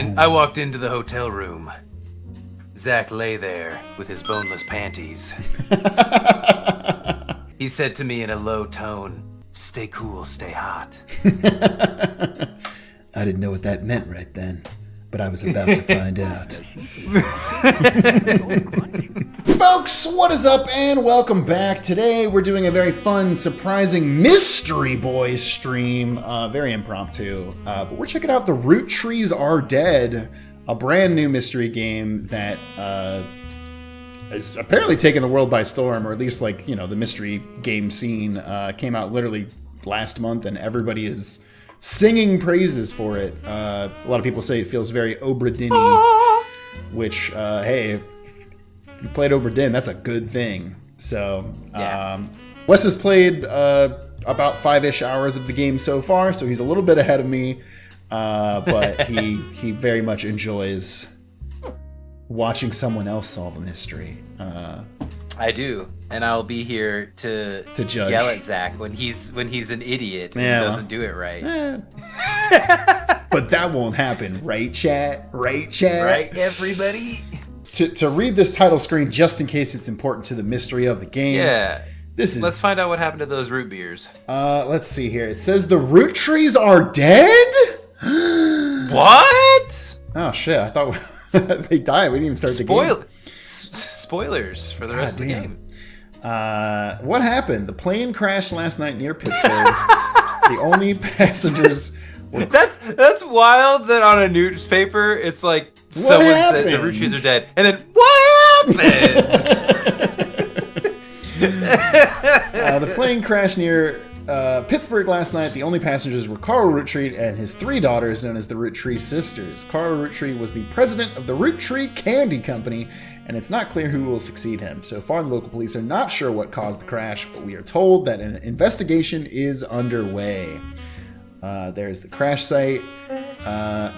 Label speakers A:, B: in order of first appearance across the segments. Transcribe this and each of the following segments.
A: walked into the hotel room. Zak lay there with his boneless panties. He said to me in a low tone, "Stay cool, stay hot."
B: I didn't know what that meant right then, but I was about to find out. Folks, what is up and welcome back. Today we're doing a very fun, surprising Mystery Boys stream. Very impromptu. But we're checking out the Roottrees Are Dead, a brand new mystery game that is apparently taking the world by storm, or at least the mystery game scene. Came out literally last month and everybody is singing praises for it. A lot of people say it feels very Obra Dinn, which, hey, if you played Obra Dinn, that's a good thing. So, Wes has played about 5-ish hours of the game so far, so he's a little bit ahead of me, but he very much enjoys watching someone else solve a mystery.
A: I do, and I'll be here to
B: judge.
A: Yell at Zak when he's an idiot and doesn't do it right.
B: But that won't happen, right, chat? Right, chat?
A: Right, everybody?
B: To read this title screen, just in case it's important to the mystery of the game.
A: Yeah.
B: Let's
A: find out what happened to those root beers.
B: Let's see here. It says the Roottrees are dead?
A: What?
B: Oh, shit. I thought they died. We didn't even start the game.
A: Spoilers for the rest of the game.
B: What happened? The plane crashed last night near Pittsburgh. The only passengers were...
A: That's wild that on a newspaper it's like someone said the Roottrees are dead, and then what happened?
B: The plane crashed near Pittsburgh last night. The only passengers were Carl Roottree and his 3 daughters, known as the Roottree sisters. Carl Roottree was the president of the Roottree Candy Company, and it's not clear who will succeed him. So far, the local police are not sure what caused the crash, but we are told that an investigation is underway. There's the crash site.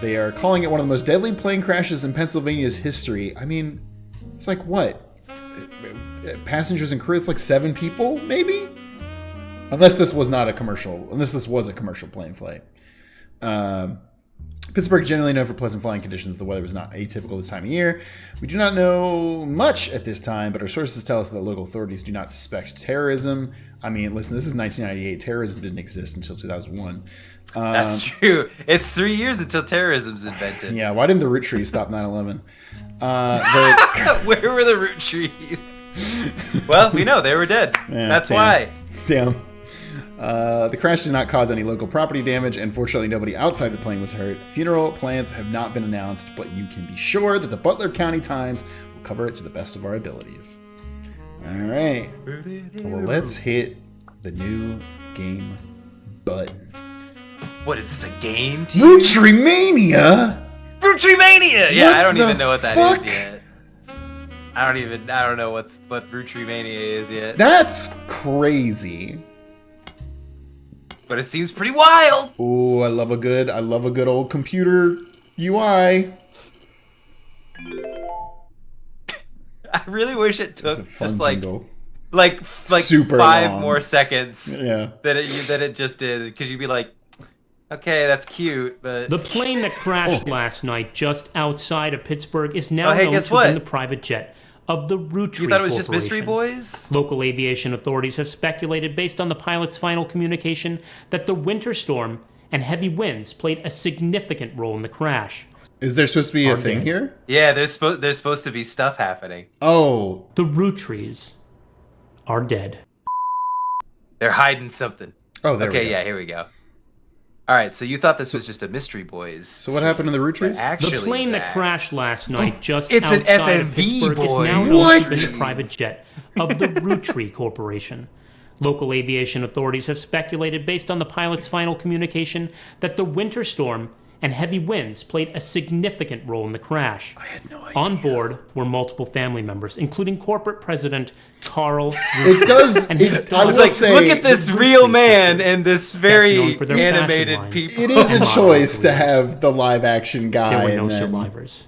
B: They are calling it one of the most deadly plane crashes in Pennsylvania's history. I mean, it's like what? Passengers and crew, it's like 7 people, maybe? Unless this was a commercial plane flight. Pittsburgh generally known for pleasant flying conditions. The weather was not atypical this time of year. We do not know much at this time, but our sources tell us that local authorities do not suspect terrorism. I mean, listen, this is 1998. Terrorism didn't exist until 2001.
A: That's true. It's 3 years until terrorism's invented.
B: Yeah, why didn't the Roottree stop 9/11?
A: Where were the Rootrees? Well, we know they were dead.
B: Yeah,
A: That's why.
B: Damn. The crash did not cause any local property damage, and fortunately nobody outside the plane was hurt. Funeral plans have not been announced, but you can be sure that the Butler County Times will cover it to the best of our abilities. Alright. Well, let's hit the new game button.
A: What is this, a game, team?
B: Roottree Mania!
A: Roottree Mania! Yeah, I don't even know what that is
B: fuck?
A: yet. I don't know what Roottree Mania is yet.
B: That's crazy.
A: But it seems pretty wild.
B: Ooh, I love a good old computer UI.
A: I really wish it took just
B: jingle.
A: like
B: Super
A: 5
B: long.
A: more seconds.
B: Yeah.
A: That it just did, because you'd be like, okay, that's cute, but
C: The plane that crashed last night just outside of Pittsburgh is now
A: Oh, hey,
C: known
A: guess
C: to
A: what?
C: have been the private jet of the Roottree
A: you thought it was just
C: Corporation.
A: Mystery Boys?
C: Local aviation authorities have speculated, based on the pilot's final communication, that the winter storm and heavy winds played a significant role in the crash.
B: Is there supposed to be a thing here?
A: Yeah, there's supposed to be stuff happening.
B: Oh.
C: The Rootrees are dead.
A: They're hiding something.
B: Oh, there we
A: Okay,
B: go.
A: yeah, here we go. All right, so you thought this was just a Mystery Boys.
B: So what happened to the Rootrees?
A: Actually,
C: The plane that
A: Zak,
C: crashed last night just
A: It's an
C: outside of
A: FMV,
C: Pittsburgh is
A: boy.
C: now known to
B: What?
C: have been the private jet of the Roottree Corporation. Local aviation authorities have speculated, based on the pilot's final communication, that the winter storm and heavy winds played a significant role in the crash.
B: I had no idea.
C: On board were multiple family members, including corporate president Carl
B: It does.
C: And his
B: I will
A: It's like,
B: say,
A: look at this
C: the
A: real
C: Roottree
A: man
C: sisters,
A: and this
C: best
A: very
C: known for their fashion
A: animated
C: lines.
A: people.
B: it is a
C: Modern
B: choice to
C: careers.
B: have the live action guy.
C: There were no
B: and then-
C: survivors.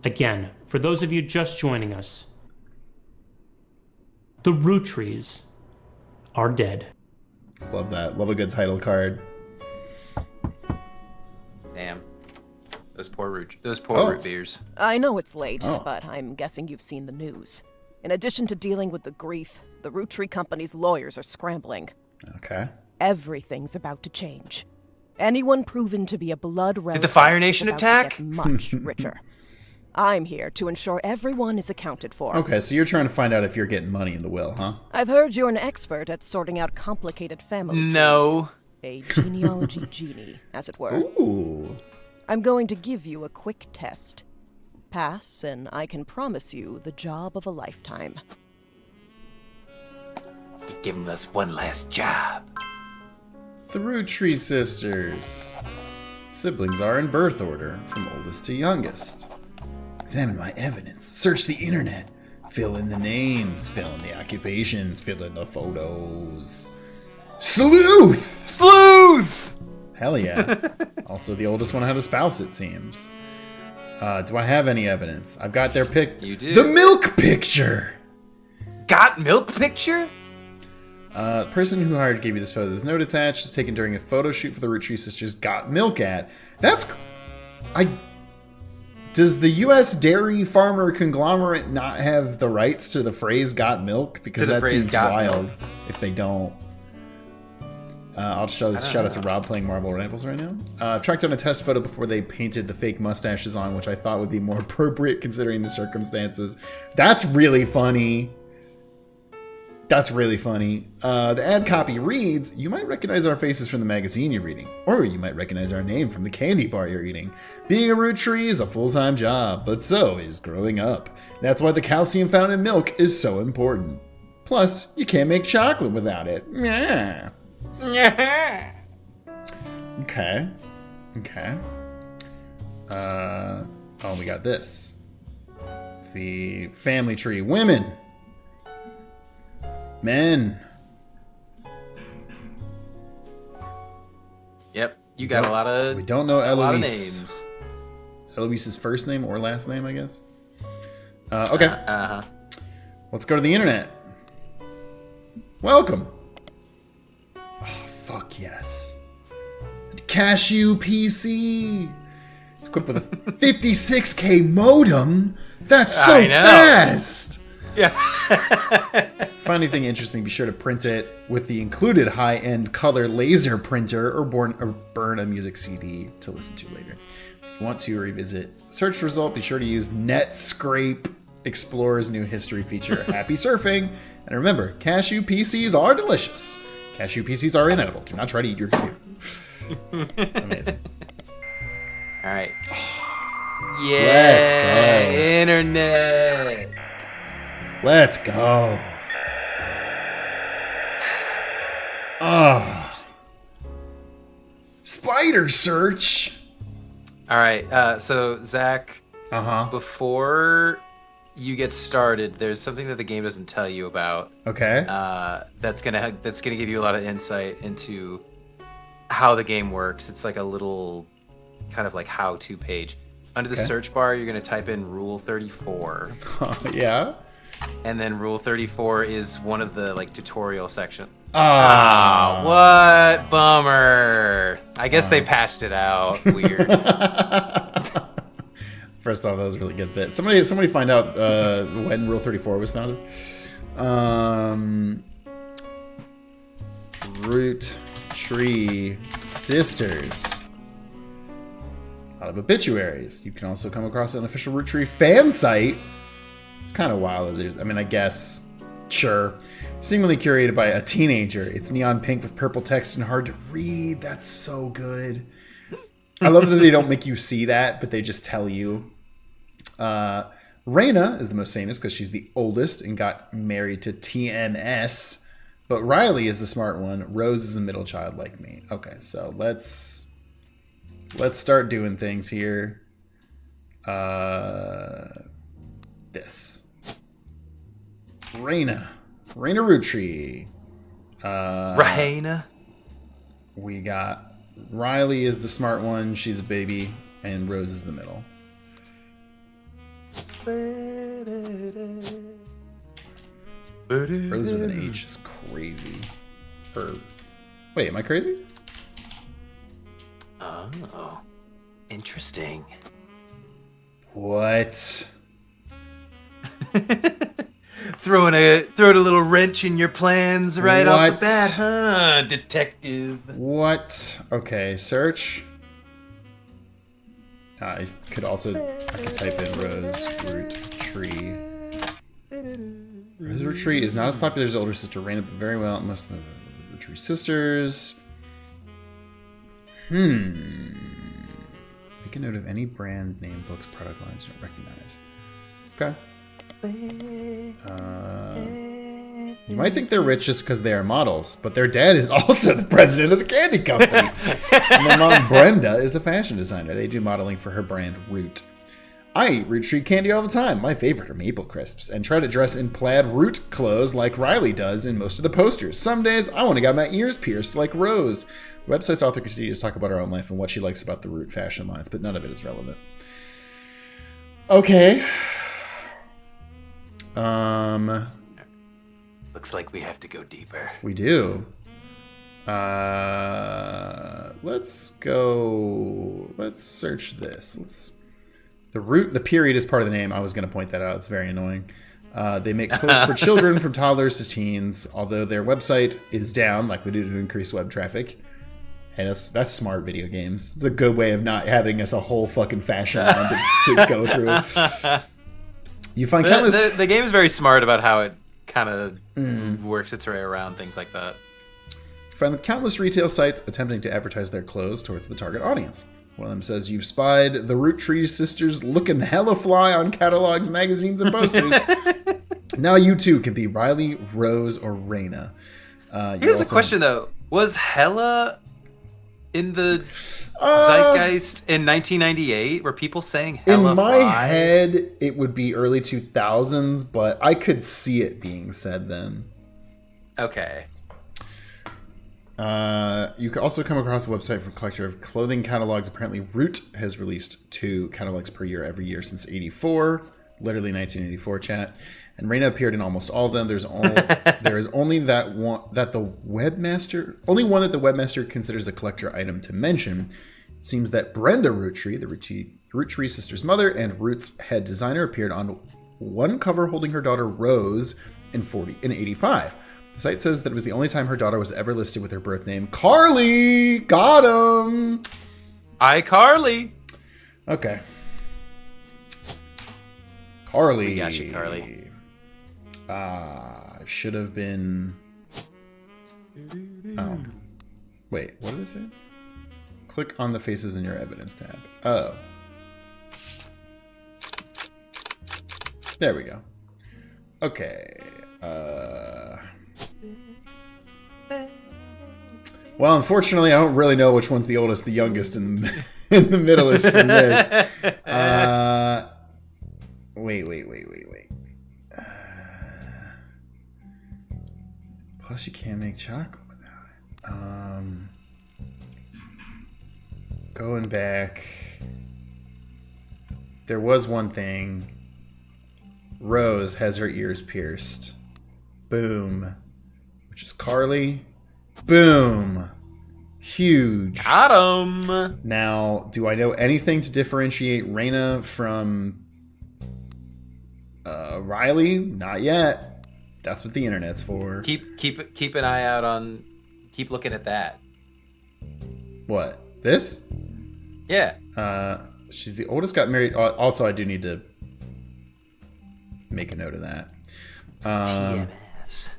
C: Again, for those of you just joining us, the Rootrees are dead.
B: Love that. Love a good title card.
A: Damn. Those poor root beers.
D: I know it's late,
B: Oh.
D: but I'm guessing you've seen the news. In addition to dealing with the grief, the Roottree company's lawyers are scrambling.
B: Okay.
D: Everything's about to change. Anyone proven to be a blood relative
A: the Fire Nation
D: is about
A: attack?
D: to get much richer. I'm here to ensure everyone is accounted for.
B: Okay, so you're trying to find out if you're getting money in the will, huh?
D: I've heard you're an expert at sorting out complicated family trees.
A: No.
D: A genealogy genie, as it were.
B: Ooh.
D: I'm going to give you a quick test. Pass, and I can promise you the job of a lifetime.
A: Give us one last job.
B: The Roottrees sisters. Siblings are in birth order, from oldest to youngest. Examine my evidence. Search the internet. Fill in the names. Fill in the occupations. Fill in the photos. Sleuth!
A: Sleuth!
B: Hell yeah. Also, the oldest one had a spouse, it seems. Do I have any evidence? I've got their pic.
A: You do.
B: The milk picture!
A: Got milk picture?
B: The person who hired gave you this photo with note attached. Is taken during a photo shoot for the Roottrees sisters got milk ad. Does the U.S. dairy farmer conglomerate not have the rights to the phrase "got milk"? Because that seems wild if they don't. I'll shout out to Rob playing Marvel Rivals right now. I've tracked down a test photo before they painted the fake mustaches on, which I thought would be more appropriate considering the circumstances. That's really funny. The ad copy reads, "You might recognize our faces from the magazine you're reading, or you might recognize our name from the candy bar you're eating. Being a Roottree is a full-time job, but so is growing up. That's why the calcium found in milk is so important. Plus, you can't make chocolate without it." Yeah. Okay. We got this. The family tree. Women. Men.
A: Yep, you got a lot of.
B: We don't know
A: a lot of
B: Eloise.
A: names.
B: Eloise's first name or last name, I guess. Okay.
A: Uh-huh.
B: Let's go to the internet. Welcome. Oh, fuck yes. Cashew PC. It's equipped with a 56K modem. That's so
A: I know.
B: fast.
A: Yeah.
B: Find anything interesting, be sure to print it with the included high-end color laser printer or burn a music CD to listen to later. If you want to revisit search result, be sure to use Netscape Explorer's new history feature. Happy surfing! And remember, cashew PCs are delicious. Cashew PCs are inedible. Do not try to eat your computer. Amazing.
A: All right. Yeah.
B: Let's go.
A: Internet.
B: Let's go. Spider search.
A: All right. So Zach,
B: Uh-huh.
A: before you get started, there's something that the game doesn't tell you about.
B: Okay.
A: That's gonna give you a lot of insight into how the game works. It's like a little kind of like how-to page. Under the search bar, you're gonna type in Rule 34.
B: Yeah.
A: And then Rule 34 is one of the like tutorial section.
B: Ah,
A: What bummer. I guess they patched it out. Weird.
B: First off, that was a really good bit. Somebody find out when Rule 34 was founded. Roottree sisters. A lot of obituaries. You can also come across an official Roottree fan site. It's kind of wild. I guess, sure. Seemingly curated by a teenager. It's neon pink with purple text and hard to read. That's so good. I love that they don't make you see that, but they just tell you. Raina is the most famous because she's the oldest and got married to TMS. But Riley is the smart one. Rose is a middle child like me. Okay, so let's start doing things here. This. Raina Roottree.
A: Raina.
B: We got Riley is the smart one. She's a baby. And Rose is the middle. Rose with an H is crazy. Wait, am I crazy?
A: Oh. Interesting.
B: What?
A: Throwing a little wrench in your plans right off the
B: What?
A: bat, huh, detective?
B: What? Okay, search. I could type in Rose Roottrees. Rose Roottrees is not as popular as her older sister, Raina, but very well. Most of the Roottrees sisters. Make a note of any brand name, books, product lines you don't recognize. Okay. You might think they're rich just because they are models, but their dad is also the president of the candy company. And their mom, Brenda, is a fashion designer. They do modeling for her brand, Root. I eat Roottree candy all the time. My favorite are maple crisps, and try to dress in plaid Root clothes like Riley does in most of the posters. Some days, I want to get my ears pierced like Rose. The website's author continues to talk about her own life and what she likes about the Root fashion lines, but none of it is relevant. Okay.
A: Looks like we have to go deeper.
B: We do. Let's search this. The period is part of the name. I was going to point that out. It's very annoying. They make clothes for children from toddlers to teens, although their website is down, likely due to increased web traffic. Hey, that's smart, video games. It's a good way of not having us a whole fucking fashion line to go through. You find countless...
A: The game is very smart about how it kind of works its way around things like that.
B: Find countless retail sites attempting to advertise their clothes towards the target audience. One of them says, you've spied the Roottrees sisters looking hella fly on catalogs, magazines, and posters. Now you too could be Riley, Rose, or Raina.
A: Here's a question, though. Was hella in the zeitgeist in 1998? Were people saying hella
B: in my
A: fly?
B: head, it would be early 2000s, but I could see it being said then.
A: Okay.
B: You can also come across a website for a collector of clothing catalogs. Apparently, Root has released 2 catalogs per year every year since '84, literally 1984. Chat, and Raina appeared in almost all of them. There is only one that the webmaster considers a collector item to mention. It seems that Brenda Roottree, the Roottree sister's mother and Root's head designer, appeared on one cover holding her daughter Rose in '85. The site says that it was the only time her daughter was ever listed with her birth name. Carly! Got him!
A: iCarly!
B: Okay. Carly.
A: We got you, Carly.
B: It should have been... Oh. Wait, what did it say? Click on the faces in your evidence tab. Oh. There we go. Okay. Well, unfortunately, I don't really know which one's the oldest, the youngest, and in the middle is from this. Wait. Plus, you can't make chocolate without it. Going back, there was one thing. Rose has her ears pierced. Boom. Which is Carly. Boom. Huge.
A: Got him.
B: Now, do I know anything to differentiate Raina from Riley? Not yet. That's what the internet's for.
A: Keep an eye out on. Keep looking at that.
B: What? This?
A: Yeah.
B: She's the oldest. Got married. Also, I do need to make a note of that.
A: TMS.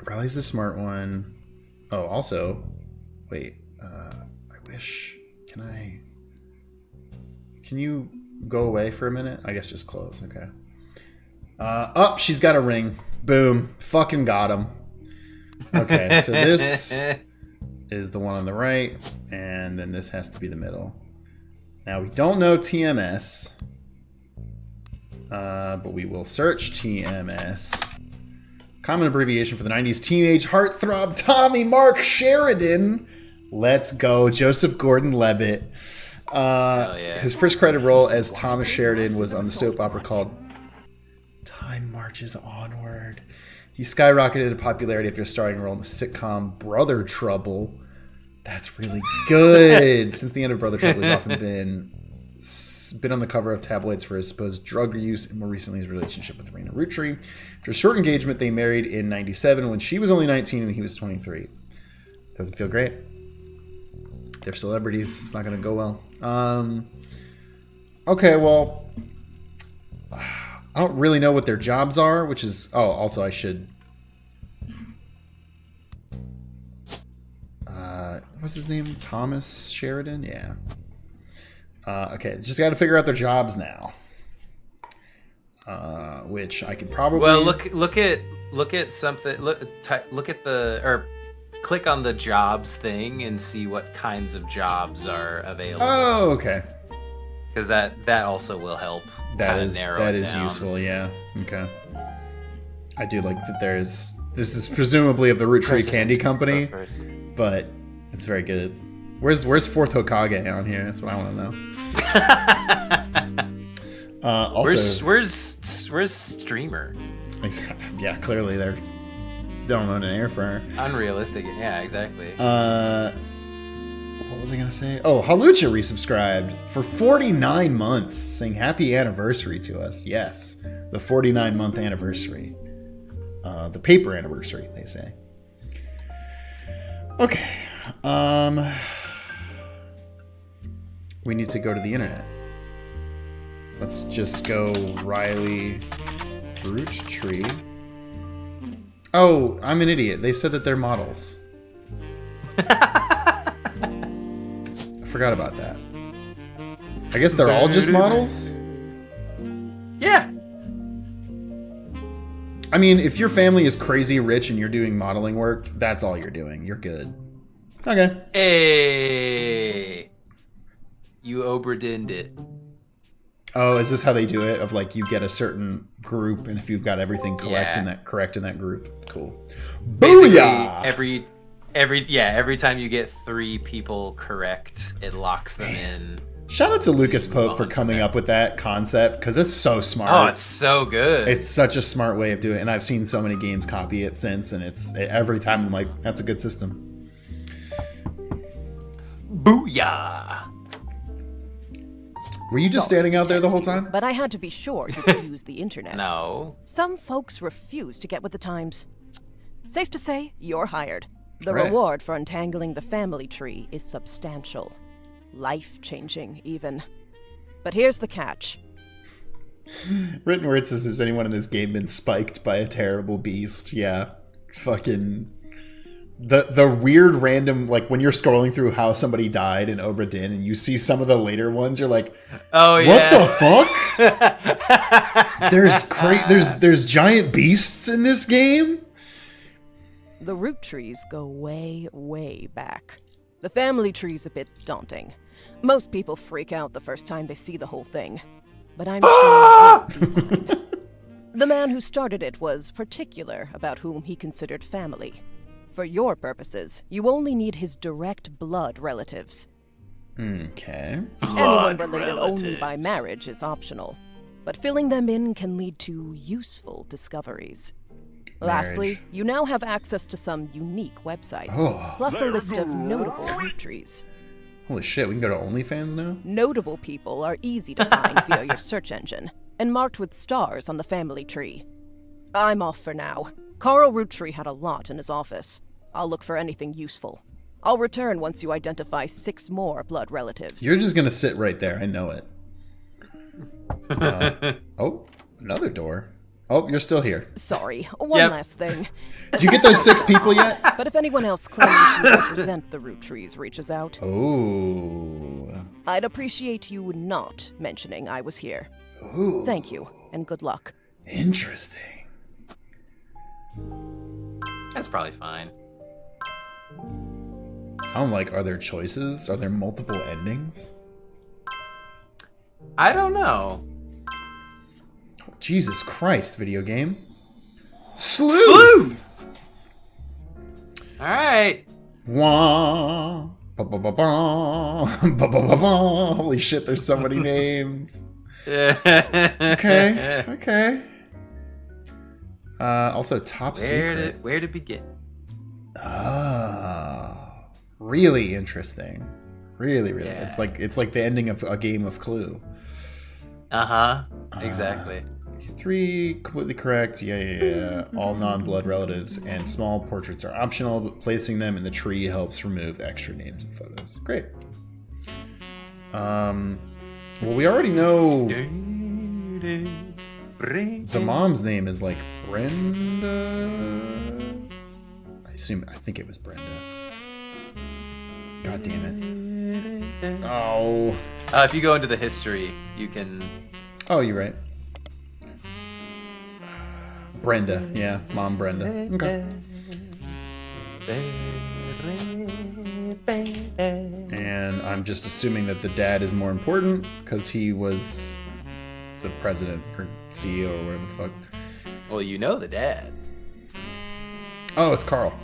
B: Riley's the smart one. Oh, also, wait. I wish. Can you go away for a minute? I guess just close. Okay. She's got a ring. Boom. Fucking got him. Okay, so this is the one on the right, and then this has to be the middle. Now, we don't know TMS, but we will search TMS. Common abbreviation for the 90s teenage heartthrob Tommy Mark Sheridan. Let's go. Joseph Gordon-Levitt.
A: Yeah.
B: His first credited role as Thomas Sheridan was on the soap opera called Time Marches Onward. He skyrocketed to popularity after a starring role in the sitcom Brother Trouble. That's really good. Since the end of Brother Trouble, he's often been been on the cover of tabloids for his supposed drug use and more recently his relationship with Roottree. After a short engagement, they married in 97 when she was only 19 and he was 23. Doesn't feel great. They're celebrities. It's not going to go well. Okay, well, I don't really know what their jobs are, which is... Oh, also I should... what's his name? Thomas Sheridan? Yeah. Okay, just got to figure out their jobs now. Which I could probably...
A: Well, look at something. Look at the... Or click on the jobs thing and see what kinds of jobs are available.
B: Oh, okay.
A: Because that also will help.
B: That is
A: down.
B: useful, yeah. Okay. I do like that there's... This is presumably of the Roottree Candy Company, but it's very good. Where's Fourth Hokage on here? That's what I want to know. Also,
A: where's Streamer?
B: Yeah, clearly they're don't own an air fryer.
A: Unrealistic. Yeah, exactly.
B: What was I gonna say? Oh, Halucha resubscribed for 49 months, saying happy anniversary to us. Yes, the 49-month anniversary. The paper anniversary, they say. Okay. We need to go to the internet. Let's just go Riley Roottree. Oh, I'm an idiot. They said that they're models. I forgot about that. I guess they're all just models?
A: Yeah.
B: I mean, if your family is crazy rich and you're doing modeling work, that's all you're doing. You're good. Okay.
A: Hey. You Obra Dinned it.
B: Oh, is this how they do it? Of like you get a certain group, and if you've got everything correct in that group, cool.
A: Basically,
B: Booyah!
A: every time you get 3 people correct, it locks them in.
B: Shout out to Lucas Pope for coming up with that concept, because it's so smart.
A: Oh, it's so good.
B: It's such a smart way of doing it, and I've seen so many games copy it since, and every time I'm like, that's a good system.
A: Booyah!
B: Were you just standing out there the whole time?
D: But I had to be sure you could use the internet.
A: No.
D: Some folks refuse to get with the times. Safe to say, you're hired. The
B: Right.
D: reward for untangling the family tree is substantial. Life-changing, even. But here's the catch.
B: Written word says, has anyone in this game been spiked by a terrible beast? Yeah. Fucking... The weird random, like, when you're scrolling through how somebody died in Obra Dinn and you see some of the later ones, you're like,
A: oh, yeah.
B: What the fuck? There's giant beasts in this game?
D: The Roottrees go way, way back. The family tree's a bit daunting. Most people freak out the first time they see the whole thing. But I'm sure you'll be fine. The man who started it was particular about whom he considered family. For your purposes, you only need his direct blood relatives.
B: Okay.
D: Anyone related only by marriage is optional, but filling them in can lead to useful discoveries. Lastly, you now have access to some unique websites, plus a list of notable Roottrees.
B: Holy shit, we can go to OnlyFans now?
D: Notable people are easy to find via your search engine, and marked with stars on the family tree. I'm off for now. Carl Roottree had a lot in his office. I'll look for anything useful. I'll return once you identify 6 more blood relatives.
B: You're just gonna sit right there, I know it. Oh, another door. Oh, you're still here.
D: Sorry, one last thing.
B: Did you get those 6 people yet?
D: But if anyone else claiming to represent the Roottrees reaches out, I'd appreciate you not mentioning I was here.
B: Ooh.
D: Thank you, and good luck.
B: Interesting.
A: That's probably fine.
B: I'm like, are there choices? Are there multiple endings?
A: I don't know.
B: Oh, Jesus Christ, video game. Sleuth!
A: All right.
B: Wah. Ba ba ba ba. Ba ba ba ba. Holy shit, there's so many names. Okay. Also, top secret.
A: Where to begin?
B: Oh, really interesting. Really, really.
A: Yeah.
B: It's like the ending of a game of Clue.
A: Exactly.
B: 3 completely correct. Yeah. All non-blood relatives and small portraits are optional, but placing them in the tree helps remove extra names and photos. Great. Well, we already know the mom's name is like Brenda. I think it was Brenda. God damn it. Oh.
A: If you go into the history, you can.
B: Oh, you're right. Brenda. Yeah, Mom Brenda. Okay. And I'm just assuming that the dad is more important because he was the president or CEO or whatever the fuck.
A: Well, you know the dad.
B: Oh, it's Carl.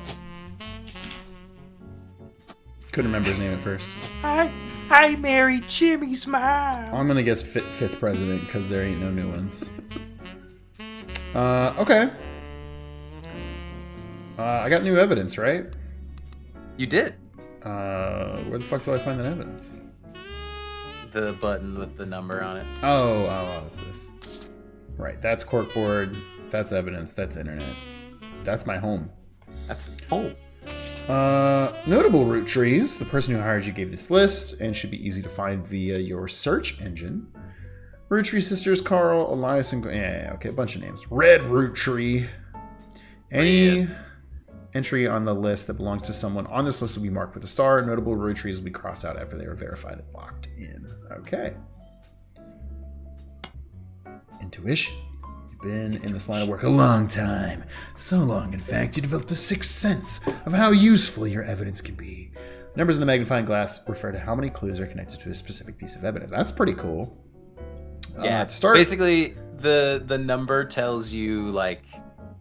B: Couldn't remember his name at first.
A: I married Jimmy's mom.
B: I'm gonna guess fifth president because there ain't no new ones. Okay. I got new evidence, right?
A: You did.
B: Where the fuck do I find that evidence?
A: The button with the number on it.
B: Oh, it's this. Right, that's corkboard. That's evidence. That's internet. That's my home.
A: That's home.
B: Notable Roottrees. The person who hired you gave this list and should be easy to find via your search engine. Roottree sisters, Carl, Elias, and... Yeah, okay, a bunch of names. Red Roottree. Any entry on the list that belongs to someone on this list will be marked with a star. Notable Rootrees will be crossed out after they are verified and locked in. Okay. Intuition. You've been in this line of work a long time. So long, in fact, you developed a sixth sense of how useful your evidence can be. The numbers in the magnifying glass refer to how many clues are connected to a specific piece of evidence. That's pretty cool.
A: Yeah,
B: To start,
A: basically the number tells you like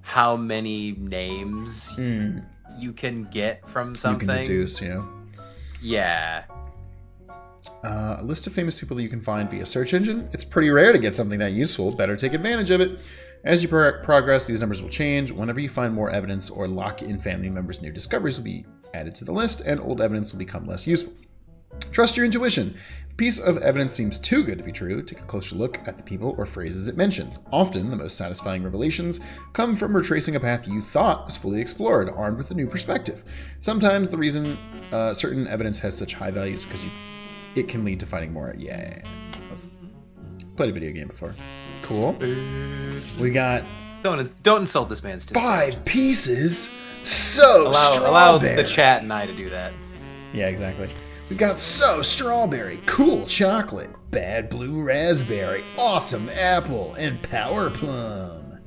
A: how many names you can get from something.
B: you can deduce, yeah.
A: Yeah.
B: A list of famous people that you can find via search engine. It's pretty rare to get something that useful. Better take advantage of it. As you progress, these numbers will change. Whenever you find more evidence or lock in family members, new discoveries will be added to the list, and old evidence will become less useful. Trust your intuition. If a piece of evidence seems too good to be true, take a closer look at the people or phrases it mentions. Often, the most satisfying revelations come from retracing a path you thought was fully explored, armed with a new perspective. Sometimes the reason certain evidence has such high value is because it can lead to finding more. Yeah. Played a video game before. Cool. We got
A: Don't insult this man's
B: 5 pieces. So
A: allow
B: strawberry.
A: the chat and I to do that.
B: Yeah, exactly. We got so strawberry, cool chocolate, bad blue raspberry, awesome apple, and power plum.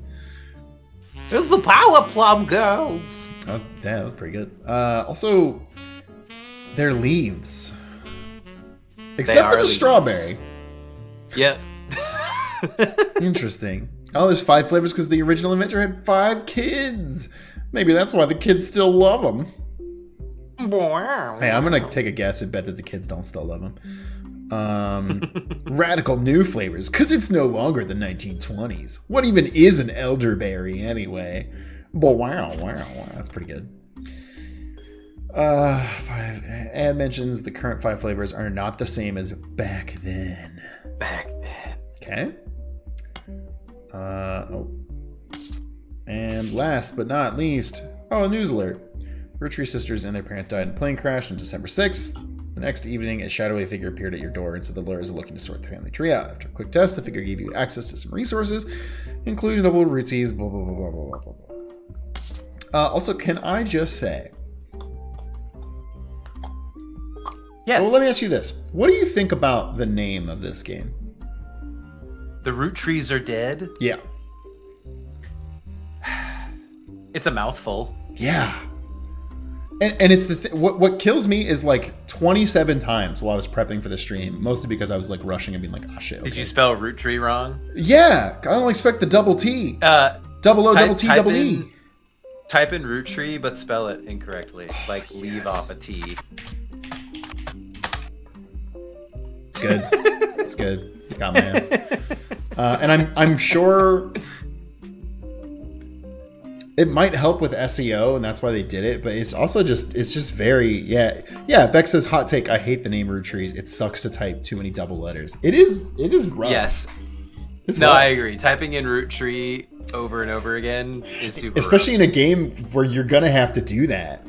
A: It's the Power Plum Girls.
B: That was pretty good. Also, they're leaves. Except for the
A: leaves.
B: strawberry.
A: Yep.
B: Interesting. Oh, there's 5 flavors because the original inventor had 5 kids. Maybe that's why the kids still love them. Hey, I'm gonna take a guess and bet that the kids don't still love them. Radical new flavors, because it's no longer the 1920s. What even is an elderberry anyway? But wow, that's pretty good. 5 ad mentions the current 5 flavors are not the same as back then. Okay. And last but not least, a news alert. Roottrees sisters and their parents died in a plane crash on December 6th. The next evening, a shadowy figure appeared at your door and said the lawyers are looking to sort the family tree out. After a quick test, the figure gave you access to some resources, including double Roottrees, blah, blah, blah, blah, blah, blah, blah. Also, can I just say...
A: Yes.
B: Well, let me ask you this. What do you think about the name of this game?
A: The Rootrees are dead.
B: Yeah.
A: It's a mouthful.
B: Yeah. And it's the what kills me is like 27 times while I was prepping for the stream, mostly because I was like rushing and being like, oh shit. Okay.
A: Did you spell Roottree wrong?
B: Yeah, I don't expect the double T. Double O, double T, double E.
A: Type in Roottree, but spell it incorrectly. Like leave off a T.
B: It's good. It's good. Got my ass. And I'm sure It might help with SEO, and that's why they did it. But it's also just very yeah. Beck says hot take. I hate the name Roottrees. It sucks to type too many double letters. It is rough.
A: Yes.
B: It's
A: no,
B: rough.
A: I agree. Typing in Roottree over and over again is super.
B: Especially in a game where you're gonna have to do that.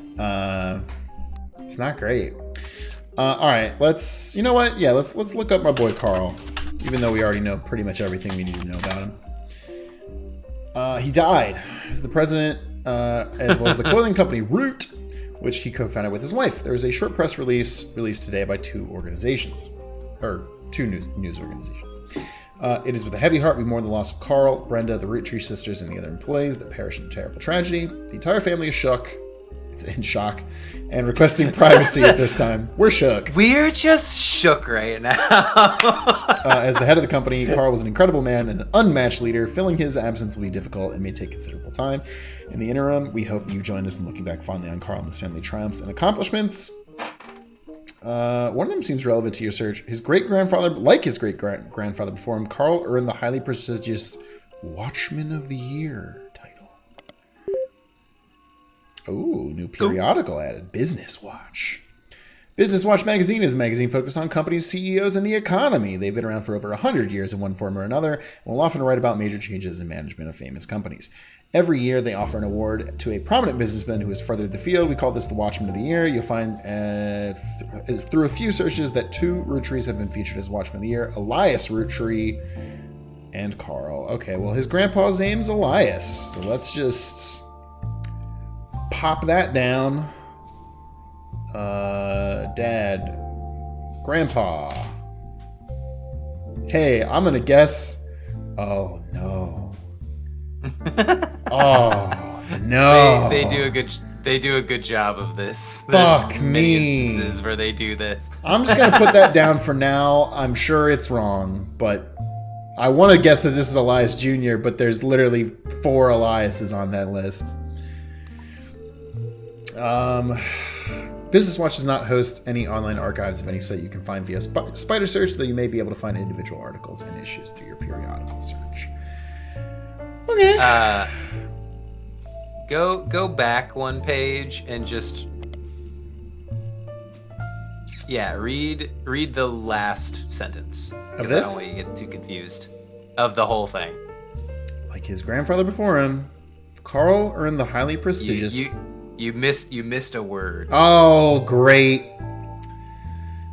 B: It's not great. All right, let's. You know what? Yeah, let's look up my boy Carl. Even though we already know pretty much everything we need to know about him. He died as the president, as well as the clothing company Root, which he co-founded with his wife. There was a short press release released today by two news organizations. It is with a heavy heart we mourn the loss of Carl, Brenda, the Roottrees sisters, and the other employees that perished in a terrible tragedy. The entire family is shook. It's in shock and requesting privacy at this time. We're shook.
A: We're just shook right now.
B: As the head of the company, Carl was an incredible man and an unmatched leader. Filling his absence will be difficult and may take considerable time. In the interim, we hope that you join us in looking back fondly on Carl and his family triumphs and accomplishments. One of them seems relevant to your search. His great-grandfather before him, Carl earned the highly prestigious Watchman of the Year title. Oh, new periodical added. Business Watch. Business Watch magazine is a magazine focused on companies, CEOs, and the economy. They've been around for over 100 years in one form or another, and will often write about major changes in management of famous companies. Every year, they offer an award to a prominent businessman who has furthered the field. We call this the Watchman of the Year. You'll find through a few searches that two Rootrees have been featured as Watchman of the Year. Elias Roottree and Carl. Okay, well, his grandpa's name's Elias, so let's just pop that down. Dad. Grandpa. Hey, I'm gonna guess. Oh, no. Oh, no.
A: They do a good job of this.
B: Fuck
A: There's many
B: me.
A: instances where they do this.
B: I'm just gonna put that down for now. I'm sure it's wrong, but I want to guess that this is Elias Jr., but there's literally 4 Eliases on that list. Business Watch does not host any online archives of any site you can find via spider search, though you may be able to find individual articles and issues through your periodical search. Okay.
A: Go back one page and just read the last sentence.
B: Of
A: 'Cause
B: this?
A: I don't want you to get too confused. Of the whole thing.
B: Like his grandfather before him, Carl earned the highly prestigious.
A: You missed a word.
B: Oh, great.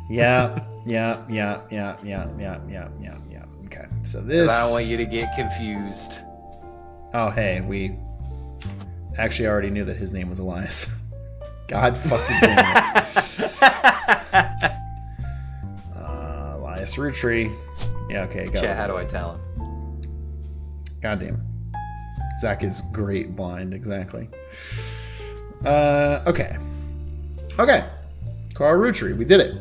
B: Yeah. Okay, so this.
A: I don't want you to get confused.
B: Oh, hey, we actually already knew that his name was Elias. God fucking damn it. Elias Roottree. Yeah, okay, got
A: Chat,
B: it.
A: how do I tell him?
B: God damn it. Zach is great blind, exactly. Okay. Carl Roottree, we did it.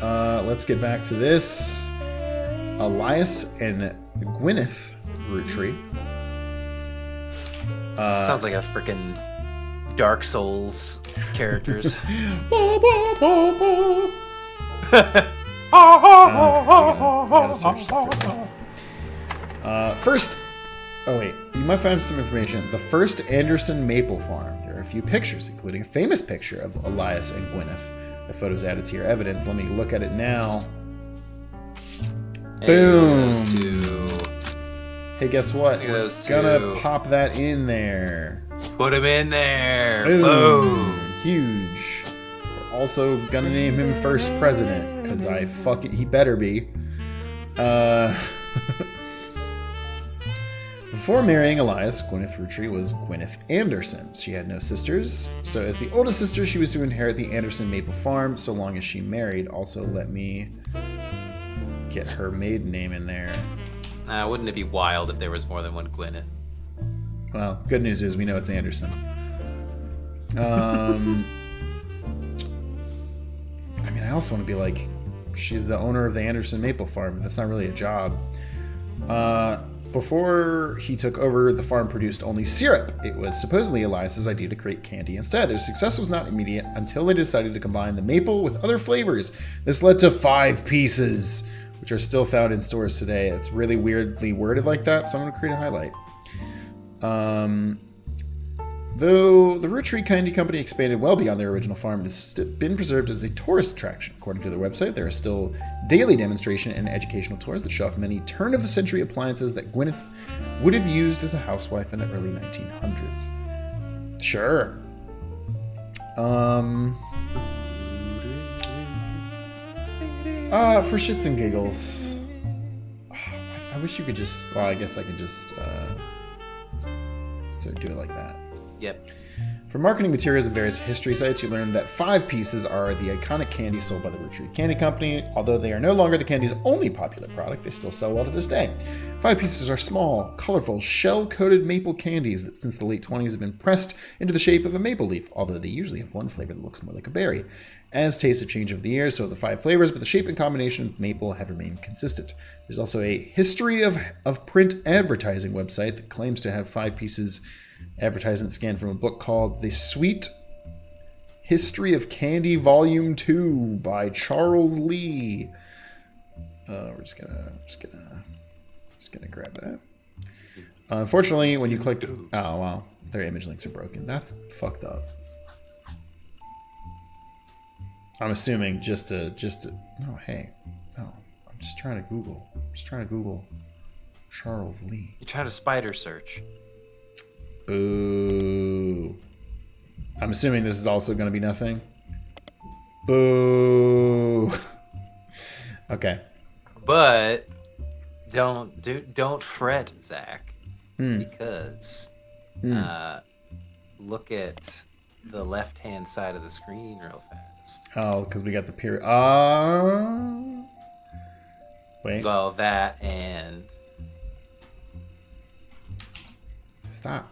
B: Let's get back to this. Elias and Gwyneth Roottree.
A: Sounds like a freaking Dark Souls characters.
B: Gotta search something. First, you might find some information. The first Anderson maple farm. There are a few pictures, including a famous picture of Elias and Gwyneth. The photo's added to your evidence. Let me look at it now. Boom.
A: Those two.
B: Hey, guess what?
A: Look at
B: We're
A: those two.
B: gonna pop that in there.
A: Put him in there.
B: Boom.
A: Boom.
B: Huge. We're also gonna name him first president, because he better be. Before marrying Elias, Gwyneth Roottree was Gwyneth Anderson. She had no sisters, so as the oldest sister, she was to inherit the Anderson maple farm so long as she married. Also, let me get her maiden name in there.
A: Wouldn't it be wild if there was more than one Gwyneth?
B: Well, good news is we know it's Anderson. I mean, I also want to be like, she's the owner of the Anderson maple farm, but that's not really a job. Before he took over, the farm produced only syrup. It was supposedly Elias's idea to create candy instead. Their success was not immediate until they decided to combine the maple with other flavors. This led to 5 pieces, which are still found in stores today. It's really weirdly worded like that, so I'm going to create a highlight. Though the Roottree Candy Company expanded well beyond their original farm, it has been preserved as a tourist attraction. According to their website, there are still daily demonstration and educational tours that show off many turn-of-the-century appliances that Gwyneth would have used as a housewife in the early 1900s. Sure. For shits and giggles. I wish you could just... Well, I guess I could just do it like that.
A: Yep.
B: For marketing materials of various history sites, you learn that 5 pieces are the iconic candy sold by the Roottrees Candy Company. Although they are no longer the candy's only popular product, they still sell well to this day. 5 pieces are small, colorful, shell-coated maple candies that since the late 20s have been pressed into the shape of a maple leaf, although they usually have one flavor that looks more like a berry. As tastes have changed over the years, so have the 5 flavors, but the shape and combination of maple have remained consistent. There's also a history of print advertising website that claims to have 5 pieces advertisement scanned from a book called The Sweet History of Candy Volume 2 by Charles Lee. We're just gonna grab that. Unfortunately, when you click, oh wow, their image links are broken. That's fucked up. I'm assuming just to. No, hey, no. I'm just trying to Google. Charles Lee.
A: You're trying to spider search.
B: Boo. I'm assuming this is also going to be nothing. Boo. Okay.
A: But don't fret, Zach, because look at the left-hand side of the screen real fast.
B: Oh, because we got the period. Wait.
A: Well, that and
B: stop.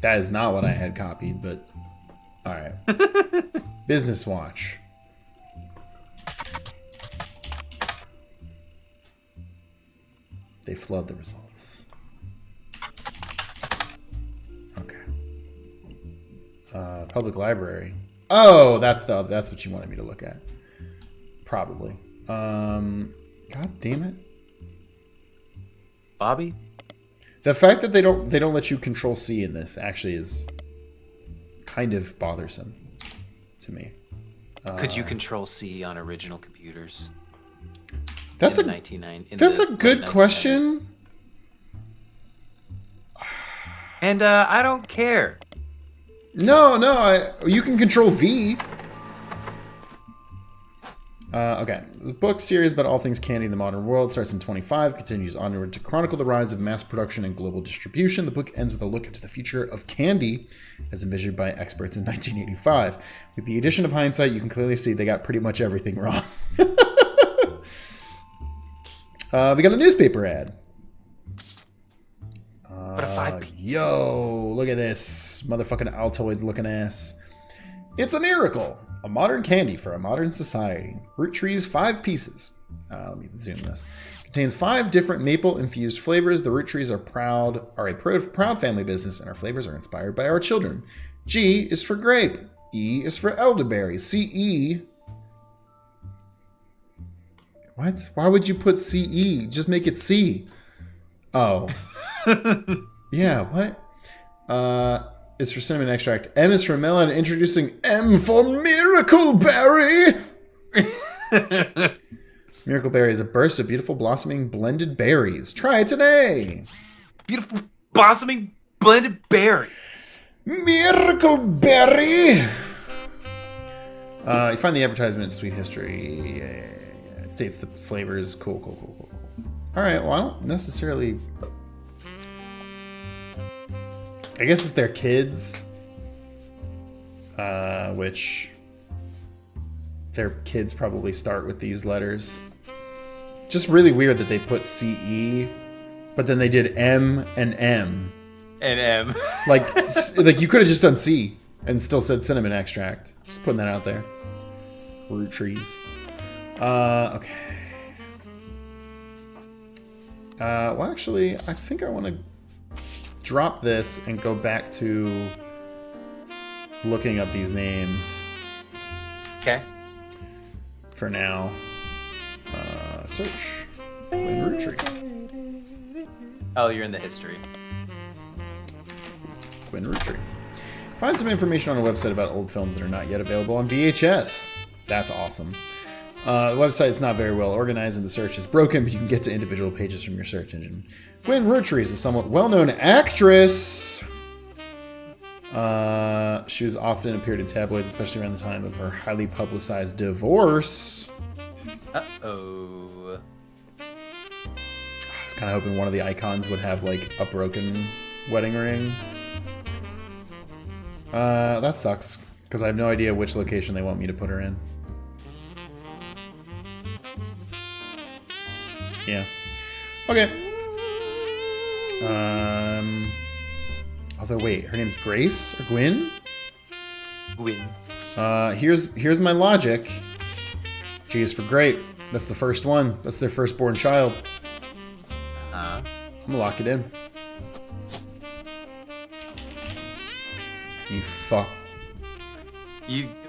B: That is not what I had copied, but all right. Business Watch. They flood the results. Okay. Public library. Oh, that's what you wanted me to look at. Probably. God damn it.
A: Bobby?
B: The fact that they don't let you control C in this actually is kind of bothersome to me.
A: Could you control C on original computers?
B: That's a good question.
A: And I don't care.
B: No, you can control V. Okay. The book series about all things candy in the modern world starts in 25, continues onward to chronicle the rise of mass production and global distribution. The book ends with a look into the future of candy as envisioned by experts in 1985. With the addition of hindsight, you can clearly see they got pretty much everything wrong. We got a newspaper ad.
A: What a 5-piece.
B: Yo, look at this motherfucking Altoids looking ass. It's a miracle. A modern candy for a modern society. Roottrees 5 pieces. Let me zoom this. Contains 5 different maple-infused flavors. The Roottrees are a proud family business, and our flavors are inspired by our children. G is for grape. E is for elderberry. CE. What? Why would you put CE? Just make it C. Oh. Yeah, what? Is for cinnamon extract. M is for melon. Introducing M for Miracle Berry. Miracle Berry is a burst of beautiful blossoming blended berries. Try it today.
A: Beautiful blossoming blended berry.
B: Miracle Berry. You find the advertisement in Sweet History. Yeah. It states the flavors. Cool. All right. Well, I don't necessarily. I guess it's their kids, which their kids probably start with these letters. Just really weird that they put CE, but then they did M and M.
A: And M.
B: like you could have just done C and still said cinnamon extract. Just putting that out there. Roottrees. Okay. Well, actually, I think I want to drop this and go back to looking up these names.
A: Okay.
B: For now. Search. Roottree.
A: Oh, you're in the history.
B: Gwen Roottree. Find some information on a website about old films that are not yet available on VHS. That's awesome. The website is not very well organized and the search is broken, but you can get to individual pages from your search engine. Gwen Roottree is a somewhat well-known actress. She was often appeared in tabloids, especially around the time of her highly publicized divorce.
A: Uh-oh.
B: I was kind of hoping one of the icons would have, like, a broken wedding ring. That sucks, because I have no idea which location they want me to put her in. Yeah. Okay. Although, wait, her name's Grace or Gwyn?
A: Gwyn.
B: Here's my logic. G is for great. That's the first one. That's their firstborn child. I'm gonna lock it in. You fuck.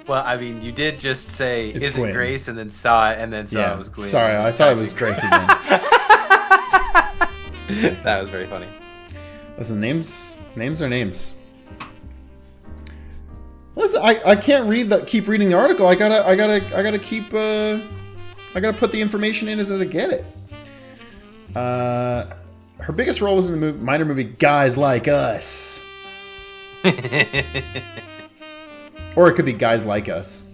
A: Well, I mean, you did just say,
B: It's
A: is
B: Gwyn.
A: it Grace, and then saw it, and then saw it was Gwyn.
B: Sorry, I thought it was Grace again.
A: That was very funny.
B: Listen, names are names. Listen, I can't keep reading the article. I gotta put the information in as I get it. Her biggest role was in the minor movie Guys Like Us. Or it could be Guys Like Us.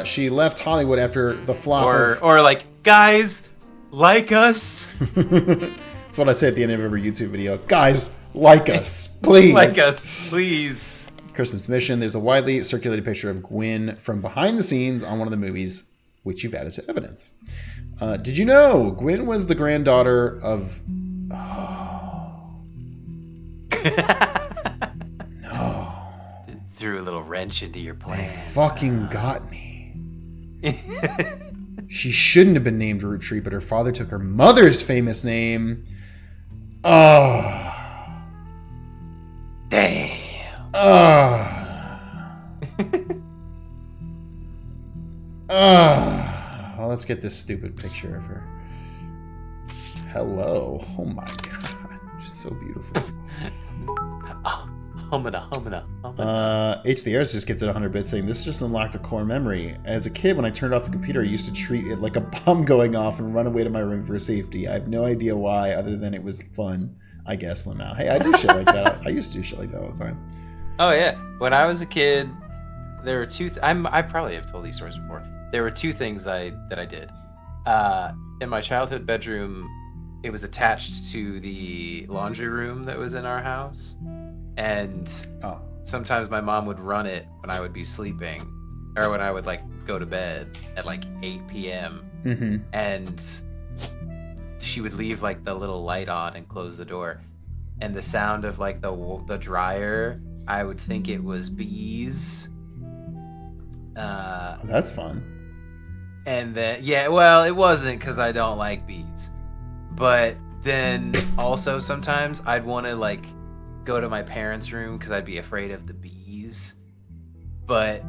B: She left Hollywood after the flop
A: or like, Guys Like Us.
B: That's what I say at the end of every YouTube video. Guys like us, please.
A: Like us, please.
B: Christmas Mission. There's a widely circulated picture of Gwyn from behind the scenes on one of the movies, which you've added to evidence. Did you know Gwyn was the granddaughter of... Oh. No.
A: Threw a little wrench into your
B: They
A: plans.
B: fucking got me. She shouldn't have been named Roottree, but her father took her mother's famous name. Oh.
A: Damn.
B: Well, let's get this stupid picture of her. Hello. Oh my god. She's so beautiful.
A: Humana.
B: H the Airs just gets it 100 bits saying, this just unlocked a core memory. As a kid, when I turned off the computer, I used to treat it like a bomb going off and run away to my room for safety. I have no idea why, other than it was fun, I guess, Lamau. Hey, I do shit like that. I used to do shit like that all the time.
A: Oh yeah. When I was a kid, there were two. I probably have told these stories before. There were two things that I did. In my childhood bedroom, it was attached to the laundry room that was in our house, and sometimes my mom would run it when I would be sleeping, or when I would like go to bed at like 8 p.m.
B: Mm-hmm.
A: And she would leave like the little light on and close the door, and the sound of like the dryer, I would think it was bees.
B: That's fun.
A: And then, yeah, well, it wasn't, because I don't like bees. But then also sometimes I'd want to like go to my parents' room because I'd be afraid of the bees. But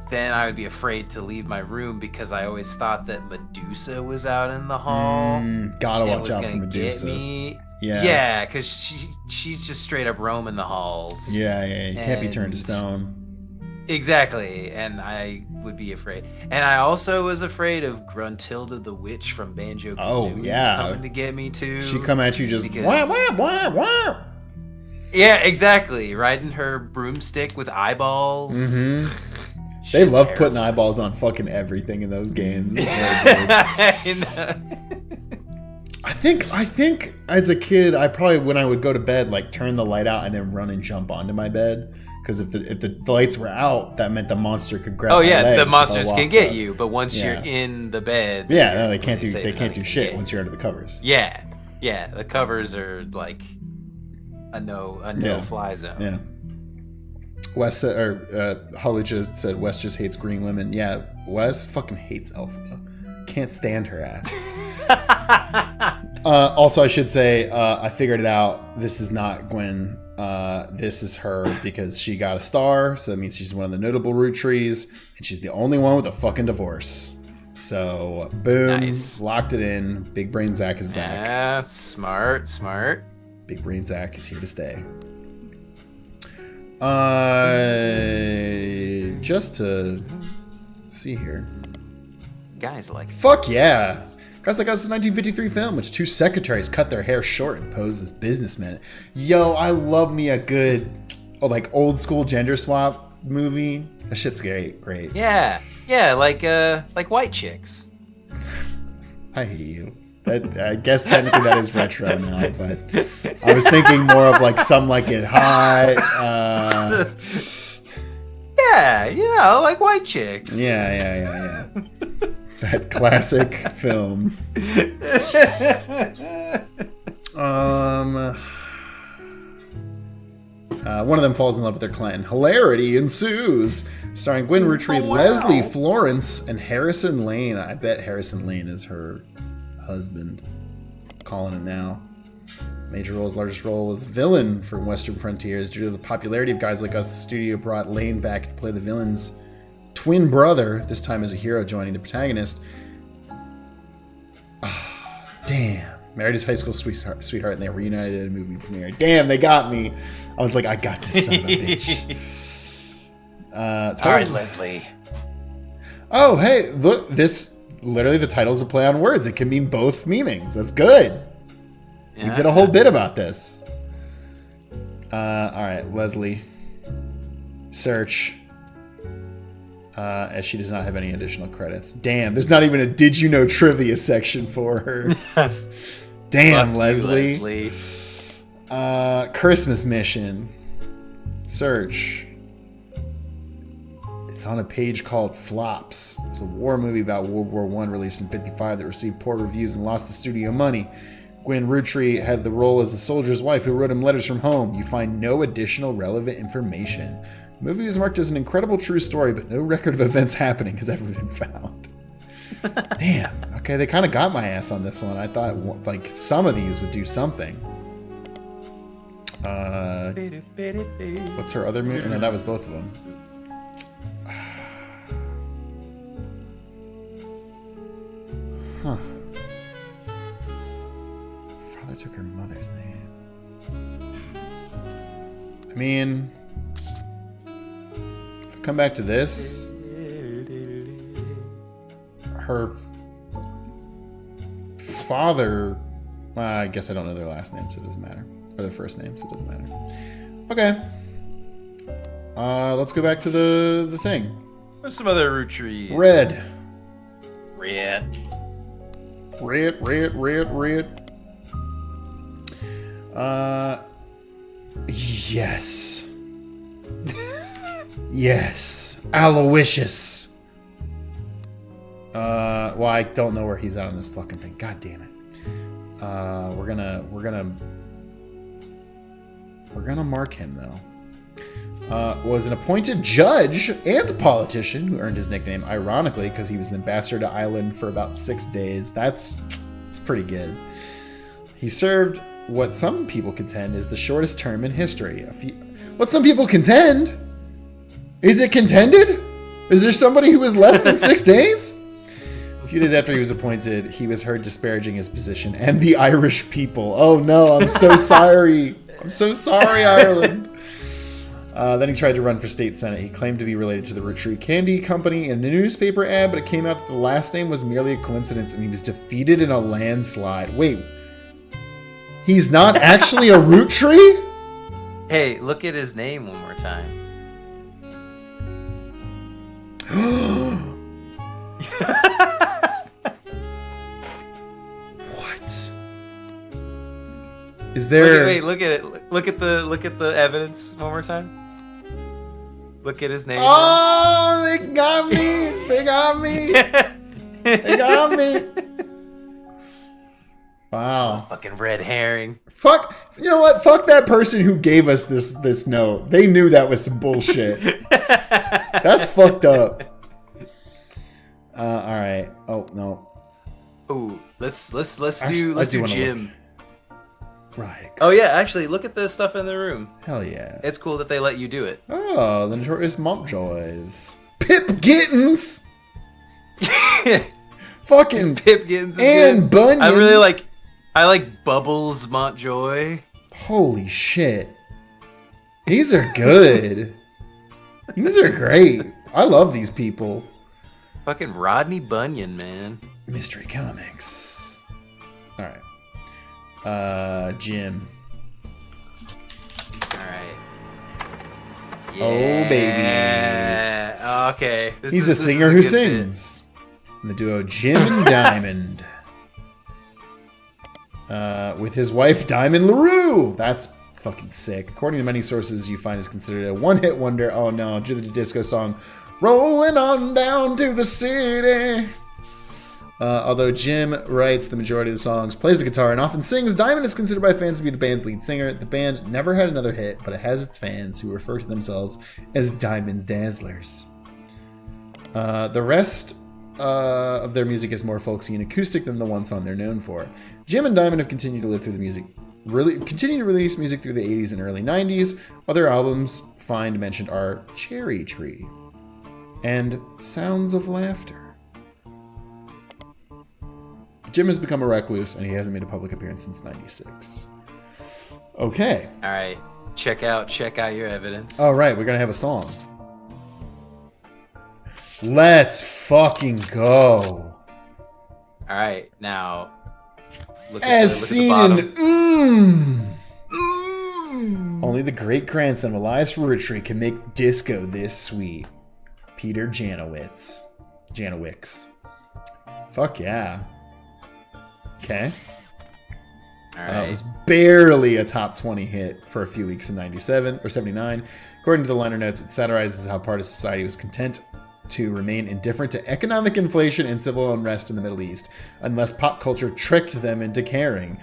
A: then I would be afraid to leave my room because I always thought that Medusa was out in the hall.
B: Gotta
A: and
B: watch
A: was
B: out for
A: gonna
B: Medusa.
A: Get me.
B: Yeah.
A: Yeah, because she's just straight up roaming the halls.
B: Yeah. You can't be turned to
A: And-
B: stone.
A: Exactly, and I would be afraid. And I also was afraid of Gruntilda the Witch from Banjo-Kazooie
B: Oh, yeah.
A: coming to get me too.
B: She come at you just
A: because-
B: wah.
A: Yeah, exactly. Riding her broomstick with eyeballs.
B: Mm-hmm.
A: Shit's
B: They love
A: terrifying.
B: putting eyeballs on fucking everything in those games. It's very good.
A: I know.
B: I think as a kid, I probably, when I would go to bed, like turn the light out and then run and jump onto my bed. Because if the lights were out, that meant the monster could grab
A: Oh
B: my
A: yeah,
B: legs
A: the
B: if I
A: monsters can
B: walked
A: get
B: up.
A: you, but once
B: Yeah.
A: you're in the bed,
B: Yeah, no, they can't do
A: say
B: they
A: that
B: can't do
A: nothing
B: shit
A: can
B: once you're under the covers.
A: Yeah, the covers are like a no fly zone.
B: Yeah. Wes Holly just said Wes just hates green women. Yeah, Wes fucking hates Alpha. Can't stand her ass. Also, I should say I figured it out. This is not Gwen. This is her because she got a star, so that means she's one of the notable Roottrees, and she's the only one with a fucking divorce. So, boom,
A: Nice.
B: Locked it in. Big Brain Zak is back.
A: Yeah, smart.
B: Big Brain Zak is here to stay. Just to see here.
A: Guys like
B: Fuck yeah. Guys Like Us is a 1953 film, which two secretaries cut their hair short and posed as businessmen. Yo, I love me a good, like old school gender swap movie. That shit's great.
A: Yeah, like white chicks.
B: I hate you. I guess technically that is retro now, but I was thinking more of like Some Like It Hot.
A: Yeah, like white chicks.
B: Yeah. That classic film. One of them falls in love with their client. Hilarity ensues. Starring Gwen Roottree, Leslie Florence, and Harrison Lane. I bet Harrison Lane is her husband. Calling it now. Major roles, largest role was villain for Western Frontiers. Due to the popularity of Guys Like Us, the studio brought Lane back to play the villain's twin brother, this time as a hero joining the protagonist. Damn. Married his high school sweetheart and they reunited at a movie premiere. Damn, they got me. I was like, I got this son of a bitch.
A: All right, Leslie.
B: Oh, hey, look, this, literally the title is a play on words. It can mean both meanings. That's good. We did a whole bit about this. All right, Leslie. Search. As she does not have any additional credits. Damn, there's not even a Did You Know trivia section for her. Damn, Leslie. Christmas Mission. Search. It's on a page called Flops. It's a war movie about World War I released in '55 that received poor reviews and lost the studio money. Gwen Roottree had the role as a soldier's wife who wrote him letters from home. You find no additional relevant information. The movie is marked as an incredible true story, but no record of events happening has ever been found. Damn. Okay, they kind of got my ass on this one. I thought like some of these would do something. What's her other movie? No, that was both of them. Huh. Father took her mother's name. I mean, if I come back to this, her father, I guess I don't know their last name, so it doesn't matter. Or their first name, so it doesn't matter. Okay. Let's go back to the thing.
A: What's some other Roottree?
B: Red. Yes. Yes. Aloysius. Well, I don't know where he's at on this fucking thing. God damn it. We're gonna mark him though. Was an appointed judge and politician who earned his nickname, ironically, because he was an ambassador to Ireland for about 6 days. That's pretty good. He served what some people contend is the shortest term in history. What some people contend? Is it contended? Is there somebody who was less than 6 days? A few days after he was appointed, he was heard disparaging his position and the Irish people. Oh no, I'm so sorry. I'm so sorry, Ireland. Then he tried to run for state senate. He claimed to be related to the Roottree Candy Company in a newspaper ad, but it came out that the last name was merely a coincidence and he was defeated in a landslide. Wait, he's not actually a Roottree?
A: Hey, look at his name one more time.
B: What? Is there?
A: Wait, look at it. Look at the evidence one more time. Look at his name.
B: Oh, they got me! They got me! They got me! Wow.
A: Fucking red herring.
B: Fuck. You know what? Fuck that person who gave us this note. They knew that was some bullshit. That's fucked up. All right. Oh no.
A: Ooh, let's do Jim.
B: Right.
A: Oh yeah, actually, look at the stuff in the room.
B: Hell yeah.
A: It's cool that they let you do it.
B: Oh, the notorious Montjoys. Pip Gittins. Fucking
A: Pip Gittins
B: and Bunyan.
A: I like Bubbles Montjoy.
B: Holy shit. These are good. These are great. I love these people.
A: Fucking Rodney Bunyan, man.
B: Mystery Comics. All right. Jim.
A: All right.
B: Oh, baby.
A: Okay.
B: He's a singer who sings. And the duo Jim and Diamond. With his wife, Diamond LaRue. That's fucking sick. According to many sources, you find is considered a one-hit wonder. Oh no, to the disco song, Rolling On Down to the City. Although Jim writes the majority of the songs, plays the guitar, and often sings, Diamond is considered by fans to be the band's lead singer. The band never had another hit, but it has its fans who refer to themselves as Diamond's Dazzlers. The rest of their music is more folksy and acoustic than the one song they're known for. Jim and Diamond have continued to live through the music, continue to release music through the 80s and early 90s. Other albums mentioned are Cherry Tree and Sounds of Laughter. Jim has become a recluse, and he hasn't made a public appearance since '96. Okay.
A: All right. Check out your evidence.
B: All right, we're gonna have a song. Let's fucking go.
A: All right, now. Look
B: As
A: at
B: seen
A: the
B: in
A: bottom.
B: Only the great grandson of Elias Roottree can make disco this sweet. Peter Janowicz. Fuck yeah. Okay.
A: All right.
B: It was barely a top 20 hit for a few weeks in 97 or 79. According to the liner notes, it satirizes how part of society was content to remain indifferent to economic inflation and civil unrest in the Middle East, unless pop culture tricked them into caring.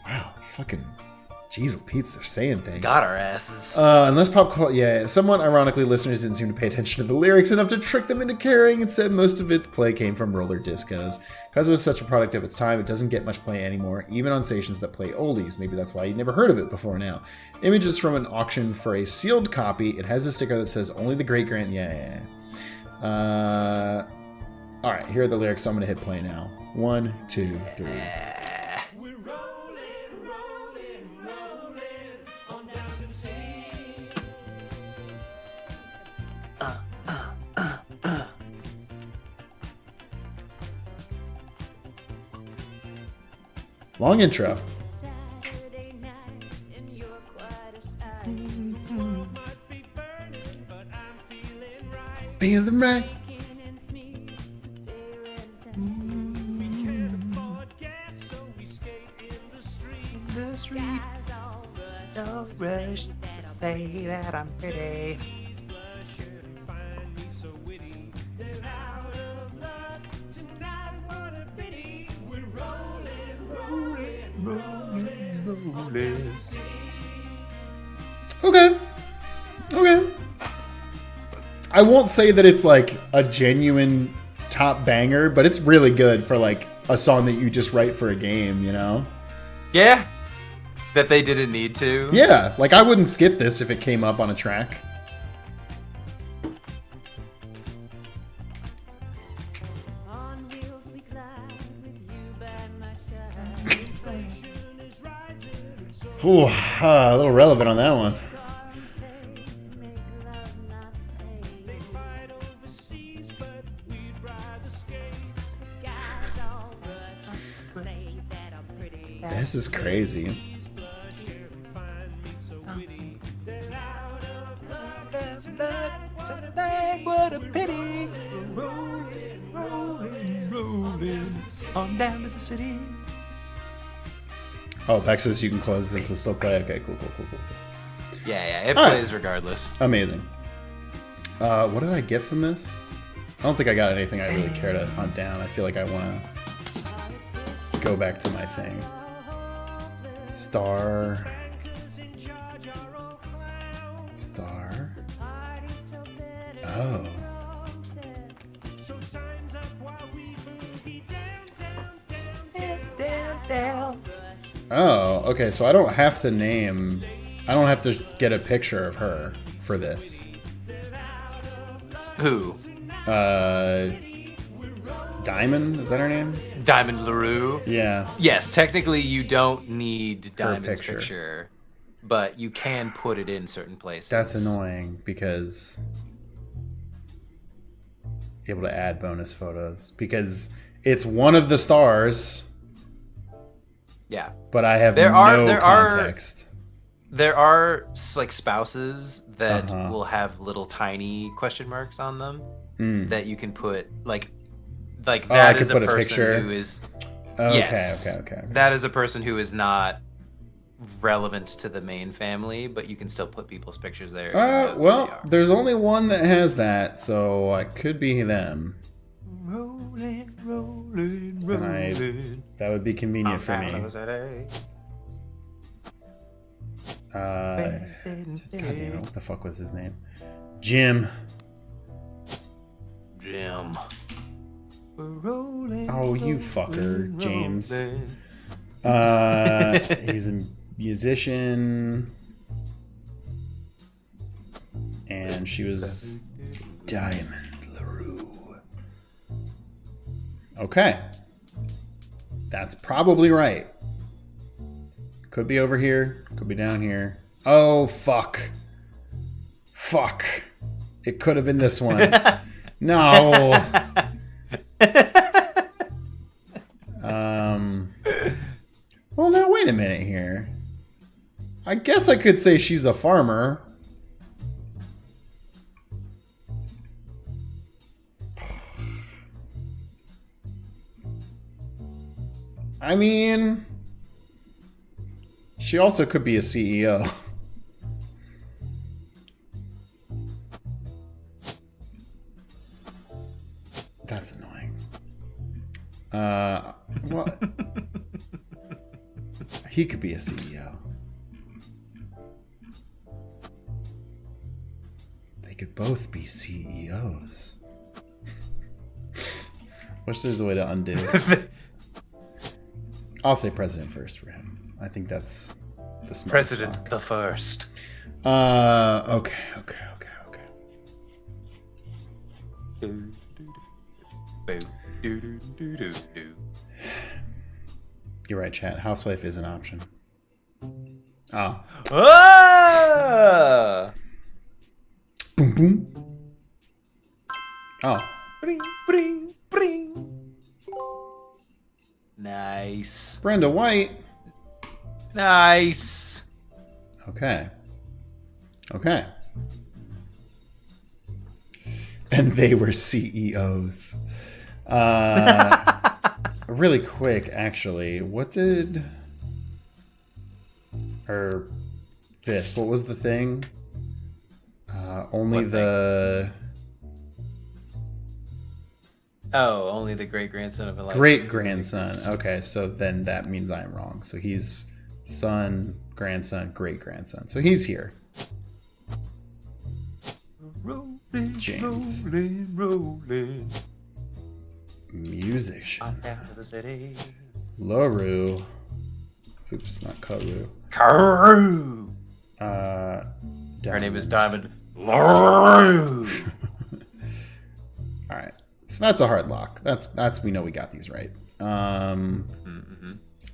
B: Wow, fucking jeez, Pete's, they're saying things.
A: Got our asses.
B: Unless pop culture, yeah. Somewhat ironically, listeners didn't seem to pay attention to the lyrics enough to trick them into caring. Instead, most of its play came from roller discos. Because it was such a product of its time, it doesn't get much play anymore, even on stations that play oldies. Maybe that's why you never heard of it before now. Images from an auction for a sealed copy. It has a sticker that says "Only the Great Grand." Yeah. All right, here are the lyrics. So I'm gonna hit play now. 1, 2, 3. Long intro. Feeling right.
A: No rush to say that I'm pretty.
B: Okay. I won't say that it's like a genuine top banger, but it's really good for like a song that you just write for a game, you know?
A: Yeah. That they didn't need to.
B: Yeah, like I wouldn't skip this if it came up on a track. Ooh, a little relevant on that one. This is crazy.
A: What a pity. Rolling on down to the city.
B: Oh, Beck says you can close this to still play. Okay, cool.
A: Yeah, it
B: All
A: plays regardless.
B: Amazing. What did I get from this? I don't think I got anything I really care to hunt down. I feel like I want to go back to my thing. Star. Oh. Oh, okay, so I don't have to get a picture of her for this.
A: Who?
B: Diamond, is that her name?
A: Diamond LaRue?
B: Yeah.
A: Yes, technically you don't need Diamond's picture. but you can put it in certain places.
B: That's annoying because able to add bonus photos because it's one of the stars.
A: Yeah,
B: but I have no context.
A: There are like spouses that will have little tiny question marks on them that you can put like that is a person who is
B: okay.
A: That is a person who is not relevant to the main family, but you can still put people's pictures there.
B: Well, there's only one that has that, so it could be them.
A: Rolling.
B: That would be convenient for me. God damn it, what the fuck was his name? Jim. Oh, you fucker, James. He's a musician. And she was Diamond LaRue. Okay. That's probably right. Could be over here. Could be down here. Oh, fuck. Fuck. It could have been this one. No. Well, now, wait a minute here. I guess I could say she's a farmer. I mean, she also could be a CEO. That's annoying. Well, he could be a CEO. They could both be CEOs. Wish there's a way to undo. I'll say president first for him. I think that's the smartest
A: President
B: song.
A: the first.
B: Okay. You're right, chat. Housewife is an option. Oh.
A: Ah!
B: Boom, boom. Oh.
A: Bring, bring, bring. Nice.
B: Brenda White.
A: Nice.
B: Okay. And they were CEOs. Really quick, actually. What did... Or this. What was the thing? Only the...
A: Oh, only the great-grandson of Elijah.
B: Great-grandson. Okay, so then that means I'm wrong. So he's son, grandson, great-grandson. So he's here.
A: Rolling,
B: James.
A: rolling.
B: Musician.
A: On down to the city.
B: LaRue. Oops, not Karu.
A: Karu. Her name is Diamond LaRue.
B: All right. So that's a hard lock. That's we know we got these right.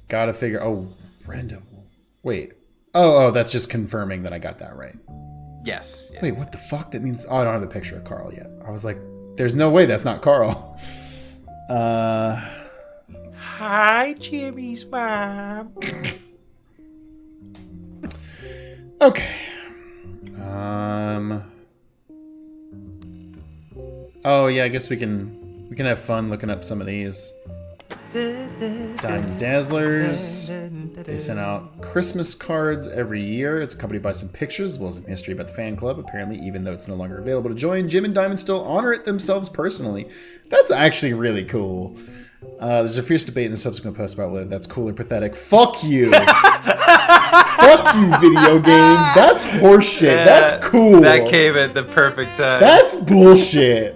B: Gotta figure. Oh, Brenda. Wait. Oh, that's just confirming that I got that right.
A: Yes.
B: Wait, what the fuck? That means. Oh, I don't have a picture of Carl yet. I was like, there's no way that's not Carl.
A: Hi, Jimmy's mom.
B: Okay. Oh yeah, I guess we can have fun looking up some of these. Diamonds Dazzlers. They sent out Christmas cards every year. It's accompanied by some pictures as well as some history about the fan club. Apparently, even though it's no longer available to join, Jim and Diamond still honor it themselves personally. That's actually really cool. There's a fierce debate in the subsequent post about whether that's cool or pathetic. Fuck you. Fuck you, video game. That's horseshit. That's cool.
A: That came at the perfect time.
B: That's bullshit.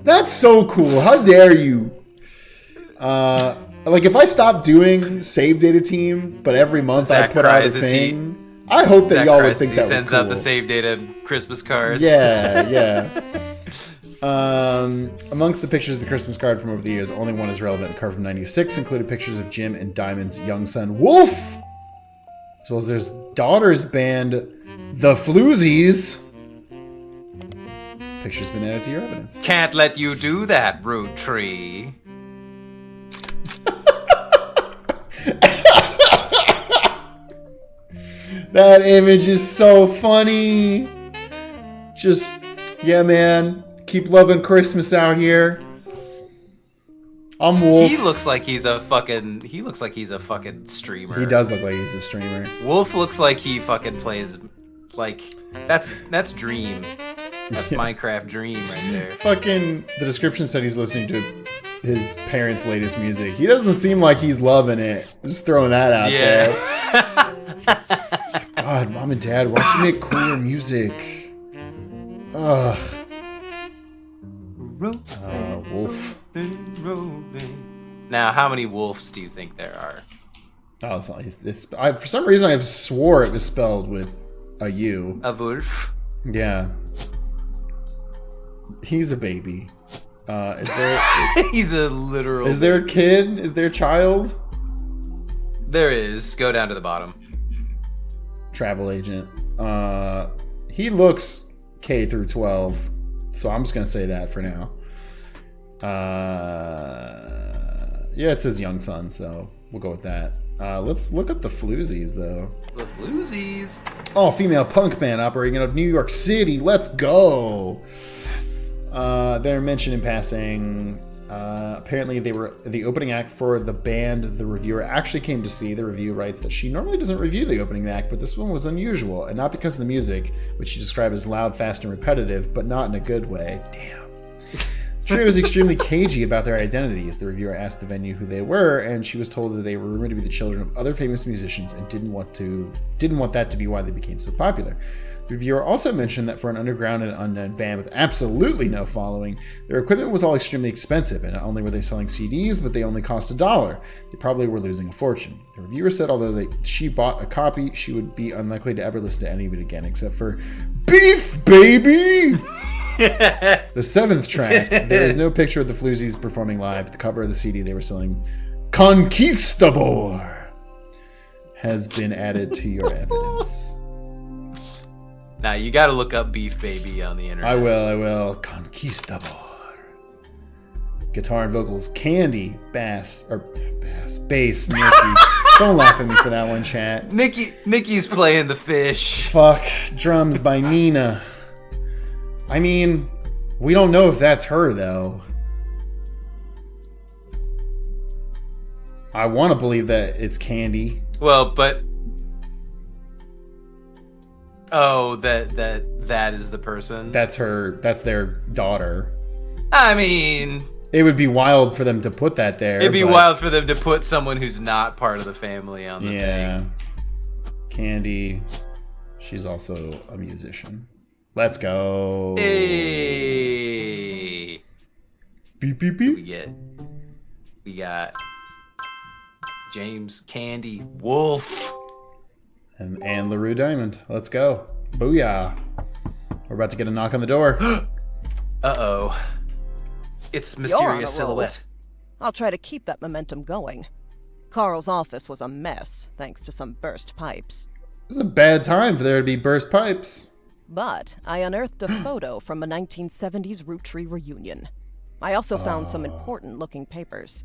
B: That's so cool. How dare you? Like if I stop doing Save Data Team, but every month I put out a thing, I hope that y'all would think that was cool.
A: He sends out the Save Data Christmas cards.
B: Yeah. Amongst the pictures of the Christmas card from over the years, only one is relevant. The card from '96 included pictures of Jim and Diamond's young son, Wolf. as well as their daughter's band, The Floozies. Picture's been added to your evidence.
A: Can't let you do that, Roottree.
B: That image is so funny. Just, yeah, man. Keep loving Christmas out here. I'm Wolf.
A: He looks like he's a fucking streamer.
B: He does look like he's a streamer.
A: Wolf looks like he fucking plays like that's Dream. That's Minecraft Dream right there.
B: Fucking the description said he's listening to his parents' latest music. He doesn't seem like he's loving it. Just throwing that out there. God, Mom and Dad, why don't you make cooler music? Ugh. Wolf.
A: Now, how many wolves do you think there are?
B: Oh, for some reason I swore it was spelled with a U.
A: A wolf.
B: Yeah. He's a baby. Is there?
A: He's a literal.
B: Is there a kid? Is there a child?
A: There is. Go down to the bottom.
B: Travel agent. He looks K through 12, so I'm just gonna say that for now. Yeah, it says young son, so we'll go with that. Let's look up the Floozies, though.
A: The Floozies.
B: Oh, female punk band operating out of New York City. Let's go. They're mentioned in passing. Apparently, they were the opening act for the band the reviewer actually came to see. The review writes that she normally doesn't review the opening act, but this one was unusual, and not because of the music, which she described as loud, fast, and repetitive, but not in a good way. Damn. The trio was extremely cagey about their identities. The reviewer asked the venue who they were, and she was told that they were rumored to be the children of other famous musicians and didn't want that to be why they became so popular. The reviewer also mentioned that for an underground and unknown band with absolutely no following, their equipment was all extremely expensive, and not only were they selling CDs, but they only cost $1. They probably were losing a fortune. The reviewer said although she bought a copy, she would be unlikely to ever listen to any of it again, except for Beef Baby! The 7th track, there is no picture of the Floozies performing live, but the cover of the CD they were selling, Conquistador, has been added to your evidence.
A: Now you got to look up Beef Baby on the internet.
B: I will. Conquistador. Guitar and vocals, Candy, bass, Nikki. Don't laugh at me for that one, chat.
A: Nikki's playing the fish.
B: Fuck, drums by Nina. I mean, we don't know if that's her, though. I want to believe that it's Candy.
A: Well, but... Oh, that is the person?
B: That's her. That's their daughter.
A: I mean...
B: It would be wild for them to put that there.
A: It'd be wild for them to put someone who's not part of the family on the thing.
B: Yeah. Candy. She's also a musician. Let's go.
A: Hey.
B: Beep, beep, beep.
A: We got James Candy Wolf.
B: And LaRue Diamond. Let's go. Booyah. We're about to get a knock on the door.
A: Uh-oh. It's
D: You're on a roll.
A: Mysterious Silhouette.
D: I'll try to keep that momentum going. Carl's office was a mess, thanks to some burst pipes.
B: This is a bad time for there to be burst pipes.
D: But I unearthed a photo from a 1970s Roottree reunion. I also found some important-looking papers.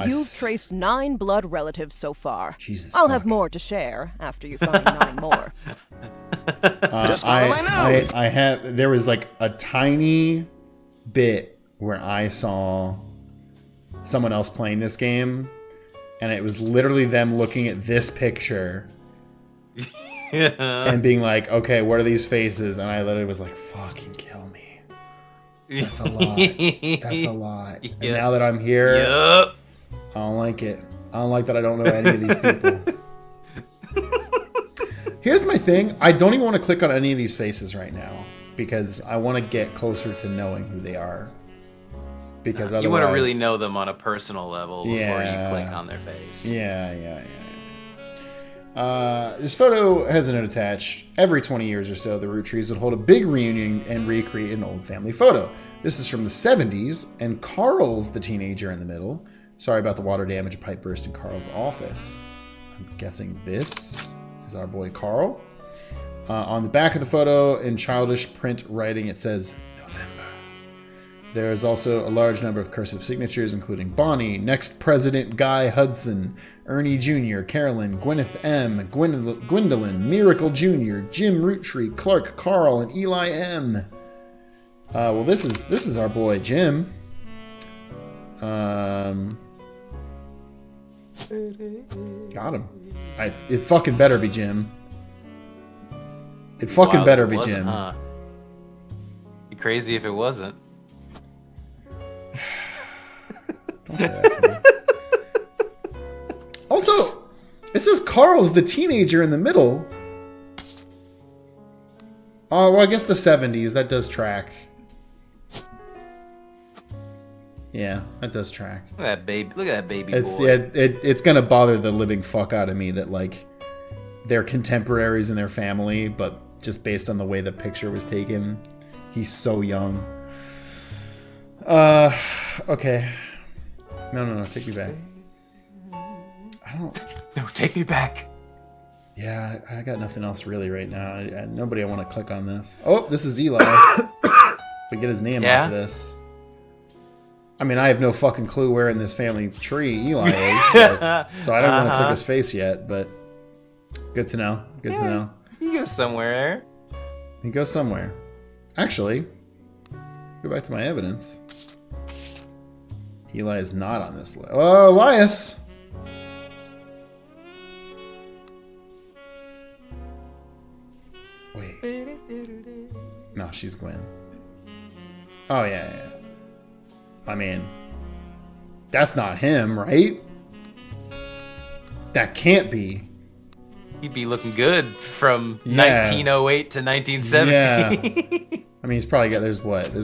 D: You've traced 9 blood relatives so far.
B: Jesus
D: I'll
B: fuck.
D: have more to share after you find 9 more.
E: Just follow my nose.
B: I have. There was like a tiny bit where I saw someone else playing this game, and it was literally them looking at this picture and being like, "Okay, what are these faces?" And I literally was like, "Fucking kill me." That's a lot. That's a lot. And now that I'm here, I don't like it. I don't like that I don't know any of these people. Here's my thing. I don't even want to click on any of these faces right now because I want to get closer to knowing who they are. Because otherwise,
A: you want to really know them on a personal level before
B: Yeah.
A: you click on their face.
B: Yeah. This photo has a note attached. Every 20 years or so, the Roottrees would hold a big reunion and recreate an old family photo. This is from the 70s, and Carl's the teenager in the middle. Sorry about the water damage, a pipe burst in Carl's office. I'm guessing this is our boy Carl. On the back of the photo, in childish print writing, it says November. There is also a large number of cursive signatures, including Bonnie, Next President Guy Hudson, Ernie Jr., Carolyn, Gwyneth M., Gwendolyn, Miracle Jr., Jim Roottree, Clark, Carl, and Eli M. Well, this is our boy Jim. Got him. It fucking better be Jim. It fucking better be Jim.
A: Huh? Be crazy if it wasn't.
B: Don't say that to me. Also, it says Carl's the teenager in the middle. Oh, well, I guess the 70s. That does track. Yeah, that does track.
A: Look at that baby. Look at that baby
B: It's
A: boy.
B: yeah, it's gonna bother the living fuck out of me that like they're contemporaries in their family, but just based on the way the picture was taken, he's so young. Okay. No, take me back. I don't.
A: No, take me back.
B: Yeah, I got nothing else really right now. Nobody I want to click on this. Oh, this is Eli. We get his name off of this. I mean, I have no fucking clue where in this family tree Eli is, but, so I don't want to click his face yet, but good to know. Good to know.
A: He goes somewhere.
B: He goes somewhere. Actually, go back to my evidence. Eli is not on this list. Oh, Elias! Wait. No, she's Gwen. Oh, yeah. I mean, that's not him, right? That can't be.
A: He'd be looking good from 1908 to 1970.
B: Yeah. I mean, he's probably got. There's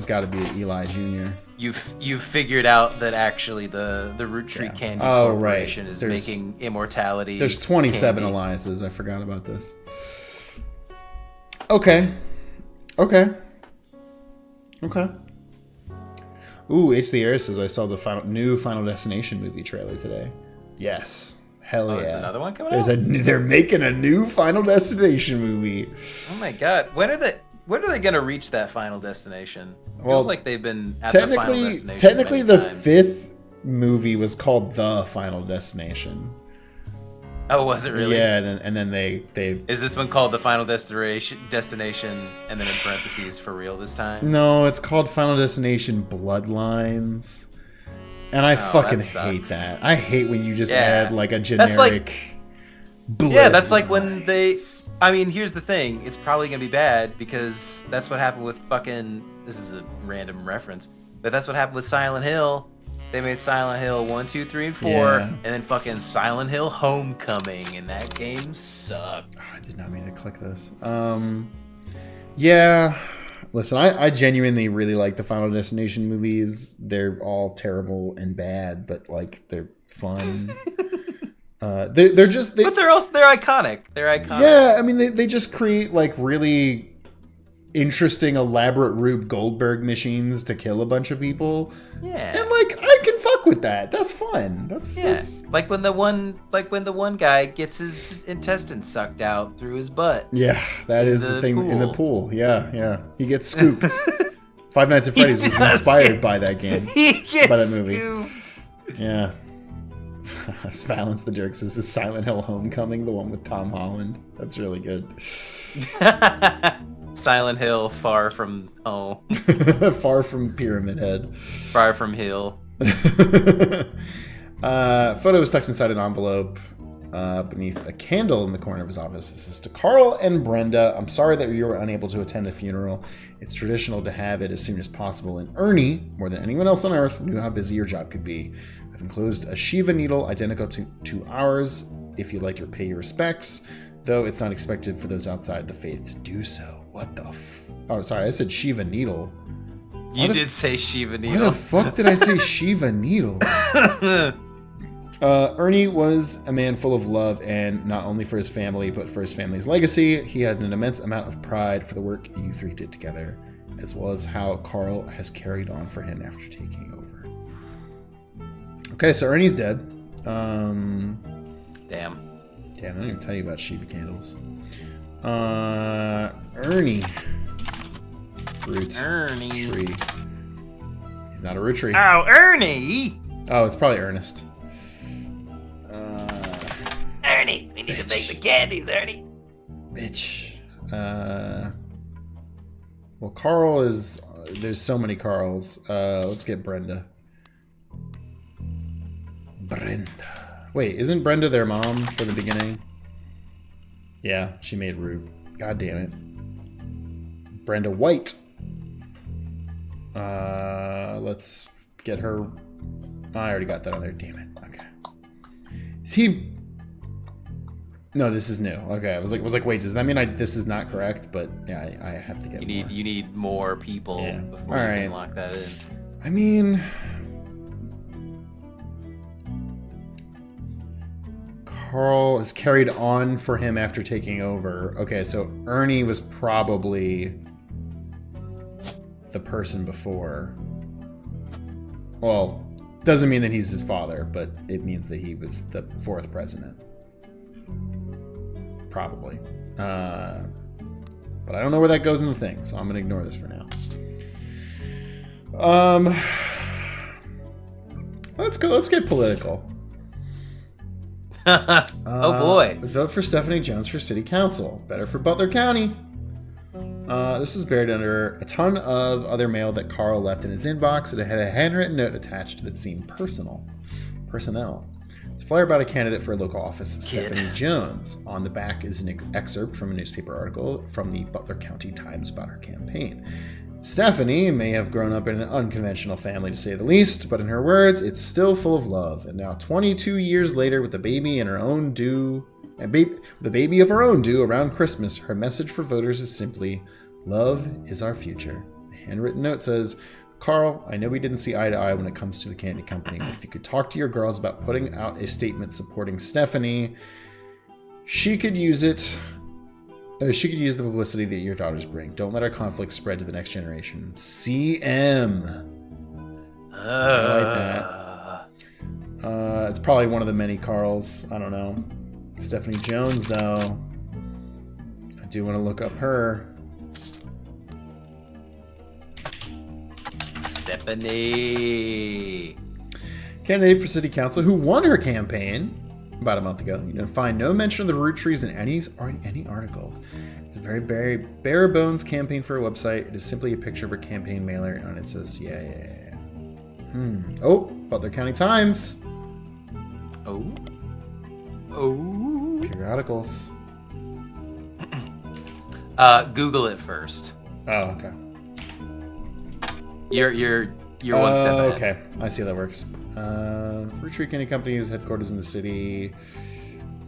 B: got to be an Eli Jr.
A: You've figured out that actually the Roottree Candy Corporation is making immortality.
B: There's 27 candy. Eliases. I forgot about this. Okay. Ooh, H. the Air says I saw the new Final Destination movie trailer today. Yes. Hell yeah.
A: There's another one coming out?
B: They're making a new Final Destination movie.
A: Oh my god. When are they going to reach that Final Destination?
B: Well,
A: feels like they've been at the Final Destination.
B: Technically, the
A: times.
B: 5th movie was called The Final Destination.
A: Oh, was it really?
B: Yeah, and then they
A: Is this one called the Final Destination, and then in parentheses for real this time?
B: No, it's called Final Destination Bloodlines. And I fucking hate that. I hate when you just add like a generic
A: that's like when they I mean, here's the thing. It's probably going to be bad because that's what happened with fucking this is a random reference, but that's what happened with Silent Hill. They made Silent Hill 1, 2, 3, and 4, and then fucking Silent Hill Homecoming, and that game sucked.
B: Oh, I did not mean to click this. Yeah. Listen, I genuinely really like the Final Destination movies. They're all terrible and bad, but like they're fun. They're
A: but they're iconic. They're iconic.
B: Yeah, I mean they just create like really interesting, elaborate Rube Goldberg machines to kill a bunch of people.
A: Yeah.
B: And like I can fuck with that. That's fun. That's
A: like when the one guy gets his intestines sucked out through his butt.
B: Yeah, that is the thing in the pool. Yeah. He gets scooped. Five Nights at Freddy's was inspired by that game. By that movie. Scooped. Yeah. Silence the Jerks is the Silent Hill Homecoming, the one with Tom Holland. That's really good.
A: Silent Hill, far from home.
B: Far from Pyramid Head.
A: Far from Hill.
B: Photo was tucked inside an envelope beneath a candle in the corner of his office. This is to Carl and Brenda. I'm sorry that you were unable to attend the funeral. It's traditional to have it as soon as possible. And Ernie, more than anyone else on Earth, knew how busy your job could be. I've enclosed a Shiva needle identical to ours if you'd like to pay your respects, though it's not expected for those outside the faith to do so. What the Oh, sorry, I said Shiva needle.
A: You did say Shiva needle.
B: Why the fuck did I say Shiva needle? Ernie was a man full of love, and not only for his family, but for his family's legacy. He had an immense amount of pride for the work you three did together, as well as how Carl has carried on for him after taking over. Okay, so Ernie's dead.
A: Damn.
B: Damn, I didn't even tell you about sheepy candles. Ernie.
A: Ernie.
B: Tree. He's not a Roottree.
A: Oh, Ernie!
B: Oh, it's probably Ernest.
A: Ernie, we need to make the candies, Ernie.
B: Bitch. Well, Carl is... there's so many Carls. Let's get Brenda. Wait, isn't Brenda their mom for the beginning? Yeah, she made Root. God damn it. Brenda White. Let's get her... I already got that on there. Damn it. Okay. Is he... No, this is new. Okay, I was like, wait, does that mean this is not correct? But yeah, I have to get more.
A: You need more people before you can lock that in.
B: I mean, Carl is carried on for him after taking over. Okay, so Ernie was probably the person before. Well, doesn't mean that he's his father, but it means that he was the 4th president. Probably. But I don't know where that goes in the thing, so I'm going to ignore this for now. Let's get political.
A: Oh boy.
B: Vote for Stephanie Jones for city council. Better for Butler County. This is buried under a ton of other mail that Carl left in his inbox. It had a handwritten note attached that seemed personnel. It's a flyer about a candidate for a local office, Stephanie Jones. On the back is an excerpt from a newspaper article from the Butler County Times about her campaign. Stephanie may have grown up in an unconventional family, to say the least, but in her words, it's still full of love. And now, 22 years later, with a baby of her own due around Christmas, her message for voters is simply, "Love is our future." The handwritten note says, "Carl, I know we didn't see eye to eye when it comes to the candy company, but if you could talk to your girls about putting out a statement supporting Stephanie, she could use it. She could use the publicity that your daughters bring. Don't let our conflict spread to the next generation. CM." I like that. It's probably one of the many Carls. I don't know. Stephanie Jones, though. I do want to look up her.
A: Stephanie.
B: Candidate for city council who won her campaign about a month ago. You know, find no mention of the Roottrees in any articles. It's a very bare bones campaign for a website. It is simply a picture of her campaign mailer, and it says, yeah. Oh, Butler County Times.
A: Oh.
B: Periodicals.
A: Google it first.
B: Oh, okay.
A: You're one step ahead.
B: Okay, I see how that works. Roottree Candy Company is headquarters in the city.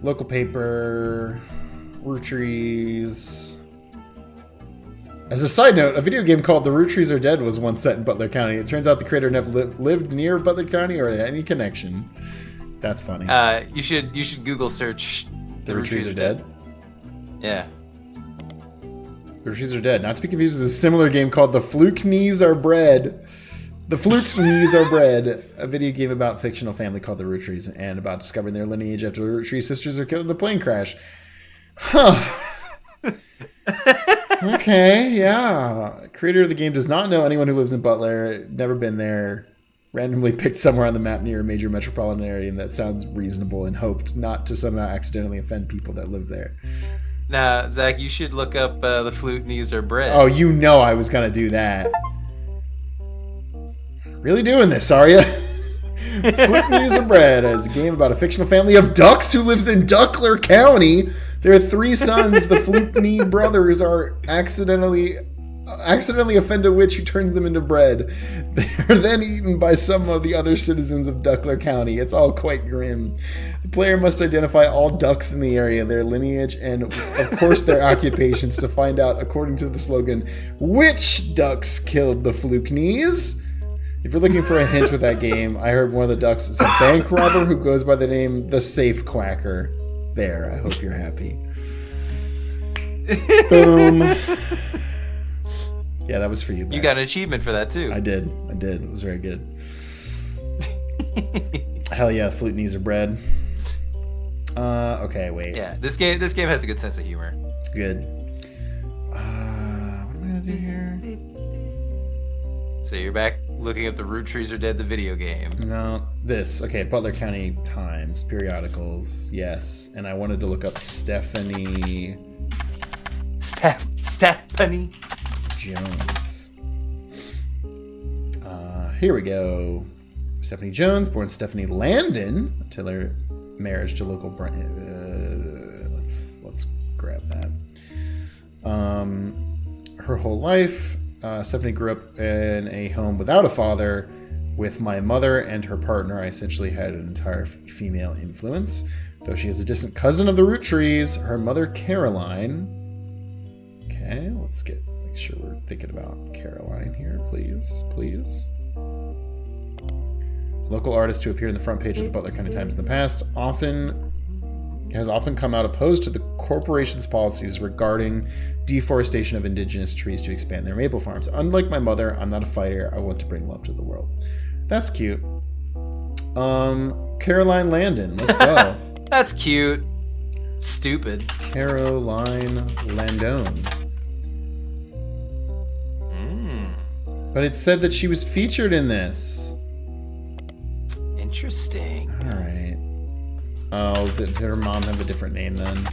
B: Local paper. Roottrees. As a side note, a video game called The Roottrees Are Dead was once set in Butler County. It turns out the creator never lived near Butler County or had any connection. That's funny.
A: You should Google search
B: The Roottrees Are Dead?
A: Yeah.
B: The Roottrees Are Dead. Not to be confused with a similar game called The Fluke-Knees Are Bread. The Fluke-Knees Are Bread, a video game about a fictional family called the Rootrees and about discovering their lineage after the Roottree sisters are killed in a plane crash. Huh. Okay, yeah. Creator of the game does not know anyone who lives in Butler, never been there, randomly picked somewhere on the map near a major metropolitan area, and that sounds reasonable and hoped not to somehow accidentally offend people that live there.
A: Nah, Zach, you should look up The Flute-Knees Are Bread.
B: Oh, you know I was going to do that. Really doing this, are you? Flute-Knees Are Bread is a game about a fictional family of ducks who lives in Duckler County. Their 3 sons, the Fluke-Knee brothers, are accidentally offend a witch who turns them into bread. They are then eaten by some of the other citizens of Duckler County. It's all quite grim. The player must identify all ducks in the area, their lineage, and of course their occupations to find out, according to the slogan, which ducks killed the Fluke-Knees. If you're looking for a hint with that game, I heard one of the ducks is a bank robber who goes by the name The Safe Quacker. There, I hope you're happy. Boom. Yeah, that was for you, Beck.
A: You got an achievement for that, too.
B: I did. It was very good. Hell yeah, Flute-Knees Are Bread. Okay, wait.
A: Yeah, this game has a good sense of humor.
B: Good. What am I gonna do here?
A: So you're back looking up the Roottrees Are Dead, the video game.
B: No, this. Okay, Butler County Times, periodicals. Yes, and I wanted to look up Stephanie
A: Stephanie
B: Jones. Here we go. Stephanie Jones, born Stephanie Landon, until her marriage to local let's grab that. Her whole life, Stephanie grew up in a home without a father. With my mother and her partner, I essentially had an entire female influence. Though she is a distant cousin of the Roottrees, her mother Caroline. Okay, let's make sure we're thinking about Caroline here, please. Local artist who appeared in the front page of the Butler County Times in the past has often come out opposed to the corporation's policies regarding deforestation of indigenous trees to expand their maple farms. Unlike my mother, I'm not a fighter. I want to bring love to the world. That's cute. Caroline Landon, let's go.
A: That's cute. Stupid.
B: Caroline Landon. But it said that she was featured in this.
A: Interesting.
B: All right. Oh, did her mom have a different name then?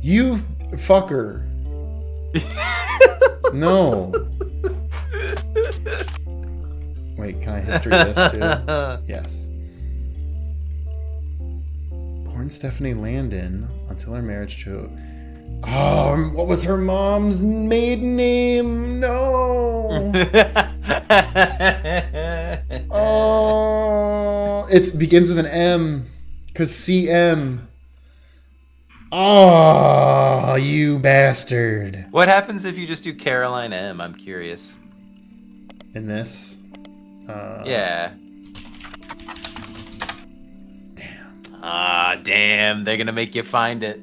B: You fucker. No. Wait, can I history this too? Yes. Born Stephanie Landon until her marriage to... Oh, what was her mom's maiden name? No. Oh, it begins with an M, because CM. Oh, you bastard.
A: What happens if you just do Caroline M? I'm curious.
B: In this?
A: Yeah.
B: Damn.
A: Ah, damn. They're going to make you find it.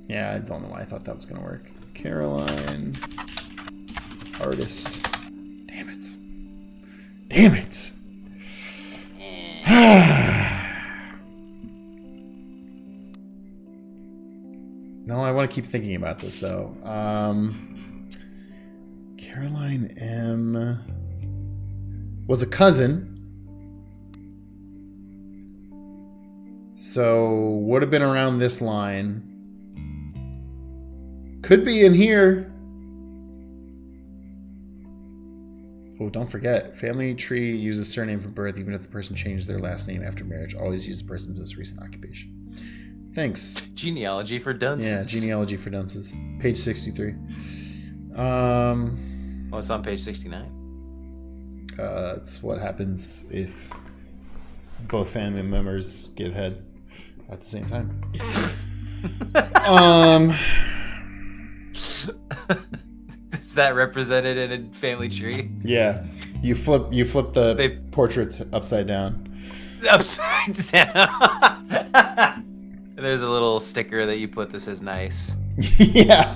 B: Yeah, I don't know why I thought that was going to work. Caroline. Artist. Damn it. Damn it. No, I want to keep thinking about this, though. Caroline M. was a cousin. So, would have been around this line. Could be in here. Oh, don't forget. Family tree uses surname from birth, even if the person changed their last name after marriage. Always use the person's most recent occupation. Thanks.
A: Genealogy for dunces.
B: Yeah, genealogy for dunces. Page 63.
A: Well, it's on page 69.
B: It's what happens if both family members give head at the same time.
A: Is that represented in a family tree?
B: Yeah. You flip the portraits upside down.
A: Upside down. There's a little sticker that you put that says nice.
B: Yeah.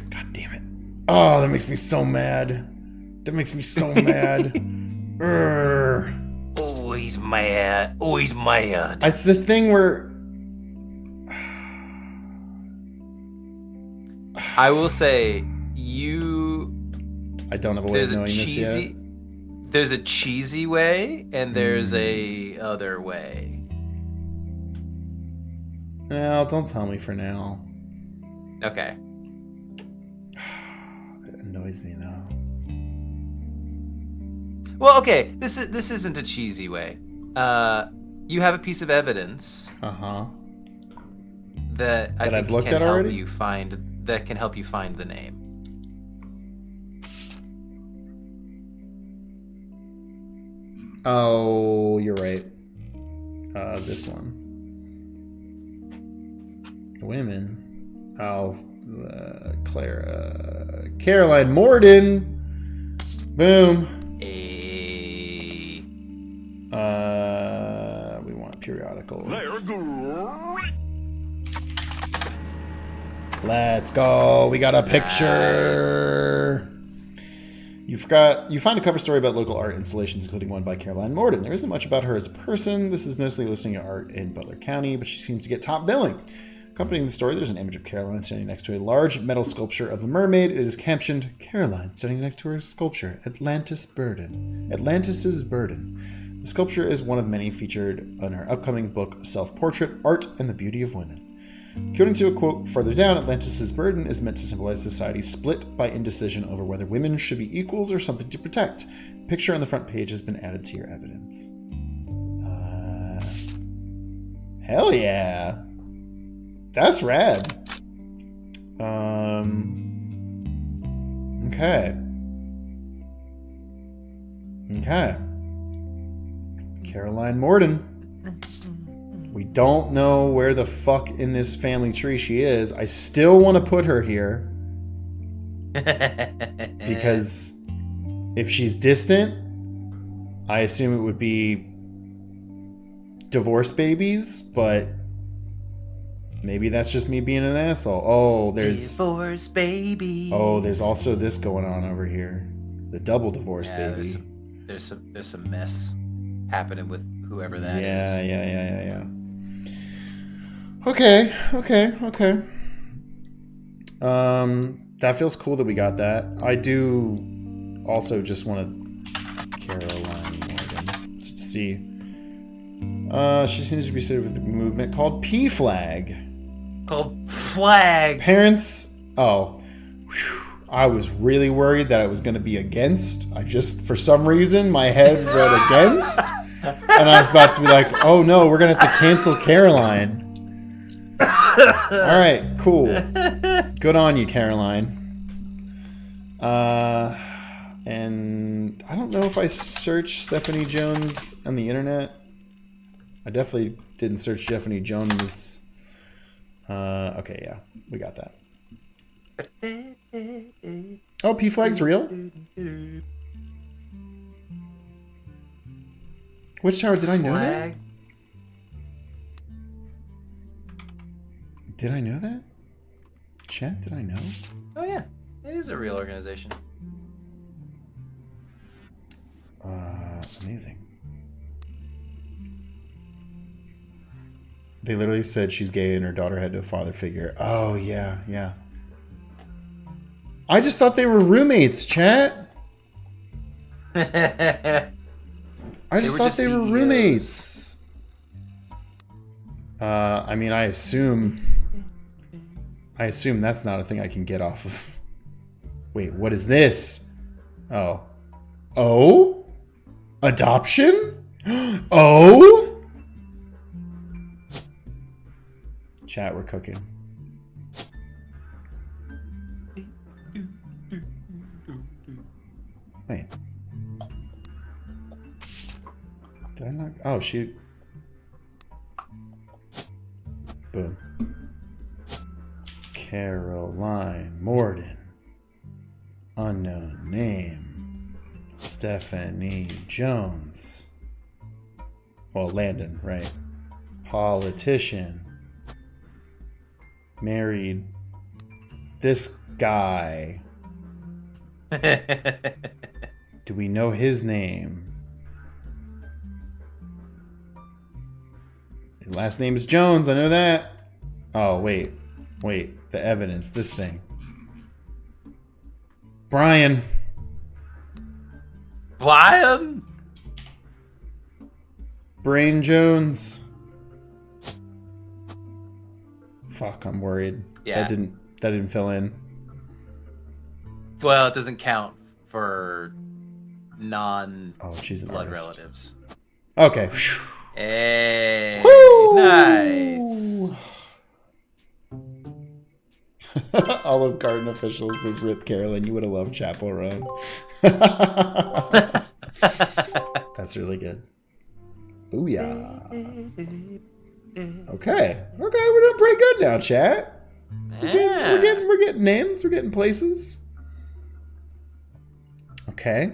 B: God damn it. Oh, that makes me so mad. That makes me so mad. Urgh.
A: Oh, he's mad. Oh, he's mad.
B: It's the thing where...
A: I will say, you...
B: I don't have a way of knowing this yet.
A: There's a cheesy way, and there's a other way.
B: No, don't tell me for now.
A: Okay.
B: It annoys me though.
A: Well, okay. This isn't a cheesy way. You have a piece of evidence. That I think
B: I've looked
A: can
B: at
A: help
B: already?
A: you find that can help you find the name.
B: Oh, you're right. This one. Women. Oh, Caroline Morden. Boom. We want periodicals. Let's go. We got a picture. You find a cover story about local art installations, including one by Caroline Morden. There isn't much about her as a person. This is mostly listing of art in Butler County, but she seems to get top billing. Accompanying the story, there's an image of Caroline standing next to a large metal sculpture of a mermaid. It is captioned, Caroline standing next to her sculpture, Atlantis's Burden. The sculpture is one of many featured in her upcoming book, Self-Portrait, Art and the Beauty of Women. According to a quote further down, Atlantis's burden is meant to symbolize society split by indecision over whether women should be equals or something to protect. A picture on the front page has been added to your evidence. Hell yeah. That's rad. Okay. Caroline Morden. We don't know where the fuck in this family tree she is. I still want to put her here. Because if she's distant, I assume it would be divorce babies, but maybe that's just me being an asshole. Oh, there's
A: divorce baby.
B: Oh, there's also this going on over here. The double divorce baby.
A: There's some mess happening with whoever that is.
B: Yeah. Okay. That feels cool that we got that. I do also just want to Caroline Morgan just to see. She seems to be associated with a movement called P-Flag.
A: Called Flag.
B: Parents. Oh, whew, I was really worried that I was going to be against. I just, for some reason, my head read against, and I was about to be like, "Oh no, we're going to have to cancel Caroline." All right, cool. Good on you, Caroline. And I don't know if I searched Stephanie Jones on the internet. I definitely didn't search Stephanie Jones. Okay, yeah, we got that. Oh, P-Flag's real? Which tower? Did I know that? Did I know that? Chat, did I know?
A: Oh yeah, it is a real organization.
B: Amazing. They literally said she's gay and her daughter had no father figure. Oh, yeah. I just thought they were roommates, chat. I just thought they were roommates. I mean, I assume that's not a thing I can get off of. Wait, what is this? Oh? Adoption? Oh? Chat, we're cooking. Wait. Did I not? Oh, she... Boom. Caroline Morden. Unknown name. Stephanie Jones. Well, Landon, right? Politician. Married this guy. Do we know his name? His last name is Jones, I know that. Oh, wait. The evidence, this thing. Brian. Brain Jones. Fuck, I'm worried.
A: Yeah.
B: That didn't fill in.
A: Well, it doesn't count for
B: she's an
A: blood
B: artist.
A: relatives.
B: Okay.
A: Hey,
B: Woo!
A: nice.
B: Olive Garden official says, "Rip Carolyn, you would have loved Chapel Run." That's really good. Booyah. Okay, we're doing pretty good now, chat. We're getting names. We're getting places. Okay.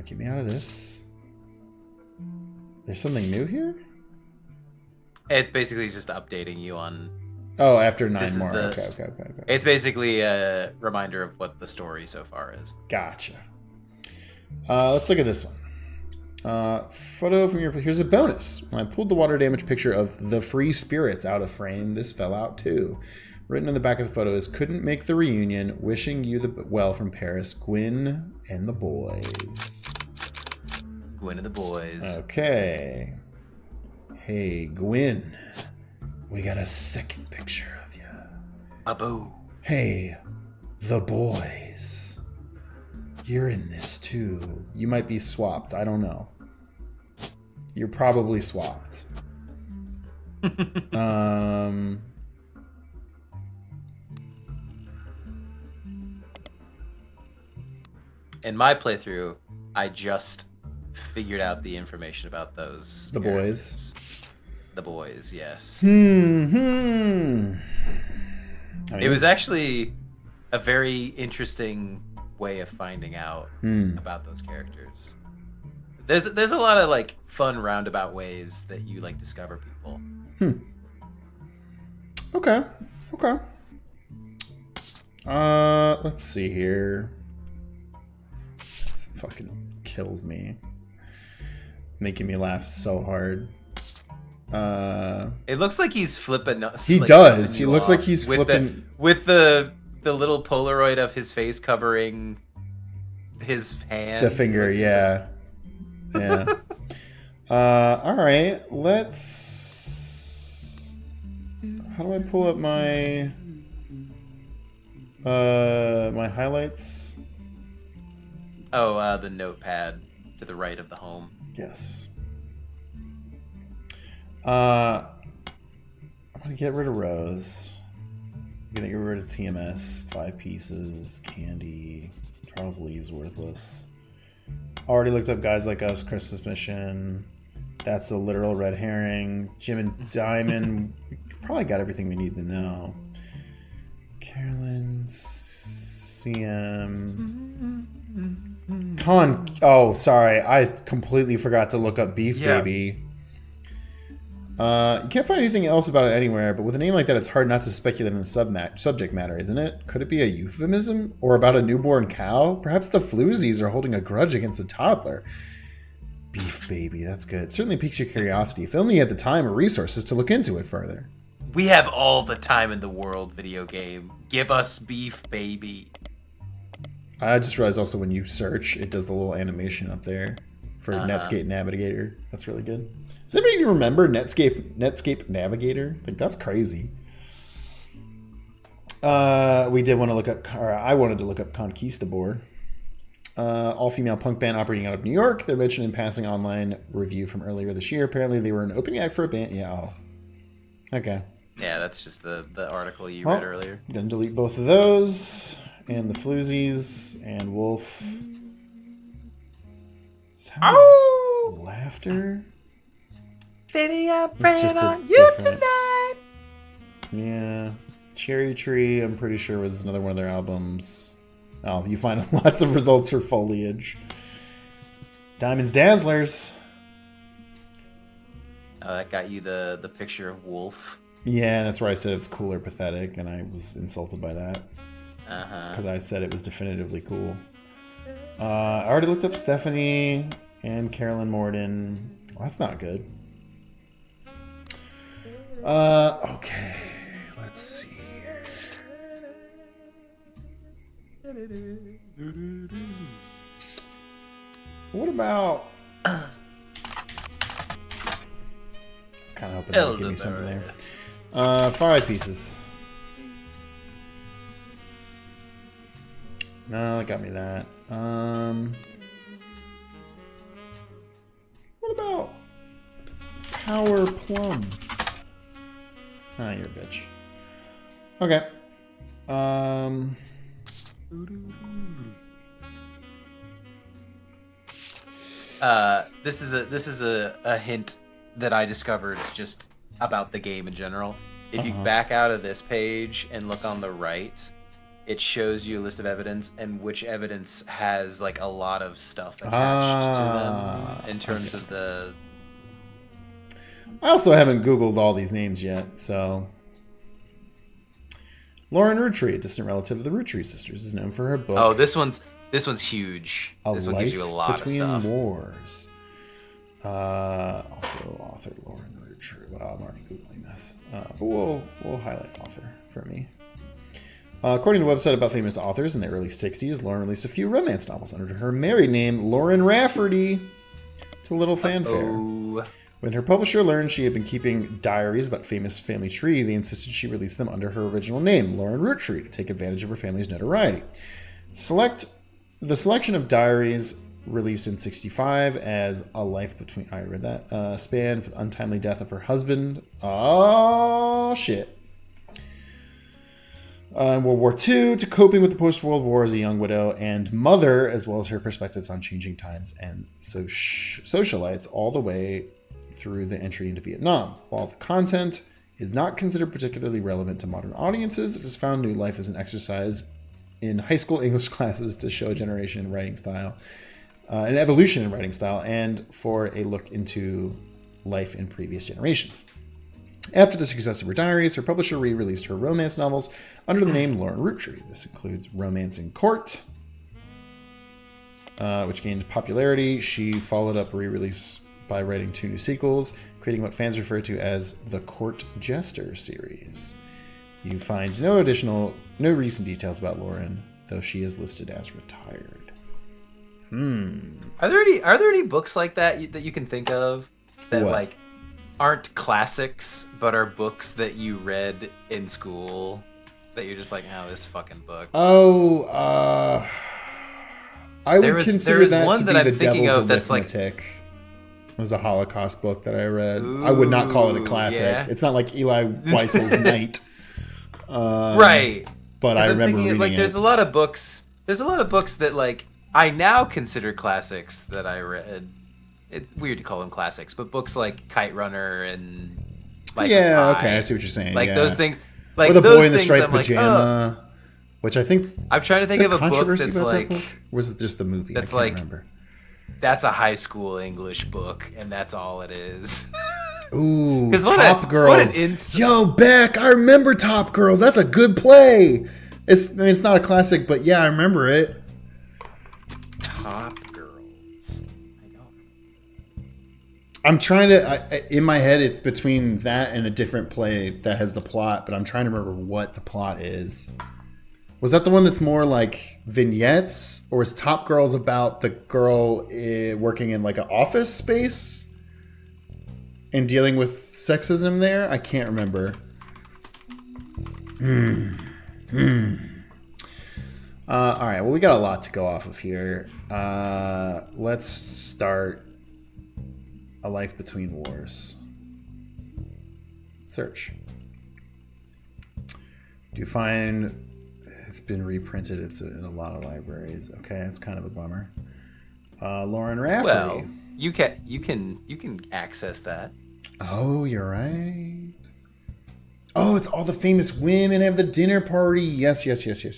B: Get me out of this. There's something new here?
A: It basically is just updating you on
B: Oh, after 9
A: This is
B: more.
A: the-
B: Okay.
A: It's basically a reminder of what the story so far is.
B: Gotcha. Let's look at this one. Photo from your... Here's a bonus. When I pulled the water damage picture of the free spirits out of frame, this fell out too. Written on the back of the photo is, couldn't make the reunion, wishing you the well from Paris, Gwyn and the boys.
A: Gwyn and the boys.
B: Okay. Hey, Gwyn. We got a second picture of you.
A: Abu.
B: Hey, the boys. You're in this too. You might be swapped. I don't know. You're probably swapped.
A: In my playthrough, I just figured out the information about those.
B: The
A: characters. The boys, yes.
B: I mean,
A: It was actually a very interesting way of finding out about those characters. There's a lot of like fun roundabout ways that you like discover people.
B: Okay. Let's see here. This fucking kills me. Making me laugh so hard.
A: It looks like he's flipping.
B: He
A: like,
B: does.
A: flipping
B: He
A: you
B: looks
A: off
B: like he's
A: with
B: flipping
A: with the little Polaroid of his face covering his hand.
B: the finger. Yeah. All right. Let's. How do I pull up my my highlights?
A: Oh, the notepad to the right of the home.
B: Yes. I'm gonna get rid of Rose. I'm gonna get rid of TMS. 5 pieces. Candy. Charles Lee's worthless. Already looked up Guys Like Us. Christmas Mission. That's a literal red herring. Jim and Diamond. We probably got everything we need to know. Carolyn. CM. Oh, sorry. I completely forgot to look up Beef Baby. You can't find anything else about it anywhere, but with a name like that, it's hard not to speculate on the subject matter, isn't it? Could it be a euphemism? Or about a newborn cow? Perhaps the floozies are holding a grudge against a toddler. Beef Baby, that's good. Certainly piques your curiosity, if only you had the time or resources to look into it further.
A: We have all the time in the world, video game. Give us Beef Baby.
B: I just realized also when you search, it does the little animation up there for Netscape Navigator. That's really good. Does anybody even remember Netscape Navigator? Like, that's crazy. We did want to look up, or I wanted to look up Conquistador. All-female punk band operating out of New York. They're mentioned in passing online review from earlier this year. Apparently they were an opening act for a band. Yeah, oh. Okay.
A: Yeah, that's just the article you read earlier.
B: Gonna delete both of those. And the floozies. And Wolf. Sound of laughter?
A: Baby, I'm
B: It's
A: praying
B: just a
A: on you
B: different-
A: tonight.
B: Yeah. Cherry Tree, I'm pretty sure was another one of their albums. Oh, you find lots of results for foliage. Diamonds Dazzlers.
A: That got you the picture of Wolf.
B: Yeah, that's where I said it's cool or pathetic, and I was insulted by that.
A: Uh-huh.
B: Because I said it was definitively cool. I already looked up Stephanie and Carolyn Morden. Well, that's not good. Okay. Let's see here. What about... I was kind of hoping that would give me something there. 5 pieces. No, that got me that. What about Power Plum? Ah, you're a bitch. Okay.
A: This is a hint that I discovered just about the game in general. If you back out of this page and look on the right, it shows you a list of evidence and which evidence has like a lot of stuff attached to them in terms of the...
B: I also haven't Googled all these names yet, so... Lauren Roottree, a distant relative of the Roottree sisters, is known for her book.
A: Oh, this one's huge. This one gives you a lot of
B: Between
A: stuff.
B: Wars. Also, author Lauren Roottree. Well, I'm already googling this, but we'll highlight author for me. According to a website about famous authors in the early 60s, Lauren released a few romance novels under her married name, Lauren Rafferty. It's a little fanfare. When her publisher learned she had been keeping diaries about famous family tree, they insisted she release them under her original name, Lauren Roottree, to take advantage of her family's notoriety. The selection of diaries released in 65 as A Life Between... I read that. Span for the untimely death of her husband. Oh, shit. In World War II, to coping with the post-World War as a young widow and mother, as well as her perspectives on changing times and socialites all the way through the entry into Vietnam. While the content is not considered particularly relevant to modern audiences, it has found new life as an exercise in high school English classes to show a generation in writing style, an evolution in writing style, and for a look into life in previous generations. After the success of her diaries, her publisher re-released her romance novels under the name Lauren Roottree. This includes Romance in Court, which gained popularity. She followed up a re-release by writing 2 new sequels, creating what fans refer to as the Court Jester series. You find no recent details about Lauren, though she is listed as retired.
A: Are there any books like that that you can think of that like aren't classics but are books that you read in school that you're just like, oh, this fucking book?
B: I would consider that to be The Devil's Arithmetic. It was a Holocaust book that I read. I would not call it a classic. Yeah. It's not like Eli Wiesel's Night.
A: Right.
B: But I remember reading
A: like,
B: it.
A: There's a lot of books that like I now consider classics that I read. It's weird to call them classics, but books like Kite Runner and Life of Pi,
B: okay, I see what you're saying.
A: Like those things, like
B: or The
A: those
B: Boy in the
A: things,
B: Striped
A: I'm like,
B: Pajama, which I think
A: I'm trying to think of a book that's like,
B: or was it just the movie?
A: That's
B: I can't remember.
A: That's a high school English book, and that's all it is.
B: Ooh, Top Girls. Yo, Beck, I remember Top Girls. That's a good play. It's not a classic, but yeah, I remember it.
A: Top Girls. I know.
B: I'm trying to, in my head, it's between that and a different play that has the plot, but I'm trying to remember what the plot is. Was that the one that's more like vignettes, or is Top Girls about the girl working in like an office space and dealing with sexism there? I can't remember. All right, well, we got a lot to go off of here. Let's start A Life Between Wars. Search. Do you find... It's been reprinted. It's in a lot of libraries. Okay, that's kind of a bummer. Lauren Rafferty.
A: Well, you can access that.
B: Oh, you're right. Oh, it's all the famous women have the dinner party. Yes. 60s.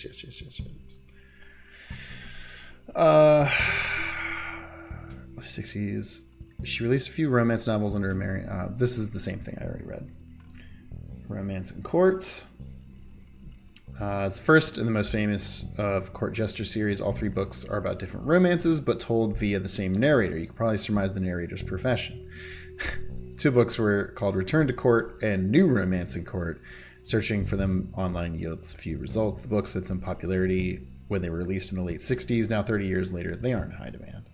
B: She released a few romance novels under a married. This is the same thing I already read. Romance in Court. It's the first and the most famous of Court Jester series. All 3 books are about different romances, but told via the same narrator. You can probably surmise the narrator's profession. 2 books were called Return to Court and New Romance in Court. Searching for them online yields few results. The books had some popularity when they were released in the late 60s. Now, 30 years later, they aren't in high demand.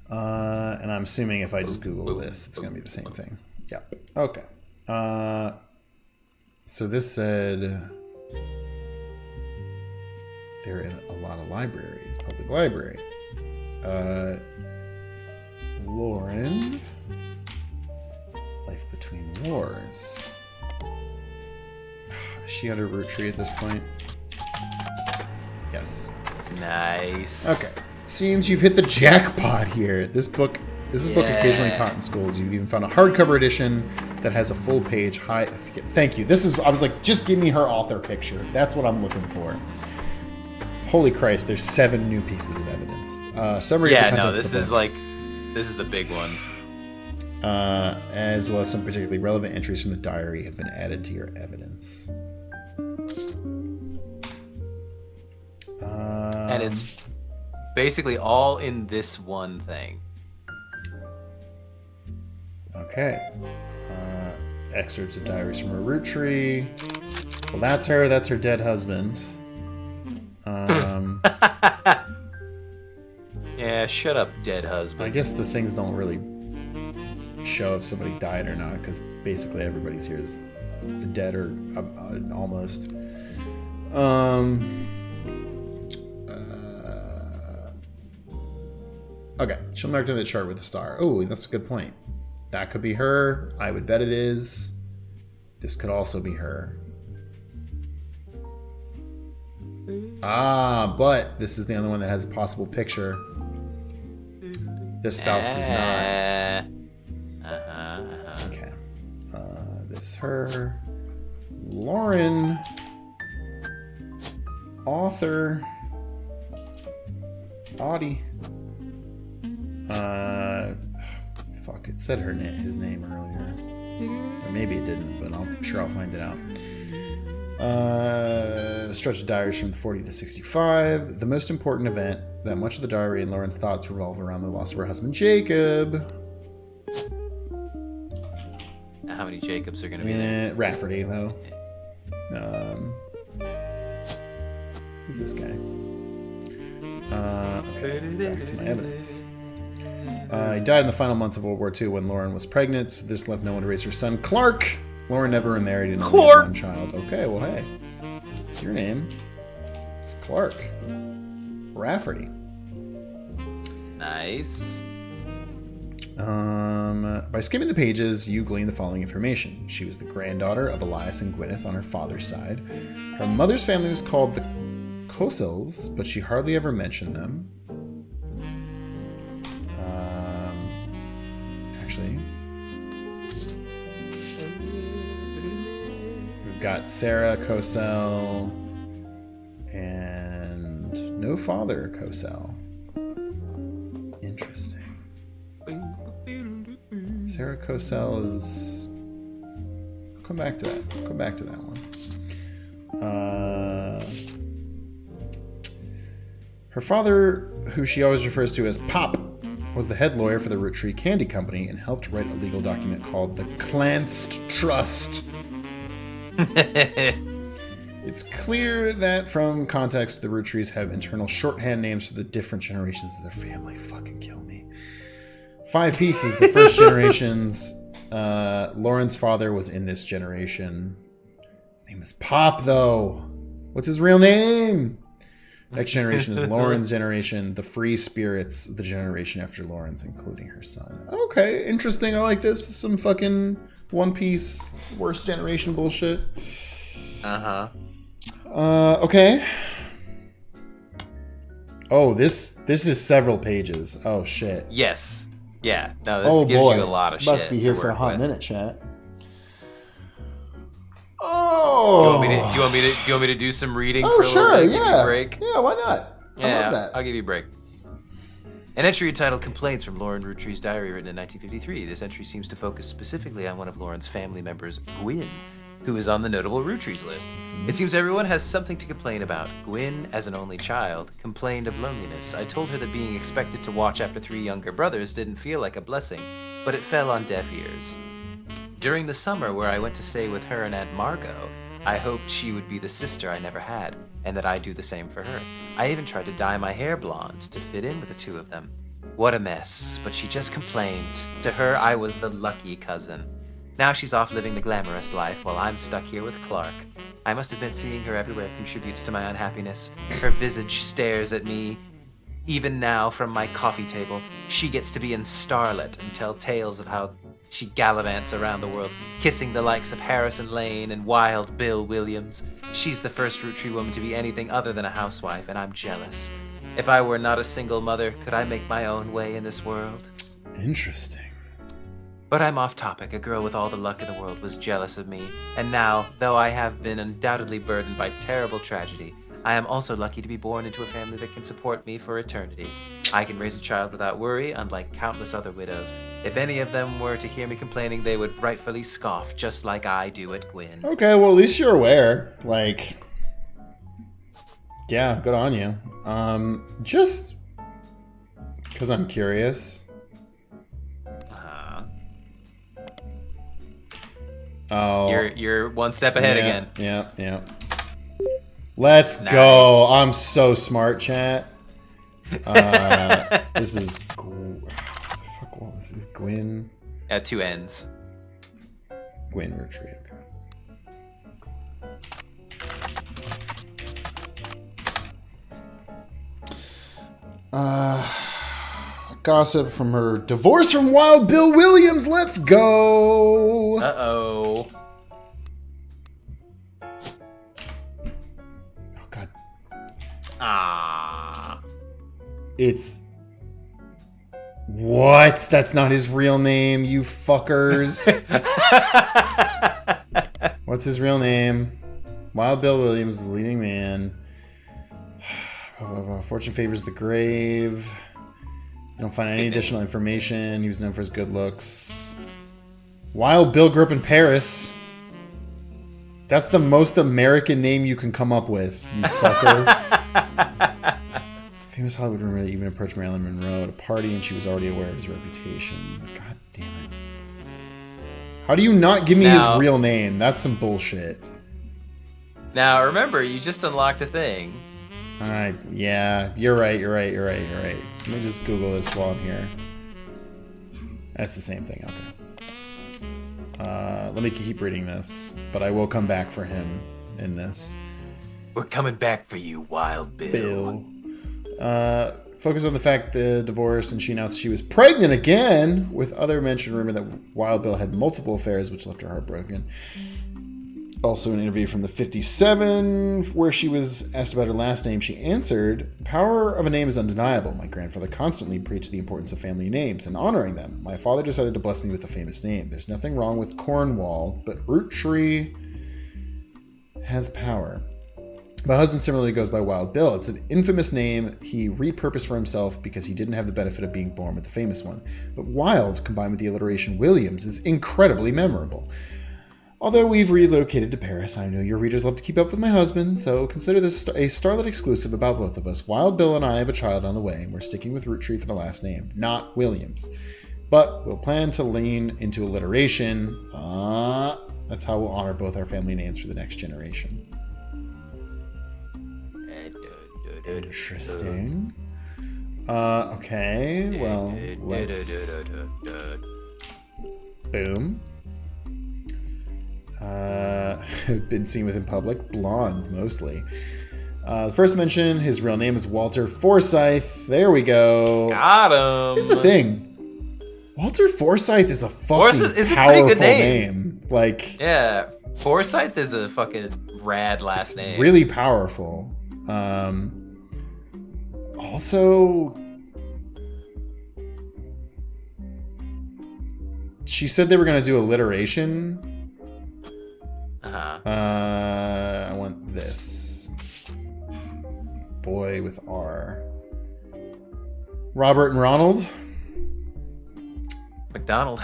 B: And I'm assuming if I just Google this, it's going to be the same thing. Yep. Okay. So this said they're in a lot of libraries, public library. Lauren, Life Between Wars. Is she under Roottree at this point? Yes.
A: Nice.
B: Okay. Seems you've hit the jackpot here. This book occasionally taught in schools. You've even found a hardcover edition that has a full page. Thank you. I was like, just give me her author picture. That's what I'm looking for. Holy Christ, there's 7 new pieces of evidence. Summary of the contents
A: this
B: of the book.
A: is the big one.
B: as well as some particularly relevant entries from the diary have been added to your evidence.
A: And it's basically all in this one thing.
B: Okay. Excerpts of diaries from a Roottrees. Well, that's her. That's her dead husband.
A: Yeah, shut up, dead husband.
B: I guess the things don't really show if somebody died or not, because basically everybody's here is dead or almost. Okay, she'll mark to the chart with a star. Oh, that's a good point. That could be her. I would bet it is. This could also be her. Ah, but this is the only one that has a possible picture. This spouse does not. Okay. This her. Lauren. Author. Audie. Fuck, it said his name earlier. Or maybe it didn't, but I'm sure I'll find it out. Stretch of diaries from 40 to 65. The most important event that much of the diary and Lauren's thoughts revolve around the loss of her husband, Jacob.
A: How many Jacobs are going to be there?
B: Rafferty, though. Who's this guy? Okay, back to my evidence. He died in the final months of World War II when Lauren was pregnant. This left no one to raise her son, Clark. Lauren never remarried and only had one child. Okay, well, hey. Your name is Clark. Rafferty.
A: Nice.
B: By skimming the pages, you glean the following information. She was the granddaughter of Elias and Gwyneth on her father's side. Her mother's family was called the Cosels, but she hardly ever mentioned them. Actually, we've got Sarah Cosell and no father Cosell. Interesting. Sarah Cosell is... Come back to that. Come back to that one. Her father, who she always refers to as Pop, was the head lawyer for the Roottree Candy Company and helped write a legal document called the Clanst Trust. It's clear that from context, the Rootrees have internal shorthand names for the different generations of their family. Fucking kill me. 5 pieces. The first generation's Lauren's father was in this generation. His name is Pop, though. What's his real name? Next generation is Lauren's generation. The free spirits, the generation after Lauren's, including her son. Okay, interesting. I like this. Some fucking One Piece worst generation bullshit. Okay. Oh, this is several pages. Oh shit.
A: Yes. Yeah. No, this gives you a lot of shit.
B: About to be here for a hot minute, chat. Oh.
A: Do you want me to do some reading?
B: Oh,
A: for a
B: sure.
A: little bit?
B: Yeah.
A: Give you a break?
B: Yeah. Why not? I love that.
A: I'll give you a break. An entry entitled Complaints from Lauren Rootree's Diary, written in 1953. This entry seems to focus specifically on one of Lauren's family members, Gwyn, who is on the notable Rootrees list. It seems everyone has something to complain about. Gwyn, as an only child, complained of loneliness. I told her that being expected to watch after 3 younger brothers didn't feel like a blessing, but it fell on deaf ears. During the summer where I went to stay with her and Aunt Margot, I hoped she would be the sister I never had, and that I'd do the same for her. I even tried to dye my hair blonde to fit in with the 2 of them. What a mess, but she just complained. To her, I was the lucky cousin. Now she's off living the glamorous life while I'm stuck here with Clark. I must admit seeing her everywhere contributes to my unhappiness. Her visage stares at me. Even now, from my coffee table, she gets to be in starlet and tell tales of how she gallivants around the world, kissing the likes of Harrison Lane and Wild Bill Williams. She's the first Roottree woman to be anything other than a housewife, and I'm jealous. If I were not a single mother, could I make my own way in this world?
B: Interesting.
A: But I'm off topic. A girl with all the luck in the world was jealous of me. And now, though I have been undoubtedly burdened by terrible tragedy, I am also lucky to be born into a family that can support me for eternity. I can raise a child without worry, unlike countless other widows. If any of them were to hear me complaining, they would rightfully scoff, just like I do at Gwyn.
B: Okay, well, at least you're aware. Like, yeah, good on you. Just because I'm curious. Oh,
A: you're one step ahead again.
B: Yeah. Let's go. I'm so smart, chat. This is what the fuck? What was this? Gwyn.
A: At two ends.
B: Gwyn Roottree. Okay. Gossip from her divorce from Wild Bill Williams. Let's go.
A: Uh-oh.
B: Oh, God.
A: Ah.
B: It's... What? That's not his real name, you fuckers. What's his real name? Wild Bill Williams, the leading man. Fortune favors the grave. You don't find any additional information. He was known for his good looks. Wild Bill grew up in Paris. That's the most American name you can come up with, you fucker. Famous Hollywood rumor that even approached Marilyn Monroe at a party and she was already aware of his reputation. God damn it. How do you not give me his real name? That's some bullshit.
A: Now, remember, you just unlocked a thing.
B: Alright, yeah, you're right. Let me just Google this while I'm here. That's the same thing, okay. Let me keep reading this, but I will come back for him in this.
A: We're coming back for you, Wild Bill.
B: Focus on the fact the divorce and she announced she was pregnant again, with other mentioned rumor that Wild Bill had multiple affairs, which left her heartbroken. Also, an interview from the 57, where she was asked about her last name, she answered, "The power of a name is undeniable. My grandfather constantly preached the importance of family names and honoring them. My father decided to bless me with a famous name. There's nothing wrong with Cornwall, but Roottree has power." My husband similarly goes by Wild Bill. It's an infamous name he repurposed for himself because he didn't have the benefit of being born with the famous one. But Wild, combined with the alliteration Williams, is incredibly memorable. Although we've relocated to Paris, I know your readers love to keep up with my husband, so consider this a Starlit exclusive about both of us. Wild Bill and I have a child on the way, and we're sticking with Roottree for the last name, not Williams. But we'll plan to lean into alliteration. That's how we'll honor both our family names for the next generation. Interesting. Okay, well, let's... Boom. Been seen with in public. Blondes, mostly. The first mention, his real name is Walter Forsythe. There we go.
A: Got him.
B: Here's the thing. Walter Forsythe is a fucking powerful name. Like,
A: yeah, Forsythe is a fucking rad last name.
B: Really powerful. Also, she said they were going to do alliteration. I want this. Boy with R. Robert and Ronald.
A: McDonald.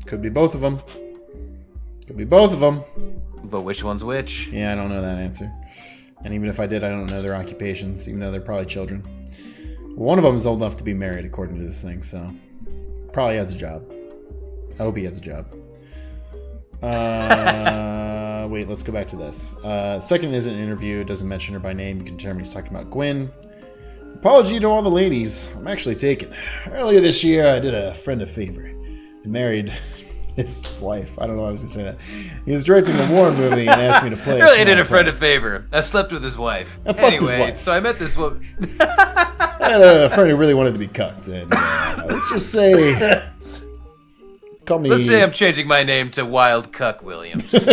B: Could be both of them.
A: But which one's which?
B: Yeah, I don't know that answer. And even if I did, I don't know their occupations, even though they're probably children. One of them is old enough to be married, according to this thing, so probably has a job. I hope he has a job. Wait, let's go back to this. Second is an interview. It doesn't mention her by name. You can determine he's talking about Gwyn. Apology to all the ladies. I'm actually taken. Earlier this year, I did a friend a favor and married his wife. I don't know why I was going to say that. He was directing a war movie and asked me to play
A: really did a friend a favor. I slept with his wife.
B: I fucked his wife.
A: So I met this woman.
B: I had a friend who really wanted to be cucked. And let's just say... Call me...
A: Let's say I'm changing my name to Wild Cuck Williams.
B: He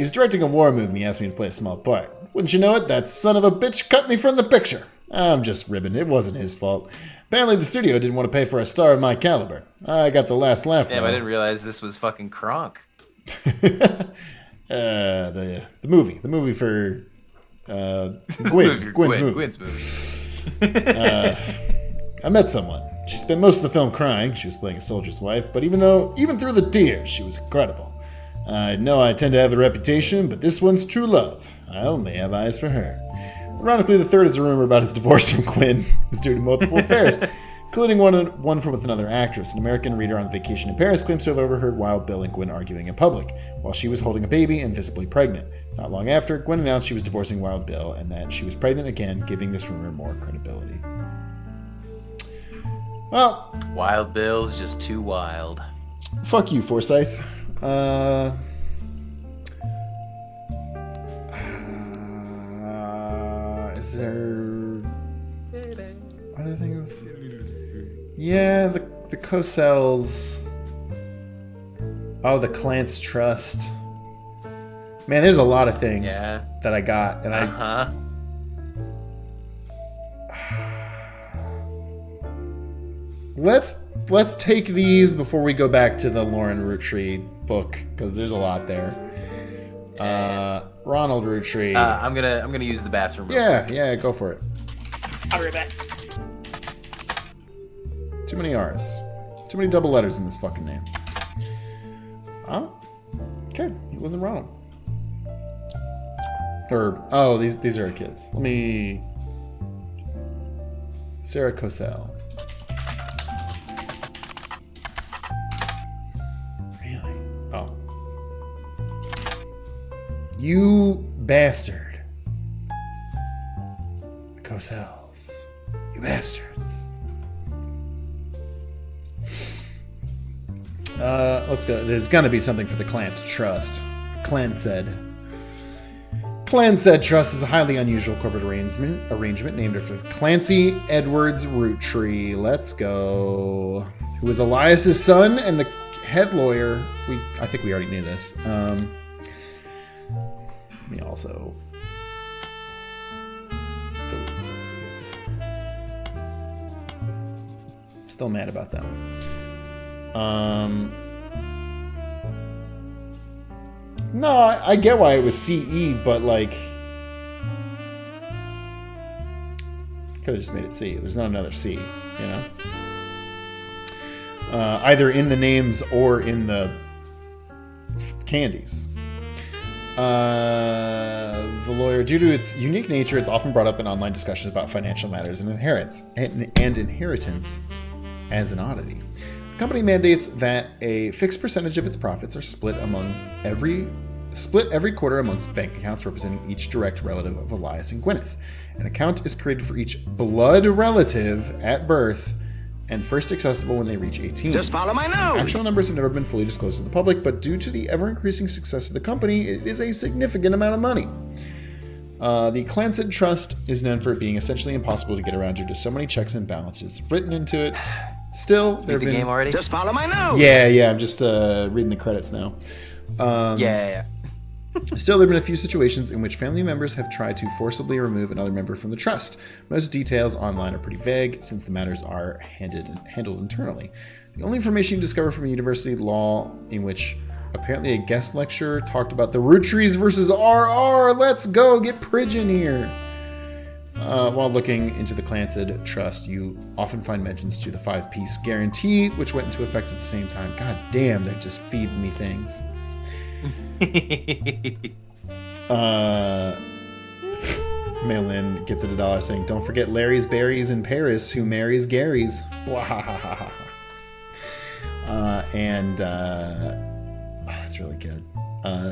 B: was directing a war movie. He asked me to play a small part. Wouldn't you know it? That son of a bitch cut me from the picture. I'm just ribbing. It wasn't his fault. Apparently the studio didn't want to pay for a star of my caliber. I got the last laugh.
A: Damn, I didn't realize this was fucking Kronk.
B: The movie for Gwen's movie.
A: Gwen's movie.
B: I met someone. She spent most of the film crying. She was playing a soldier's wife, but even through the tears, she was incredible. I know I tend to have the reputation, but this one's true love. I only have eyes for her. Ironically, the third is a rumor about his divorce from Gwen, who's due to multiple affairs, including one with another actress. An American reader on vacation in Paris claims to have overheard Wild Bill and Gwen arguing in public, while she was holding a baby and visibly pregnant. Not long after, Gwen announced she was divorcing Wild Bill and that she was pregnant again, giving this rumor more credibility. Well,
A: Wild Bill's just too wild.
B: Fuck you, Forsyth. Is there other things? Yeah, the Coselles. Oh, the Clance Trust. Man, there's a lot of things that I got, and Let's take these before we go back to the Lauren Roottree book, because there's a lot there. Ronald Roottree.
A: I'm gonna use the bathroom.
B: Yeah, go for it.
C: I'll be right back.
B: Too many R's. Too many double letters in this fucking name. Oh, okay. It wasn't Ronald. These are our kids. Let me. Sarah Cosell. Really? Oh. You bastard. The Cosells. You bastards. Let's go. There's gonna be something for the Clance Trust. Clansaid Trust is a highly unusual corporate arrangement named after Clancy Edwards Roottree. Let's go. Who was Elias's son and the head lawyer. I think we already knew this. Let me also delete some of these. Still mad about that one. No, I get why it was CE, but like, could have just made it C. There's not another C, you know? Either in the names or in the candies. The lawyer, due to its unique nature, it's often brought up in online discussions about financial matters and inheritance as an oddity. The company mandates that a fixed percentage of its profits are split every quarter amongst bank accounts representing each direct relative of Elias and Gwyneth. An account is created for each blood relative at birth and first accessible when they reach 18.
E: Just follow my nose.
B: Actual numbers have never been fully disclosed to the public, but due to the ever-increasing success of the company, it is a significant amount of money. The Clancy Trust is known for it being essentially impossible to get around due to so many checks and balances written into it. Still, there have been...
A: game already?
E: Just follow my nose.
B: Yeah, I'm just reading the credits now.
A: Yeah.
B: Still, there have been a few situations in which family members have tried to forcibly remove another member from the trust. Most details online are pretty vague, since the matters are handled internally. The only information you discover from university law, in which apparently a guest lecturer talked about the Roottrees versus RR. Let's go, get Pridge in here. While looking into the Clancy Trust, you often find mentions to the 5-piece guarantee, which went into effect at the same time. God damn, they're just feeding me things. Mail-in gifted $1 saying, "Don't forget Larry's berries in Paris, who marries Gary's." That's really good.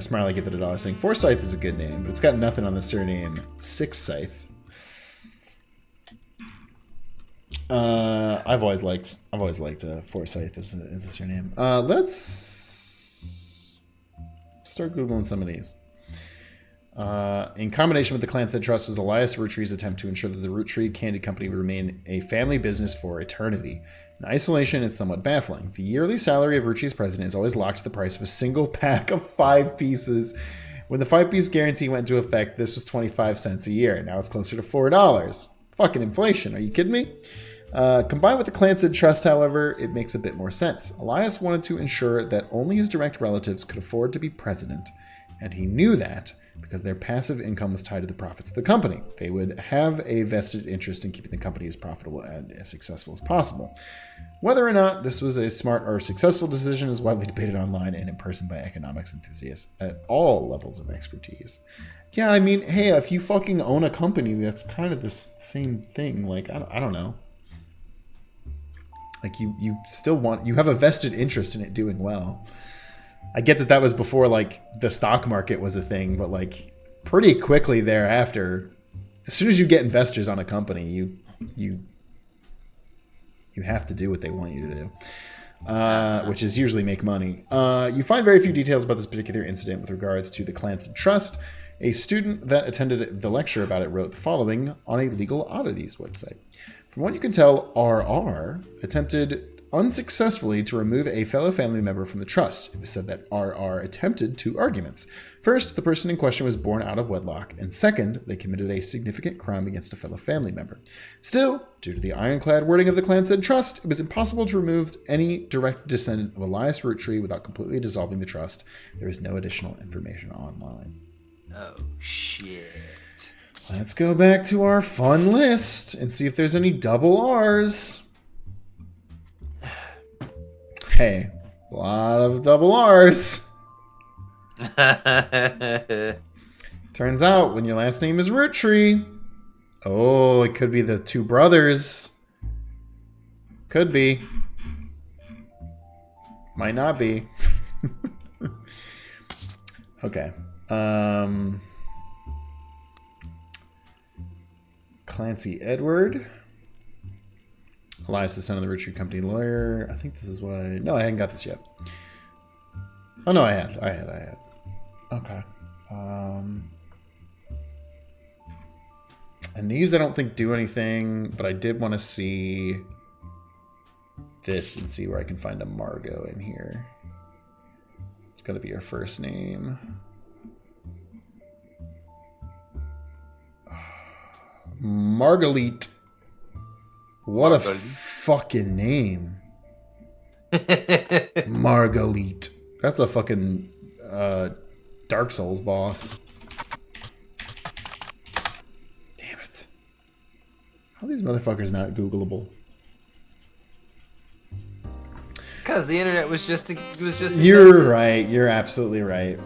B: Smiley gifted $1 saying, "Forsyth is a good name, but it's got nothing on the surname Sixscythe." I've always liked Forsyth as a surname. Let's start Googling some of these. In combination with the Clancy Trust was Elias Roottree's attempt to ensure that the Roottree Candy Company would remain a family business for eternity. In isolation, it's somewhat baffling. The yearly salary of Roottree's president is always locked to the price of a single pack of 5 pieces. When the 5-piece guarantee went into effect, this was 25 cents a year. Now it's closer to $4. Fucking inflation. Are you kidding me? Combined with the Clancy Trust, however, it makes a bit more sense. Elias wanted to ensure that only his direct relatives could afford to be president, and he knew that, because their passive income was tied to the profits of the company. They would have a vested interest in keeping the company as profitable and as successful as possible. Whether or not this was a smart or successful decision is widely debated online and in person by economics enthusiasts at all levels of expertise. Yeah, I mean, hey, if you fucking own a company, that's kind of the same thing. Like, I don't know. Like, you still want... You have a vested interest in it doing well. I get that was before, like, the stock market was a thing, but, like, pretty quickly thereafter, as soon as you get investors on a company, you have to do what they want you to do, which is usually make money. You find very few details about this particular incident with regards to the Clancy Trust. A student that attended the lecture about it wrote the following on a Legal Oddities website. From what you can tell, RR attempted unsuccessfully to remove a fellow family member from the trust. It was said that RR attempted 2 arguments. First, the person in question was born out of wedlock, and second, they committed a significant crime against a fellow family member. Still, due to the ironclad wording of the Clanstead Trust, it was impossible to remove any direct descendant of Elias Roottree without completely dissolving the trust. There is no additional information online.
A: Oh, shit.
B: Let's go back to our fun list and see if there's any double R's. Hey, a lot of double R's. Turns out when your last name is Roottree, oh, it could be the 2 brothers. Could be. Might not be. Okay. Clancy Edward. Elias, the son of the Roottree company lawyer. I think this is what I... No, I hadn't got this yet. Oh, no, I had. Okay. And these I don't think do anything, but I did want to see this and see where I can find a Margot in here. It's got to be her first name. Marguerite. What a fucking name. Marguerite. That's a fucking Dark Souls boss. Damn it. How are these motherfuckers not Googleable?
A: Because the internet was just...
B: You're right. You're absolutely right.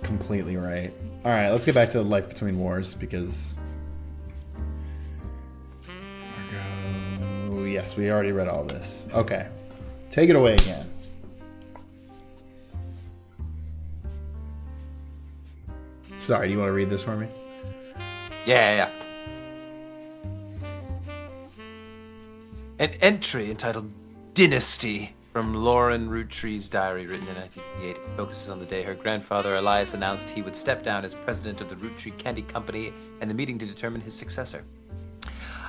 B: Completely right. Alright, let's get back to Life Between Wars, because... Yes, we already read all this. Okay. Take it away again. Sorry, do you want to read this for me?
A: Yeah. An entry entitled Dynasty from Lauren Roottree's diary, written in 1958, focuses on the day her grandfather Elias announced he would step down as president of the Roottree Candy Company and the meeting to determine his successor.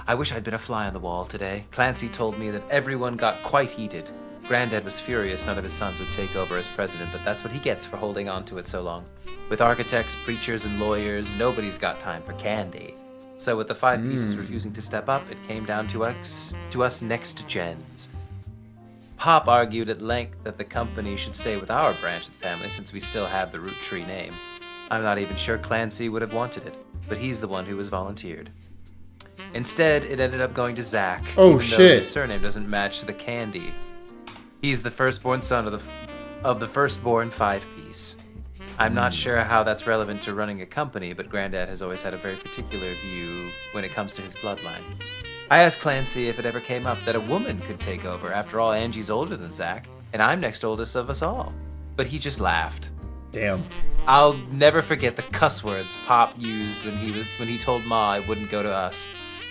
A: I wish I'd been a fly on the wall today. Clancy told me that everyone got quite heated. Granddad was furious none of his sons would take over as president, but that's what he gets for holding on to it so long. With architects, preachers, and lawyers, nobody's got time for candy. So with the 5 pieces refusing to step up, it came down to us next gens. Pop argued at length that the company should stay with our branch of the family since we still have the Roottree name. I'm not even sure Clancy would have wanted it, but he's the one who was volunteered. Instead, it ended up going to Zak,
B: even
A: though
B: shit.
A: his surname doesn't match the candy. He's the firstborn son of the firstborn 5-piece. I'm not sure how that's relevant to running a company, but Granddad has always had a very particular view when it comes to his bloodline. I asked Clancy if it ever came up that a woman could take over. After all, Angie's older than Zak, and I'm next oldest of us all. But he just laughed.
B: Damn.
A: I'll never forget the cuss words Pop used when he told Ma I wouldn't go to us.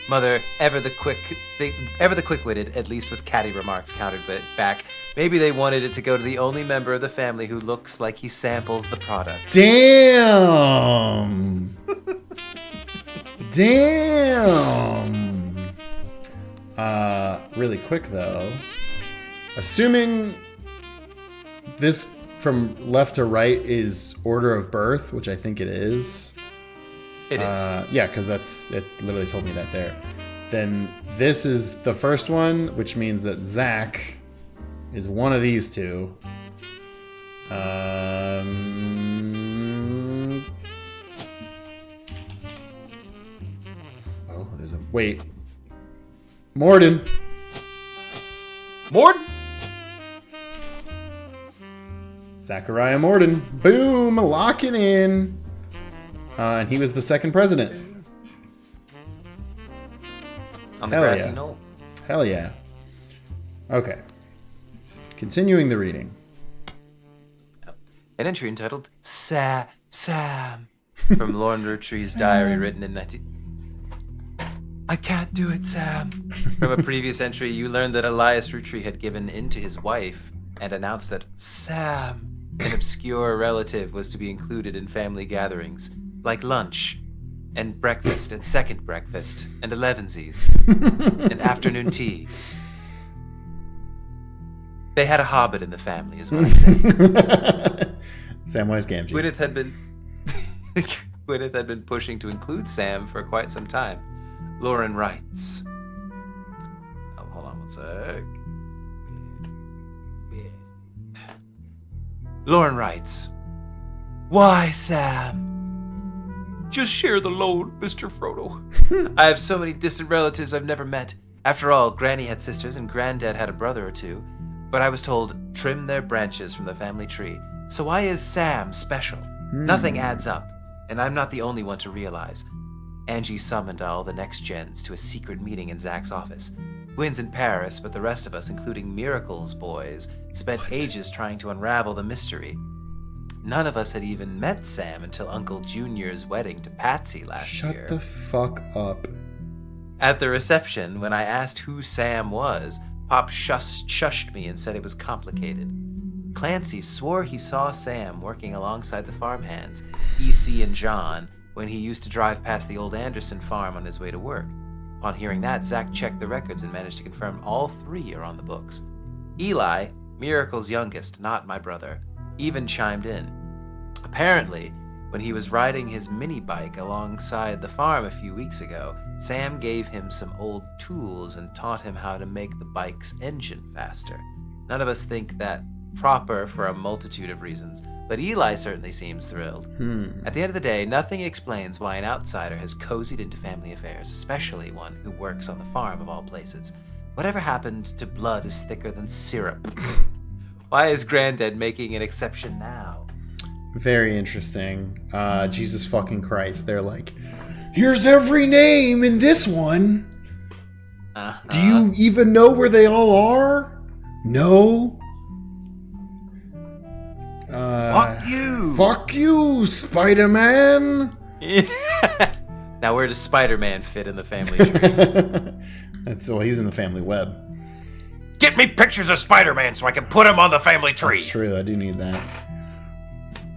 A: Mother, ever the quick-witted, at least with catty remarks, countered back. Maybe they wanted it to go to the only member of the family who looks like he samples the product.
B: Damn. Damn. Really quick though. Assuming this from left to right is order of birth, which I think it is.
A: It is.
B: Yeah, because it literally told me that there. Then this is the first one, which means that Zak is one of these two. Wait. Morden.
A: Morden?
B: Zachariah Morden. Boom! Locking in. And he was the second president.
A: On the
B: Hell
A: grassy
B: yeah.
A: knoll.
B: Hell yeah. Okay. Continuing the reading.
A: An entry entitled Sam from Lorne Rootree's diary written in 19... I can't do it, Sam. From a previous entry, you learned that Elias Roottree had given in to his wife and announced that Sam, an obscure relative, was to be included in family gatherings, like lunch, and breakfast, and second breakfast, and elevensies, and afternoon tea. They had a hobbit in the family, is what I'm saying.
B: Samwise Gamgee.
A: Gwyneth had been pushing to include Sam for quite some time. Lauren writes. Oh, hold on one sec. Lauren writes. Why, Sam? Just share the load, Mr. Frodo. I have so many distant relatives I've never met. After all, Granny had sisters and Granddad had a brother or two. But I was told, trim their branches from the family tree. So why is Sam special? Nothing adds up, and I'm not the only one to realize. Angie summoned all the next gens to a secret meeting in Zach's office. Gwen's in Paris, but the rest of us, including Miracle's boys, spent ages trying to unravel the mystery. None of us had even met Sam until Uncle Junior's wedding to Patsy last year.
B: Shut the fuck up.
A: At the reception, when I asked who Sam was, Pop shushed me and said it was complicated. Clancy swore he saw Sam working alongside the farmhands, E.C. and John, when he used to drive past the old Anderson farm on his way to work. Upon hearing that, Zach checked the records and managed to confirm all three are on the books. Eli, Miracle's youngest, not my brother, even chimed in. Apparently, when he was riding his mini bike alongside the farm a few weeks ago, Sam gave him some old tools and taught him how to make the bike's engine faster. None of us think that proper for a multitude of reasons, but Eli certainly seems thrilled. At the end of the day, nothing explains why an outsider has cozied into family affairs, especially one who works on the farm of all places. Whatever happened to blood is thicker than syrup? Why is Granddad making an exception now?
B: Very interesting. Jesus fucking Christ. They're like, here's every name in this one. Do you even know where they all are? No.
A: Fuck you!
B: Fuck you, Spider-Man!
A: Now where does Spider-Man fit in the family tree?
B: Well, he's in the family web.
E: Get me pictures of Spider-Man so I can put him on the family tree.
B: That's true, I do need that.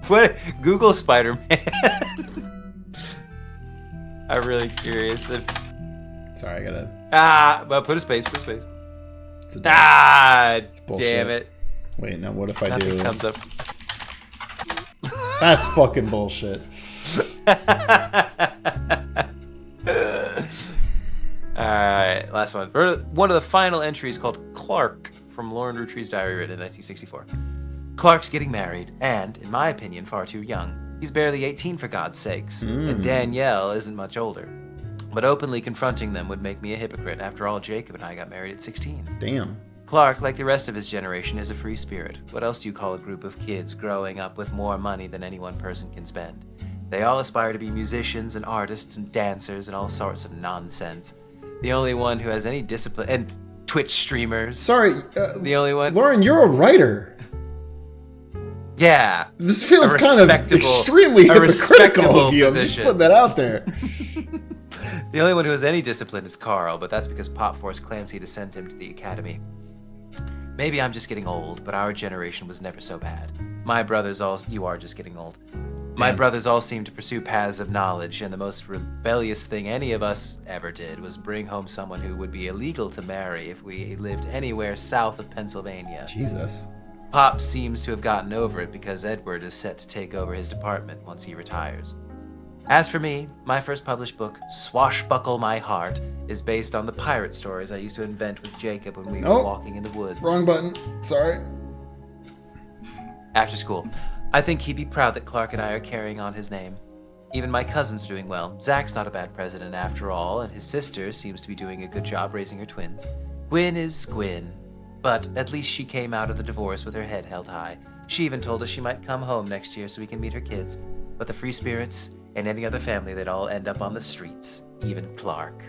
A: What? Google Spider-Man. I'm really curious if...
B: Sorry, I gotta...
A: Well, put a space.
B: It's a bullshit.
A: Damn it.
B: Wait, now what if I
A: Nothing
B: do...
A: comes up.
B: That's fucking bullshit.
A: Alright, last one. One of the final entries called Clark from Lorne Rootree's diary written in 1964. Clark's getting married, and, in my opinion, far too young. He's barely 18 for God's sakes, and Danielle isn't much older. But openly confronting them would make me a hypocrite. After all, Jacob and I got married at 16.
B: Damn.
A: Clark, like the rest of his generation, is a free spirit. What else do you call a group of kids growing up with more money than any one person can spend? They all aspire to be musicians and artists and dancers and all sorts of nonsense. The only one who has any discipline... And Twitch streamers.
B: Sorry,
A: The only one...
B: Lauren, you're a writer.
A: Yeah.
B: This feels kind of extremely hypocritical of you. I'm just putting that out there.
A: The only one who has any discipline is Carl, but that's because Pop forced Clancy to send him to the academy. Maybe I'm just getting old, but our generation was never so bad. My brothers all... You are just getting old. My brothers all seemed to pursue paths of knowledge, and the most rebellious thing any of us ever did was bring home someone who would be illegal to marry if we lived anywhere south of Pennsylvania.
B: Jesus.
A: Pop seems to have gotten over it because Edward is set to take over his department once he retires. As for me, my first published book, Swashbuckle My Heart, is based on the pirate stories I used to invent with Jacob when we were walking in the woods.
B: Wrong button. Sorry.
A: After school. I think he'd be proud that Clark and I are carrying on his name. Even my cousins are doing well. Zak's not a bad president after all, and his sister seems to be doing a good job raising her twins. Gwyn is Gwyn, but at least she came out of the divorce with her head held high. She even told us she might come home next year so we can meet her kids. But the Free Spirits and any other family, they'd all end up on the streets, even Clark.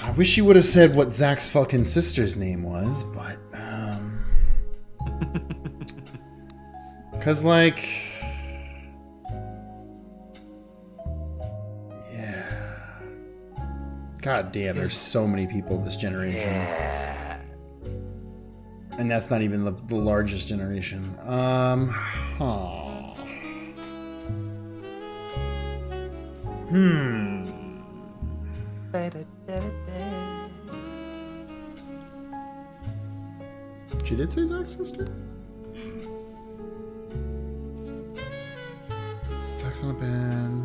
B: I wish you would have said what Zak's fucking sister's name was, but, Cause, like... Yeah. God damn, there's so many people this generation.
A: Yeah.
B: And that's not even the largest generation. She did say Zak's sister? Zak's not bad.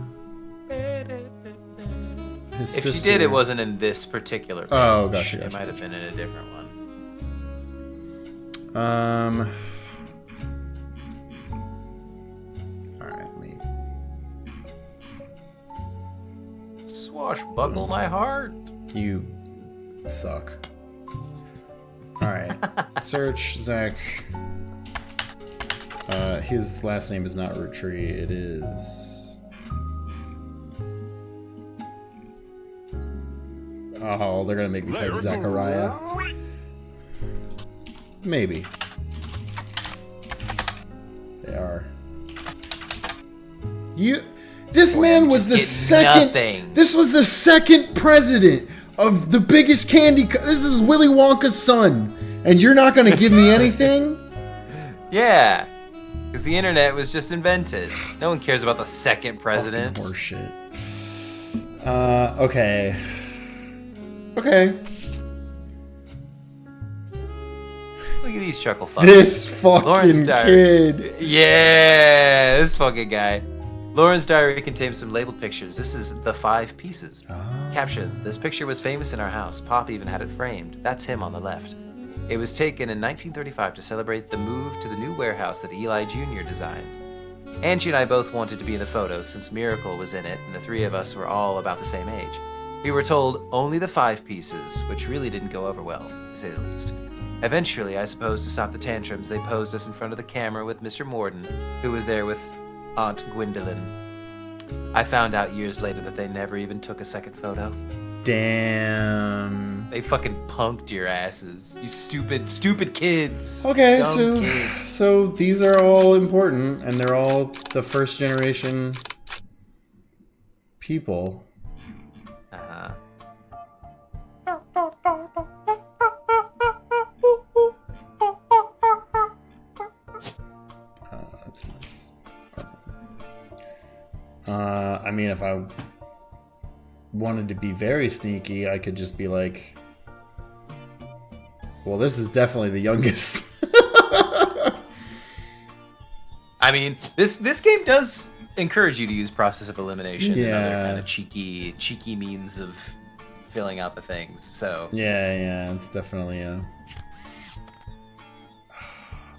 B: His
A: If
B: sister.
A: she did, it wasn't in this particular page.
B: Oh, gotcha.
A: It might have been in a different one.
B: Alright, let me...
A: Swashbuckle my heart.
B: You suck. Alright. Search Zak. His last name is not Roottree, it is... Oh, they're gonna make me type Zachariah. Maybe. They are. This man was the second...
A: Nothing.
B: This was the second president of the biggest candy... This is Willy Wonka's son. And you're not gonna give me anything?
A: Yeah. Because the internet was just invented. No one cares about the second president.
B: Fucking horseshit. Okay. Okay.
A: Look at these chuckle fucks.
B: This fucking
A: Diary.
B: kid.
A: Yeah, this fucking guy. Lauren's diary contains some labeled pictures. This is the 5 pieces. Caption: this picture was famous in our house. Pop even had it framed. That's him on the left. It was taken in 1935 to celebrate the move to the new warehouse that Eli Jr. designed. Angie and I both wanted to be in the photo since Miracle was in it and the 3 of us were all about the same age. We were told only the 5 pieces, which really didn't go over well, to say the least. Eventually, I suppose to stop the tantrums, they posed us in front of the camera with Mr. Morden, who was there with Aunt Gwendolyn. I found out years later that they never even took a second photo.
B: Damn.
A: They fucking punked your asses. You stupid kids.
B: Okay,
A: Dumb kids.
B: so these are all important, and they're all the first generation people.
A: Uh-huh.
B: That's nice. I mean, if I wanted to be very sneaky, I could just be like, well, this is definitely the youngest.
A: I mean, this game does encourage you to use process of elimination and other
B: Yeah.
A: kind of cheeky means of filling out the things. So
B: Yeah, it's definitely a...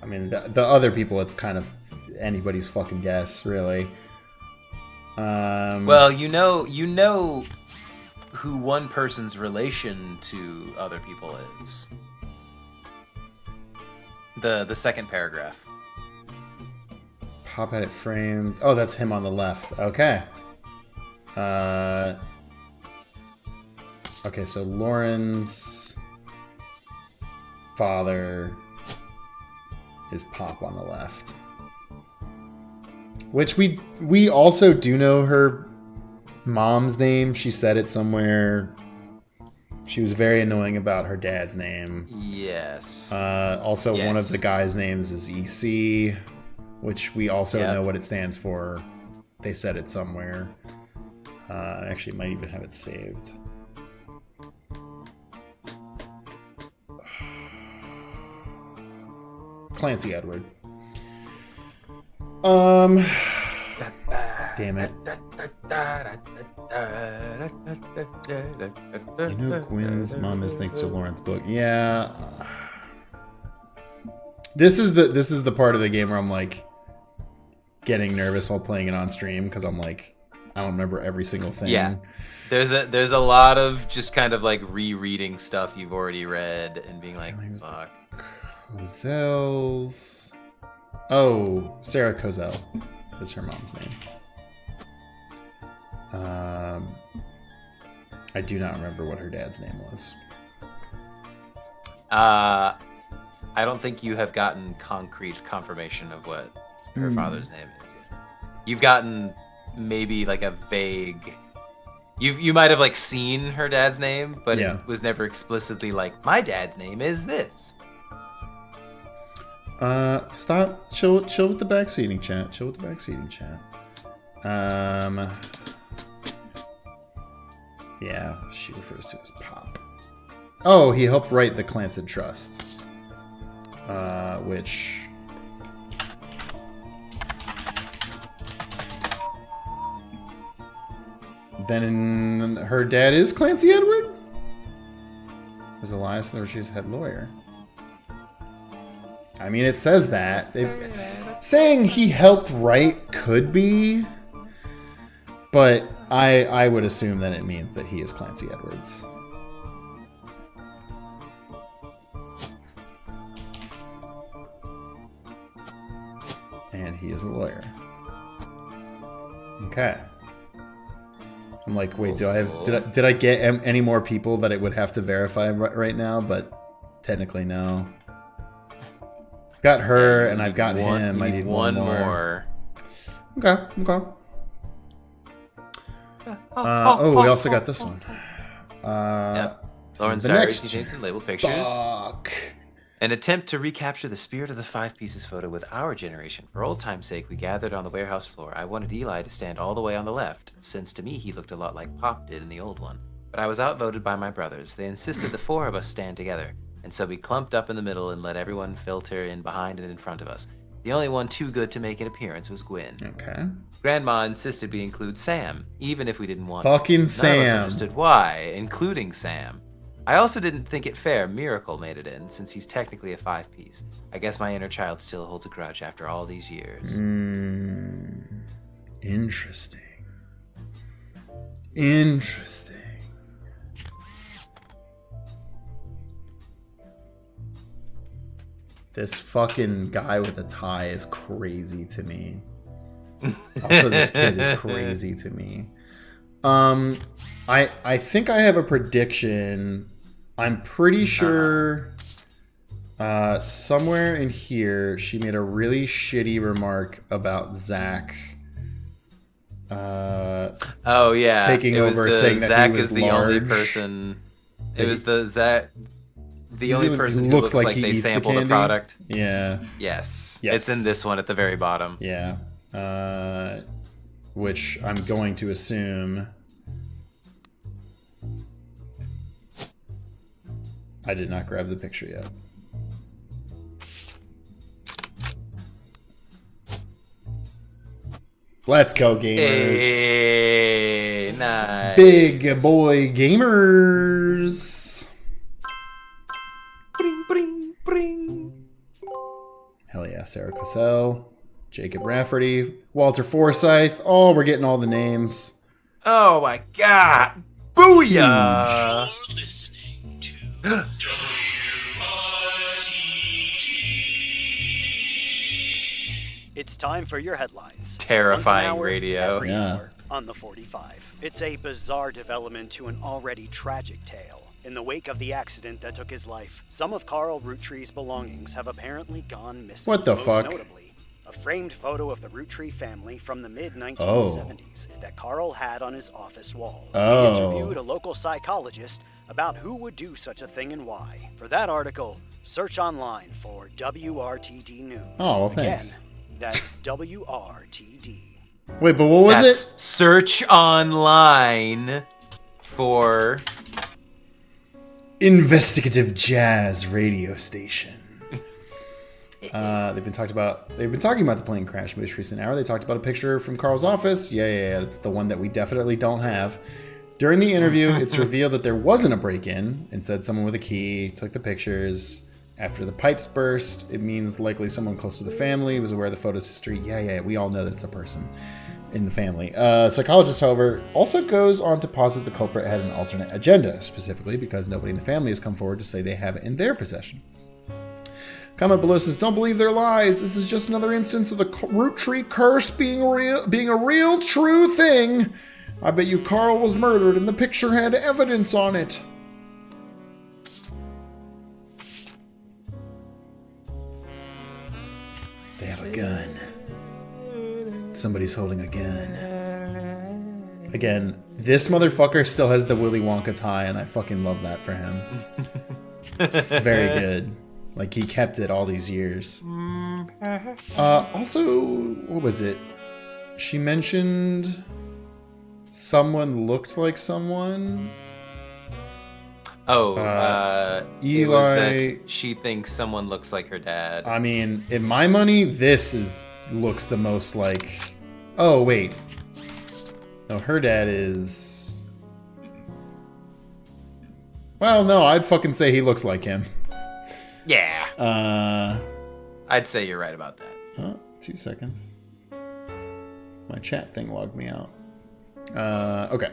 B: I mean, the other people, it's kind of anybody's fucking guess, really.
A: well, you know who one person's relation to other people is. The second paragraph.
B: Pop had it framed. Oh, that's him on the left. Okay. Okay, so Lauren's father is Pop on the left. Which we also do know her mom's name. She said it somewhere. She was very annoying about her dad's name.
A: Yes.
B: Also, one of
A: Yes.
B: the guys' names is EC, which we also
A: Yep.
B: know what it stands for. They said it somewhere. Actually, might even have it saved. Clancy Edward. Damn it. You know Gwen's mom is thanks to Lauren's book. Yeah. This is the part of the game where I'm like getting nervous while playing it on stream because I'm like, I don't remember every single thing.
A: Yeah. There's a lot of just kind of like rereading stuff you've already read and being like, fuck.
B: Cozel's. Oh, Sarah Cozel is her mom's name. I do not remember what her dad's name was.
A: I don't think you have gotten concrete confirmation of what her father's name is yet. You've gotten maybe like a vague. You might have like seen her dad's name, but
B: Yeah.
A: it was never explicitly like, my dad's name is this.
B: Stop. Chill with the backseating chat. Chill with the backseating chat. Yeah, she refers to as Pop. Oh, he helped write the Clanted Trust. Which... Then her dad is Clancy Edward? There's Elias and she's head lawyer. I mean, it says that. Saying he helped write could be, but I would assume that it means that he is Clancy Edwards. And he is a lawyer. Okay. I'm like, wait, did I get any more people that it would have to verify right now? But technically, no. I've got her, and I've got him. I need one more. Okay. We also got this one.
A: Lauren's
B: the
A: diary
B: next
A: contains some label pictures.
B: Fuck.
A: An attempt to recapture the spirit of the Five Pieces photo with our generation. For old time's sake, we gathered on the warehouse floor. I wanted Eli to stand all the way on the left, since to me he looked a lot like Pop did in the old one. But I was outvoted by my brothers. They insisted the four of us stand together, and so we clumped up in the middle and let everyone filter in behind and in front of us. The only one too good to make an appearance was Gwen.
B: Okay.
A: Grandma insisted we include Sam, even if we didn't want
B: Fucking
A: to. None
B: Sam.
A: of us understood why, including Sam. I also didn't think it fair Miracle made it in, since he's technically a five-piece. I guess my inner child still holds a grudge after all these years.
B: Interesting. This fucking guy with the tie is crazy to me. Also, this kid is crazy to me. I think I have a prediction. I'm pretty sure somewhere in here she made a really shitty remark about Zach.
A: Oh yeah,
B: taking over, saying that
A: Zach
B: he was
A: is the only
B: large.
A: person. It was the Zach, the only
B: He
A: person who looks like
B: he
A: they
B: eats the
A: sampled the
B: candy.
A: product.
B: Yeah.
A: Yes,
B: Yes.
A: it's in this one at the very bottom.
B: Yeah. Which I'm going to assume. I did not grab the picture yet. Let's go, gamers.
A: Hey, nice.
B: Big boy gamers.
A: Bring, bring, bring.
B: Hell yeah, Sarah Cassell, Jacob Rafferty, Walter Forsythe. Oh, we're getting all the names.
A: Oh my god! Booyah!
F: You're listening to WRTT.
G: It's time for your headlines.
A: Terrifying
G: Once an hour,
A: radio.
G: every
B: Yeah.
G: hour on the 45. It's a bizarre development to an already tragic tale. In the wake of the accident that took his life, some of Carl Roottree's belongings have apparently gone missing.
B: What the
G: Most
B: fuck?
G: notably, a framed photo of the Rootree family from the mid-1970s that Carl had on his office wall.
B: Oh.
G: He interviewed a local psychologist about who would do such a thing and why. For that article, search online for WRTD News.
B: Oh, well, thanks.
G: Again, that's WRTD.
B: Wait, but what was
A: That's
B: it?
A: search online for
B: Investigative Jazz Radio Station. They've been talking about the plane crash most recent hour. They talked about a picture from Carl's office. Yeah. It's the one that we definitely don't have. During the interview, it's revealed that there wasn't a break-in. Instead, someone with a key took the pictures. After the pipes burst, it means likely someone close to the family was aware of the photo's history. Yeah, we all know that it's a person in the family. Psychologist, however, also goes on to posit the culprit had an alternate agenda, specifically because nobody in the family has come forward to say they have it in their possession. Comment below says, don't believe their lies. This is just another instance of the Roottree curse being a real true thing. I bet you Carl was murdered and the picture had evidence on it. They have a gun. Somebody's holding a gun. Again, this motherfucker still has the Willy Wonka tie, and I fucking love that for him. It's very good. Like, he kept it all these years. Also, what was it? She mentioned someone looked like someone.
A: Oh, it was
B: Eli.
A: that she thinks someone looks like her dad.
B: I mean, in my money, this looks the most like... Oh, wait. No, her dad is... Well, no, I'd fucking say he looks like him.
A: Yeah. I'd say you're right about that.
B: Oh, 2 seconds. My chat thing logged me out. Okay.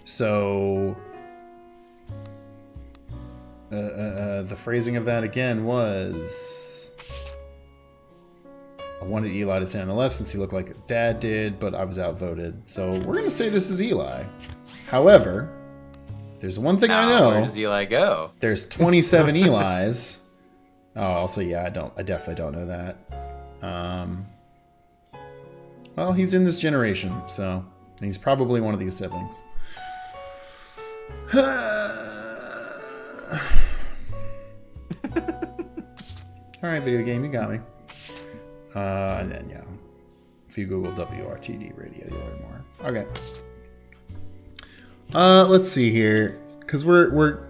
B: So... the phrasing of that again was... I wanted Eli to stay on the left since he looked like Dad did, but I was outvoted. So we're going to say this is Eli. However, there's one thing I know.
A: Where does Eli go?
B: There's 27 Elis. Oh, also, yeah, I definitely don't know that. Well, he's in this generation, so he's probably one of these siblings. Alright, video game, you got me. And then, yeah. If you Google WRTD radio, you'll learn more. Okay. Let's see here. Because we're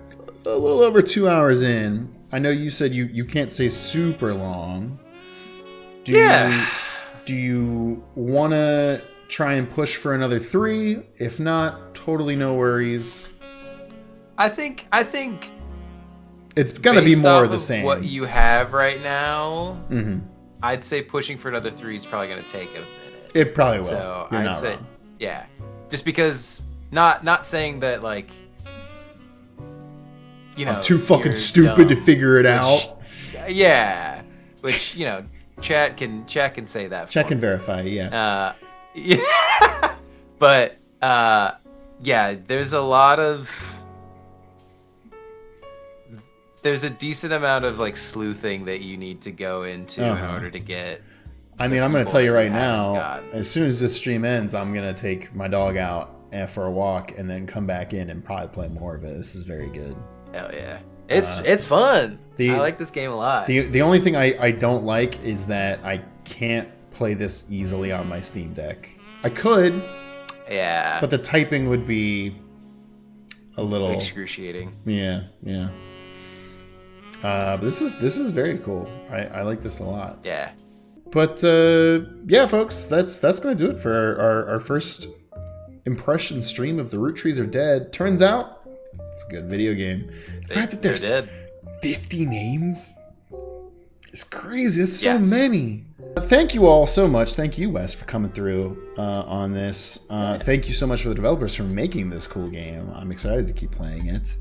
B: a little over 2 hours in. I know you said you can't stay super long. Do you want to try and push for another 3? If not, totally no worries.
A: I think
B: it's gonna be
A: based
B: more
A: off
B: of the
A: of
B: same.
A: what you have right now,
B: Mm-hmm.
A: I'd say pushing for another 3 is probably going to take a minute.
B: It probably will.
A: So
B: You're
A: I'd
B: not
A: say,
B: wrong.
A: yeah, just because not saying that like, you know,
B: I'm too fucking
A: you're
B: stupid to
A: dumb,
B: figure it
A: which-
B: out.
A: Yeah, which you know, chat can say that.
B: Check
A: for
B: and
A: me.
B: verify, yeah.
A: Yeah, but yeah, there's a decent amount of like sleuthing that you need to go into in order to get.
B: I mean, I'm going to tell you
A: people
B: right
A: that you
B: now,
A: haven't gotten.
B: as soon as this stream ends, I'm going to take my dog out for a walk and then come back in and probably play more of it. This is very good.
A: Hell yeah, it's fun. I like this game a lot.
B: The only thing I don't like is that I can't play this easily on my Steam Deck. I could,
A: Yeah,
B: but the typing would be a little
A: excruciating.
B: Yeah. But this is very cool. I like this a lot.
A: Yeah.
B: But yeah, folks, that's gonna do it for our first impression stream of the Rootrees Are Dead. Turns out it's a good video game. The fact that there's
A: They're dead.
B: 50 names is crazy. That's so
A: Yes.
B: many. Thank you all so much. Thank you, Wes, for coming through on this. Thank you so much for the developers for making this cool game. I'm excited to keep playing it.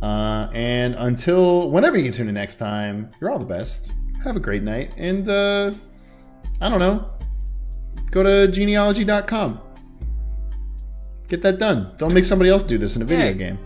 B: And until whenever you tune in next time, you're all the best. Have a great night. And I don't know. Go to genealogy.com. Get that done. Don't make somebody else do this in a video game.